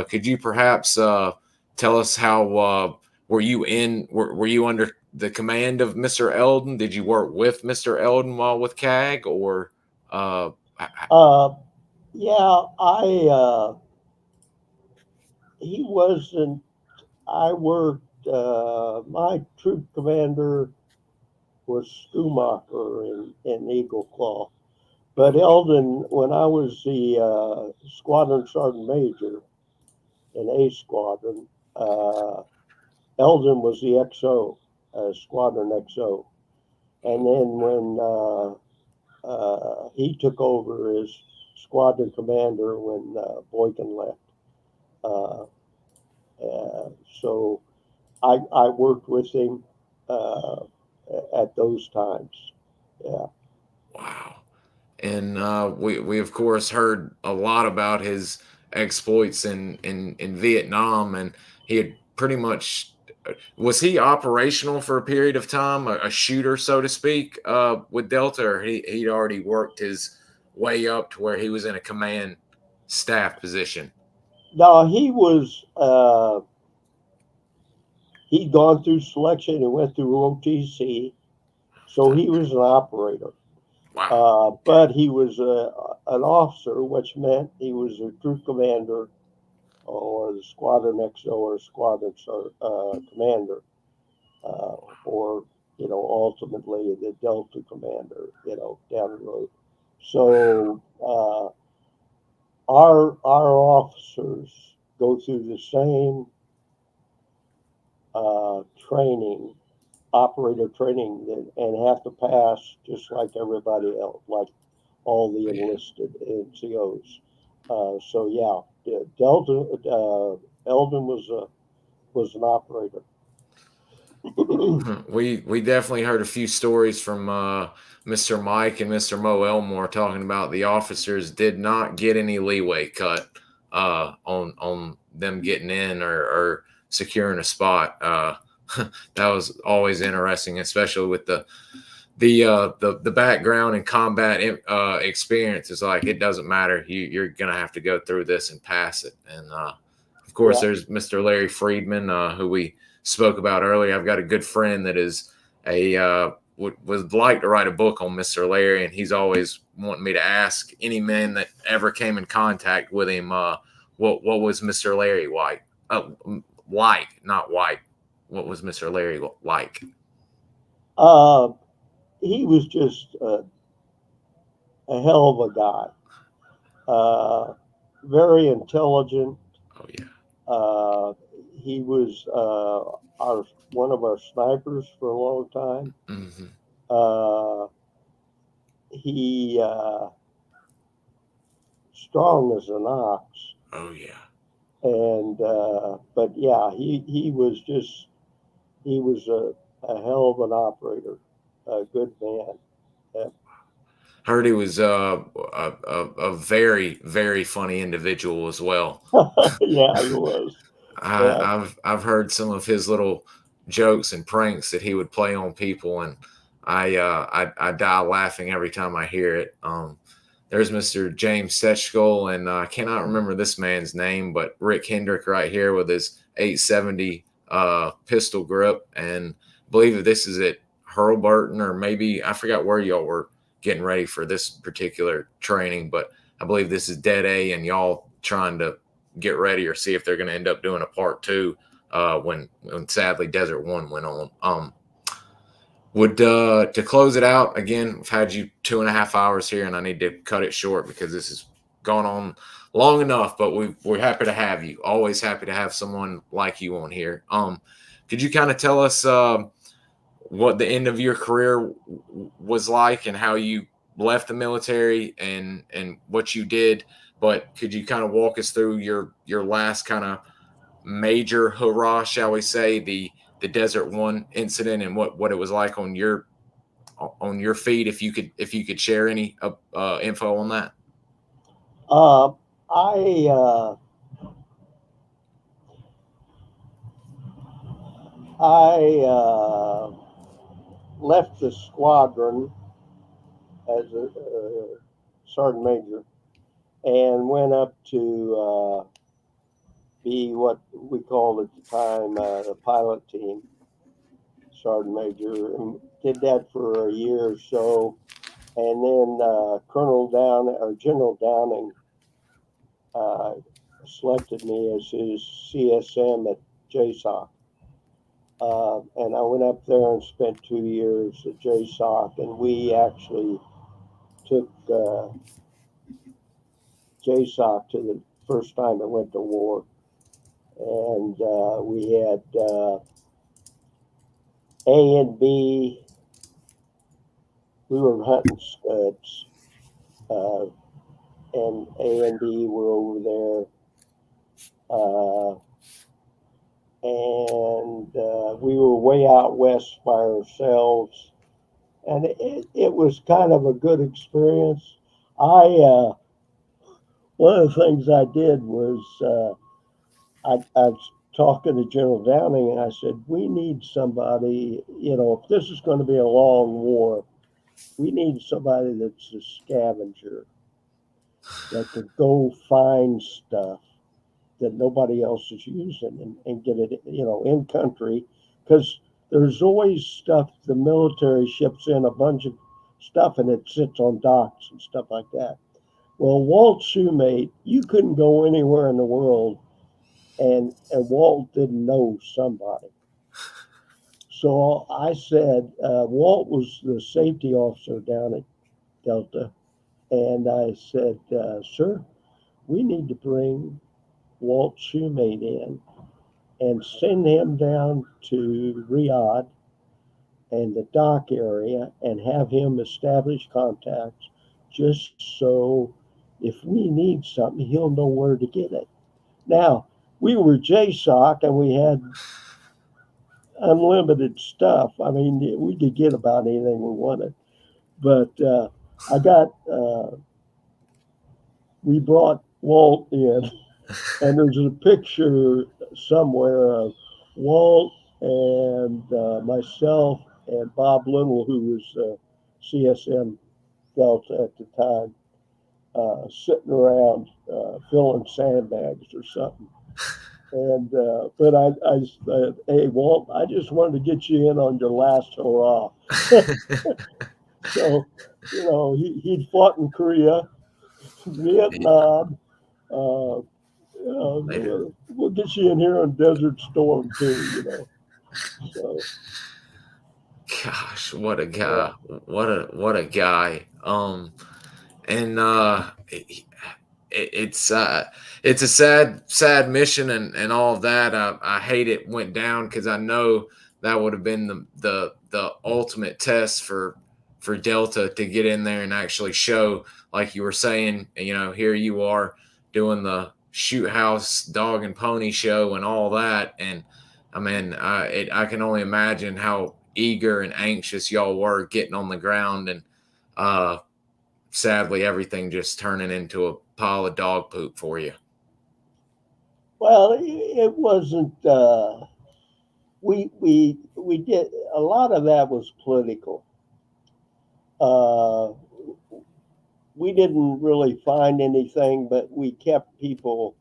could you perhaps tell us how? Were you under the command of Mr. Eldon? Did you work with Mr. Eldon while with CAG or uh uh, yeah. He wasn't. I worked. My troop commander was Schumacher in Eagle Claw. But Eldon, when I was the squadron sergeant major in A Squadron, Eldon was the XO, Squadron XO. And then when he took over as squadron commander when Boykin left. Uh, so I worked with him uh, at those times. Yeah. wow. And we of course heard a lot about his exploits in Vietnam, and he had pretty much was he operational for a period of time, a shooter so to speak, with Delta, or he'd already worked his way up to where he was in a command staff position. No, he was. He'd gone through selection and went through OTC, so he was an operator. Wow. Okay. But he was an officer, which meant he was a troop commander or the squadron XO or squadron commander, or ultimately the Delta commander, down the road. So our officers go through the same training, operator training, and have to pass just like everybody else, like all the Yeah. enlisted NCOs. So yeah, Delta Eldon was an operator. We definitely heard a few stories from Mr. Mike and Mr. Mo Elmore talking about the officers did not get any leeway cut on them getting in or securing a spot. That was always interesting, especially with the background and combat experience. Is like it doesn't matter. You're gonna have to go through this and pass it. And of course, Yeah, there's Mr. Larry Friedman, who we spoke about earlier. I've got a good friend that is a would like to write a book on Mr. Larry, and he's always wanting me to ask any man that ever came in contact with him, what was Mr. Larry White? White, not white. what was Mr. Larry like? He was just a hell of a guy. Very intelligent. Oh yeah. Uh, he was our one of our snipers for a long time. Hmm. Uh, he strong as an ox, Oh yeah. and but yeah, he was just he was a hell of an operator, a good man. Yeah, Heard he was a very very funny individual as well. yeah, he was. Yeah. I've heard some of his little jokes and pranks that he would play on people, and I die laughing every time I hear it. There's Mr. James Setchkull, and I cannot remember this man's name, but Rick Hendrick right here with his 870 pistol grip, and I believe that this is at Hurlburton, or maybe I forgot where y'all were getting ready for this particular training, but I believe this is Dead A, and y'all trying to get ready or see if they're going to end up doing a part two when sadly Desert One went on. Would to close it out again? I've had you 2.5 hours here, and I need to cut it short because this has gone on long enough. But we're happy to have you. Always happy to have someone like you on here. Could you kind of tell us what the end of your career was like and how you left the military and what you did? But could you kind of walk us through your last kind of major hurrah, shall we say, the Desert One incident and what it was like on your feed, if you could share any info on that? Uh, I uh, I left the squadron as a sergeant major and went up to be what we called at the time the pilot team sergeant major, and did that for a year or so, and then Colonel Down or General Downing uh, selected me as his CSM at JSOC. And I went up there and spent 2 years at JSOC, and we actually took JSOC to the first time it went to war. And we had A and B. We were hunting scuds, uh, and A and B were over there. And we were way out west by ourselves, and it was kind of a good experience. I One of the things I did was I was talking to General Downing, and I said, we need somebody, if this is going to be a long war, we need somebody that's a scavenger that could go find stuff that nobody else is using and get it, in country. Because there's always stuff, the military ships in a bunch of stuff and it sits on docks and stuff like that. Well, Walt Shoemate, you couldn't go anywhere in the world and Walt didn't know somebody. So I said, Walt was the safety officer down at Delta. And I said, sir, we need to bring Walt Shoemate in and send him down to Riyadh and the dock area and have him establish contacts just so if we need something, he'll know where to get it. Now, we were JSOC and we had unlimited stuff. I mean, we could get about anything we wanted. But I got, we brought Walt in, and there's a picture somewhere of Walt and myself and Bob Little, who was CSM Delta at the time, sitting around filling sandbags or something. And but I said, hey Walt, I just wanted to get you in on your last hurrah. So, he'd fought in Korea, Vietnam. Uh, Later. we'll get you in here on Desert Storm too. So, Gosh, what a yeah. guy! What a guy! And it's a sad mission and all of that. I hate it went down because I know that would have been the ultimate test for Delta to get in there and actually show, like you were saying, here you are doing the shoot house dog and pony show and all that. And I mean, I can only imagine how eager and anxious y'all were getting on the ground. And uh sadly everything just turning into a pile of dog poop for you. Well, it wasn't. We did a lot of that was political. Uh, we didn't really find anything, but we kept people.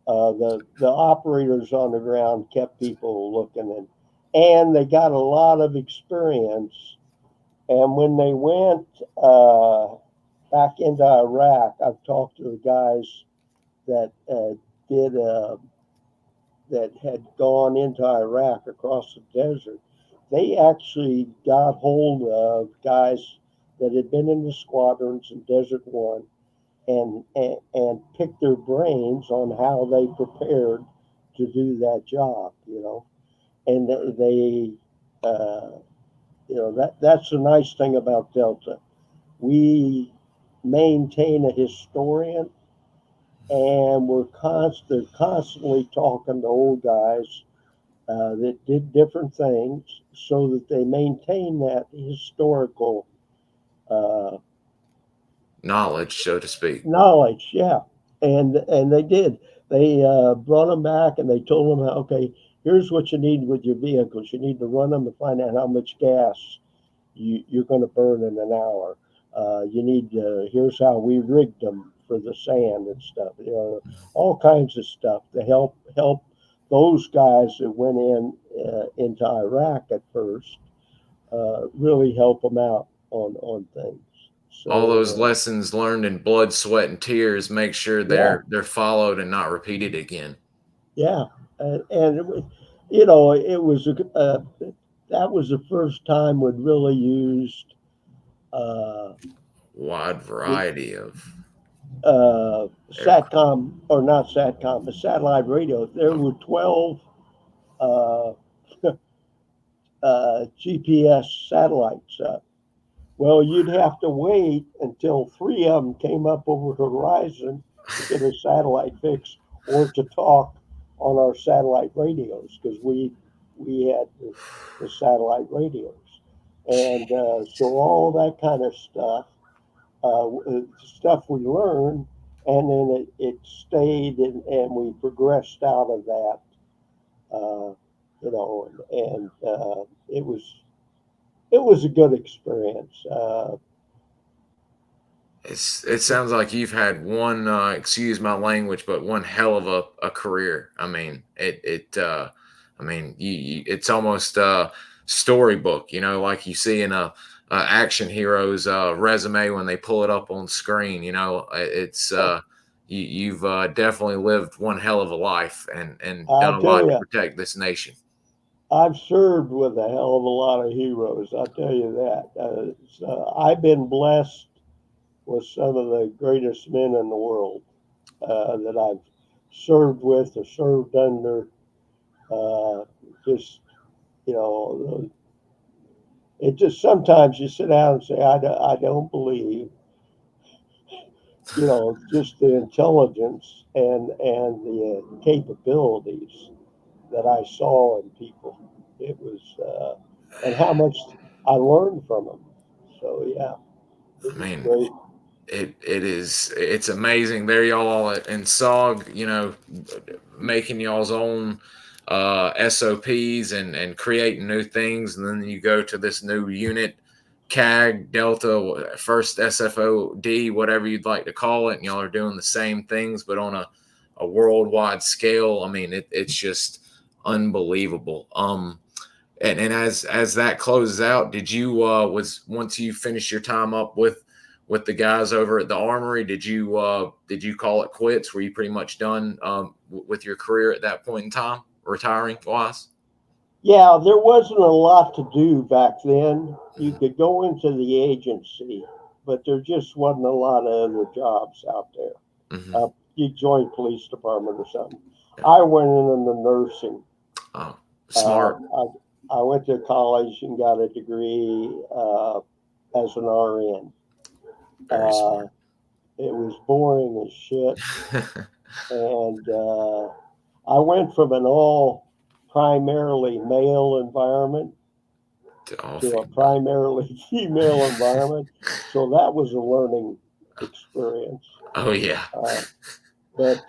The operators on the ground kept people looking, and they got a lot of experience. And when they went back into Iraq, I've talked to the guys that did that had gone into Iraq across the desert. They actually got hold of guys that had been in the squadrons in Desert One and picked their brains on how they prepared to do that job, and they that's the nice thing about Delta. We maintain a historian, and they're constantly talking to old guys that did different things so that they maintain that historical uh, Knowledge, so to speak. knowledge. Yeah, and they did. They brought them back and they told them, okay, here's what you need with your vehicles. You need to run them to find out how much gas you're going to burn in an hour. You need here's how we rigged them for the sand and stuff. All kinds of stuff to help those guys that went into Iraq at first. Really help them out on things. All those So lessons learned in blood, sweat, and tears, make sure yeah, they're followed and not repeated again. yeah, and it was that was the first time we'd really used. Uh, Wide we variety of aircraft. satcom or not satcom, but satellite radio. There Oh, were 12 uh, GPS satellites up. Well, you'd have to wait until three of them came up over the horizon to get a satellite fix or to talk on our satellite radios because we had the satellite radios, and so all that kind of stuff we learned, and then it stayed, and we progressed out of that, uh, and it was a good experience. it sounds like you've had one, excuse my language, but one hell of a career. I mean, I mean, it's almost a storybook, like you see in a action hero's resume when they pull it up on screen. It's you've definitely lived one hell of a life and I done a tell lot to you, protect this nation. I've served with a hell of a lot of heroes. I tell you that. I've been blessed with some of the greatest men in the world that I've served with or served under. Uh, just you know, it just sometimes you sit down and say, I don't believe, just the intelligence and the capabilities that I saw in people. It was, and how much I learned from them. So yeah, it I was mean, great. it's amazing. There y'all in SOG, making y'all's own SOPs and creating new things, and then you go to this new unit, CAG Delta, first SFOD, whatever you'd like to call it, and y'all are doing the same things but on a worldwide scale. I mean, it's just unbelievable. And as that closes out, did you was once you finished your time up with the guys over at the armory, did you call it quits? Were you pretty much done with your career at that point in time, retiring wise? Yeah, there wasn't a lot to do back then. You could go into the agency, but there just wasn't a lot of other jobs out there. Hmm. You join police department or something. Yeah. I went into nursing. Oh, Uh, smart. I went to college and got a degree as an RN. Very smart. It was boring as shit, and I went from an all primarily male environment All to a female. primarily female environment. So that was a learning experience. Oh yeah. Uh, but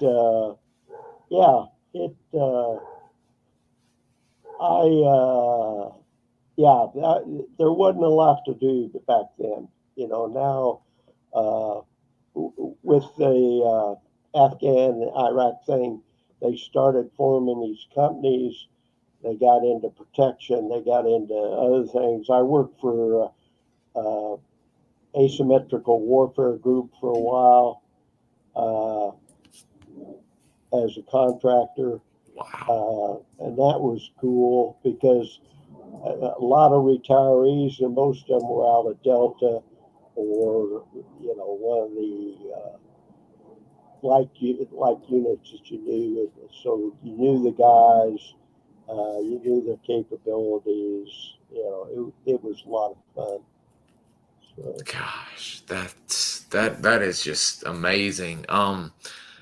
yeah, it. Yeah, there wasn't a lot to do back then. You know, now with the Afghan Iraq thing, they started forming these companies. They got into protection. They got into other things. I worked for asymmetrical warfare group for a while as a contractor, Wow. and that was cool because a lot of retirees, and most of them were out of Delta or one of the like units that you knew. So you knew the guys, you knew their capabilities. It was a lot of fun. So, Gosh, that is just amazing.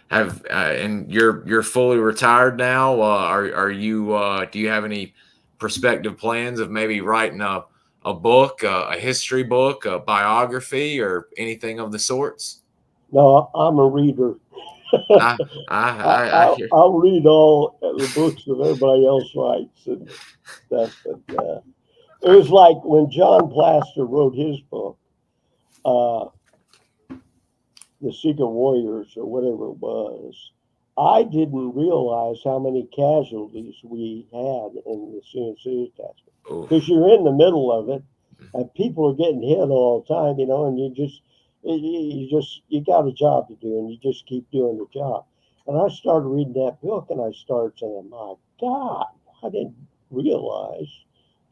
Have and you're fully retired now. Are you? Do you have any prospective plans of maybe writing a book, a history book, a biography, or anything of the sorts? no, I'm a reader. I I hear. I'll read all the books that everybody else writes and stuff. But it was like when John Plaster wrote his book, uh, The Secret Warriors or whatever it was. I didn't realize how many casualties we had in the CNC attachment because Oof. you're in the middle of it and people are getting hit all the time, and you got a job to do and you just keep doing the job. And I started reading that book and I started saying, my God, I didn't realize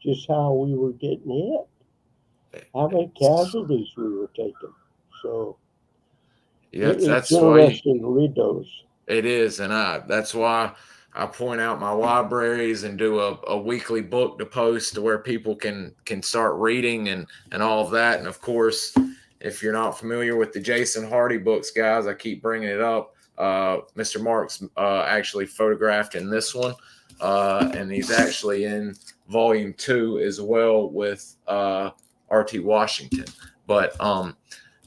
just how we were getting hit, how many casualties we were taking. So Yeah, it's that's why interesting to read those. it is, and that's why I point out my libraries and do a weekly book to post to where people can start reading and all of that. And of course, if you're not familiar with the Jason Hardy books, guys, I keep bringing it up. Mr. Marks actually photographed in this one, and he's actually in volume 2 as well with R.T. Washington. But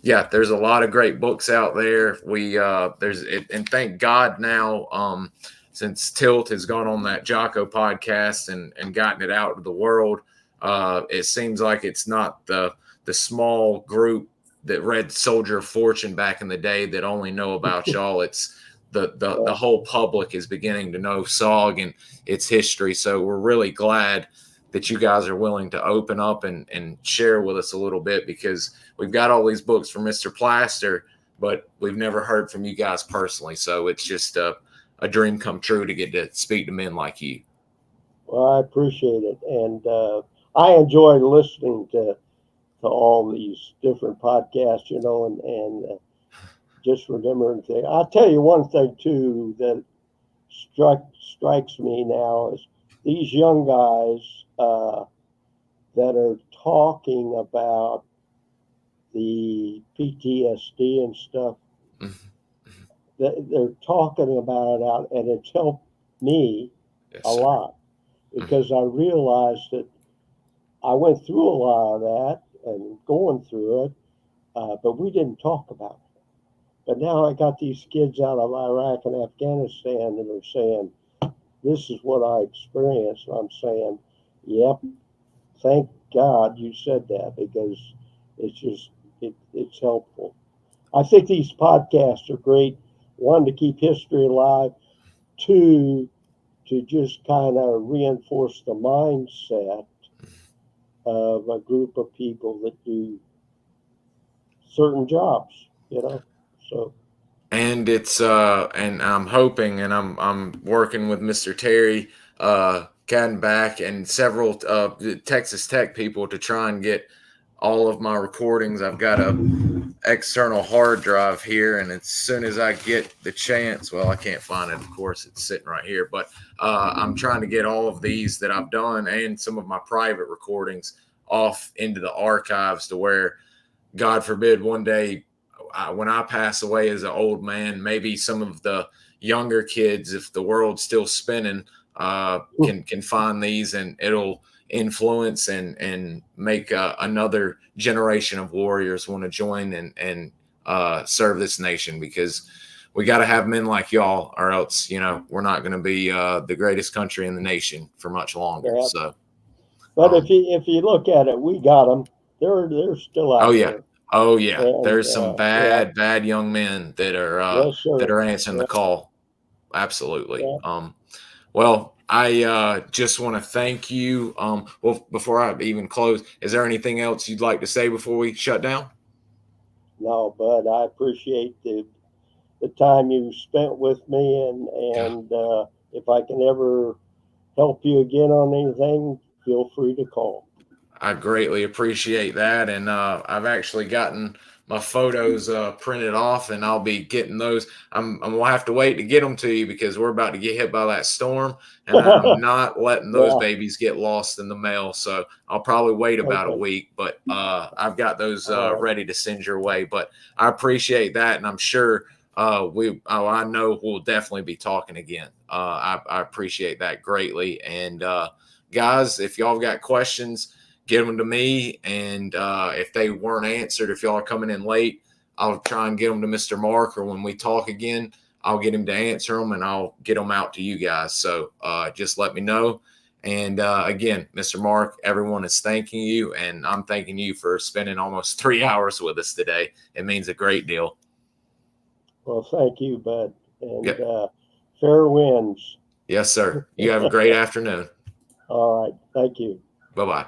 yeah, there's a lot of great books out there. There's it, and thank God now, since Tilt has gone on that Jocko podcast and gotten it out to the world, it seems like it's not the small group that read Soldier of Fortune back in the day that only know about y'all. It's the Yeah. whole public is beginning to know SOG and its history. So we're really glad that you guys are willing to open up and share with us a little bit, because we've got all these books from Mr. Plaster, but we've never heard from you guys personally. So it's just a dream come true to get to speak to men like you. Well, I appreciate it, and I enjoy listening to all these different podcasts, and just remembering things. I'll tell you one thing too that strikes me now is these young guys that are talking about the PTSD and stuff. They're talking about it out, and it's helped me Yes, a sir. lot because I realized that I went through a lot of that and going through it, but we didn't talk about it. But now I got these kids out of Iraq and Afghanistan that are saying, this is what I experienced. And I'm saying, yep, thank God you said that because it's helpful. I think these podcasts are great. One, to keep history alive. Two, to just kind of reinforce the mindset of a group of people that do certain jobs. So And it's and I'm hoping, and I'm working with Mr. Terry catting back and several Texas Tech people to try and get all of my recordings. I've got a external hard drive here, and as soon as I get the chance, well, I can't find it, of course, it's sitting right here, but I'm trying to get all of these that I've done and some of my private recordings off into the archives to where, God forbid, one day when I pass away as an old man, maybe some of the younger kids, if the world's still spinning, can find these, and it'll influence and make another generation of warriors want to join and serve this nation, because we got to have men like y'all, or else, you know, we're not going to be the greatest country in the nation for much longer. Yeah. So, but if you look at it, we got them. They're still out there. Oh yeah, And, there's some bad young men that are yes, sir. that are answering the call. Absolutely. Yeah. Well, I just want to thank you. Well, before I even close, is there anything else you'd like to say before we shut down? No, Bud, I appreciate the time you spent with me, and if I can ever help you again on anything, feel free to call. I greatly appreciate that, and I've actually gotten my photos printed off, and I'll be getting those. I'm gonna have to wait to get them to you because we're about to get hit by that storm, and I'm not letting those babies get lost in the mail. So I'll probably wait about a week, but I've got those ready to send your way. But I appreciate that, and I'm sure I know we'll definitely be talking again. I appreciate that greatly, and guys, if y'all got questions, get them to me, and if they weren't answered, if y'all are coming in late, I'll try and get them to Mr. Mark, or when we talk again, I'll get him to answer them, and I'll get them out to you guys. So just let me know. And again, Mr. Mark, everyone is thanking you, and I'm thanking you for spending almost 3 hours with us today. It means a great deal. Well, thank you, Bud, and fair winds. Yes, sir. You have a great afternoon. All right. Thank you. Bye-bye.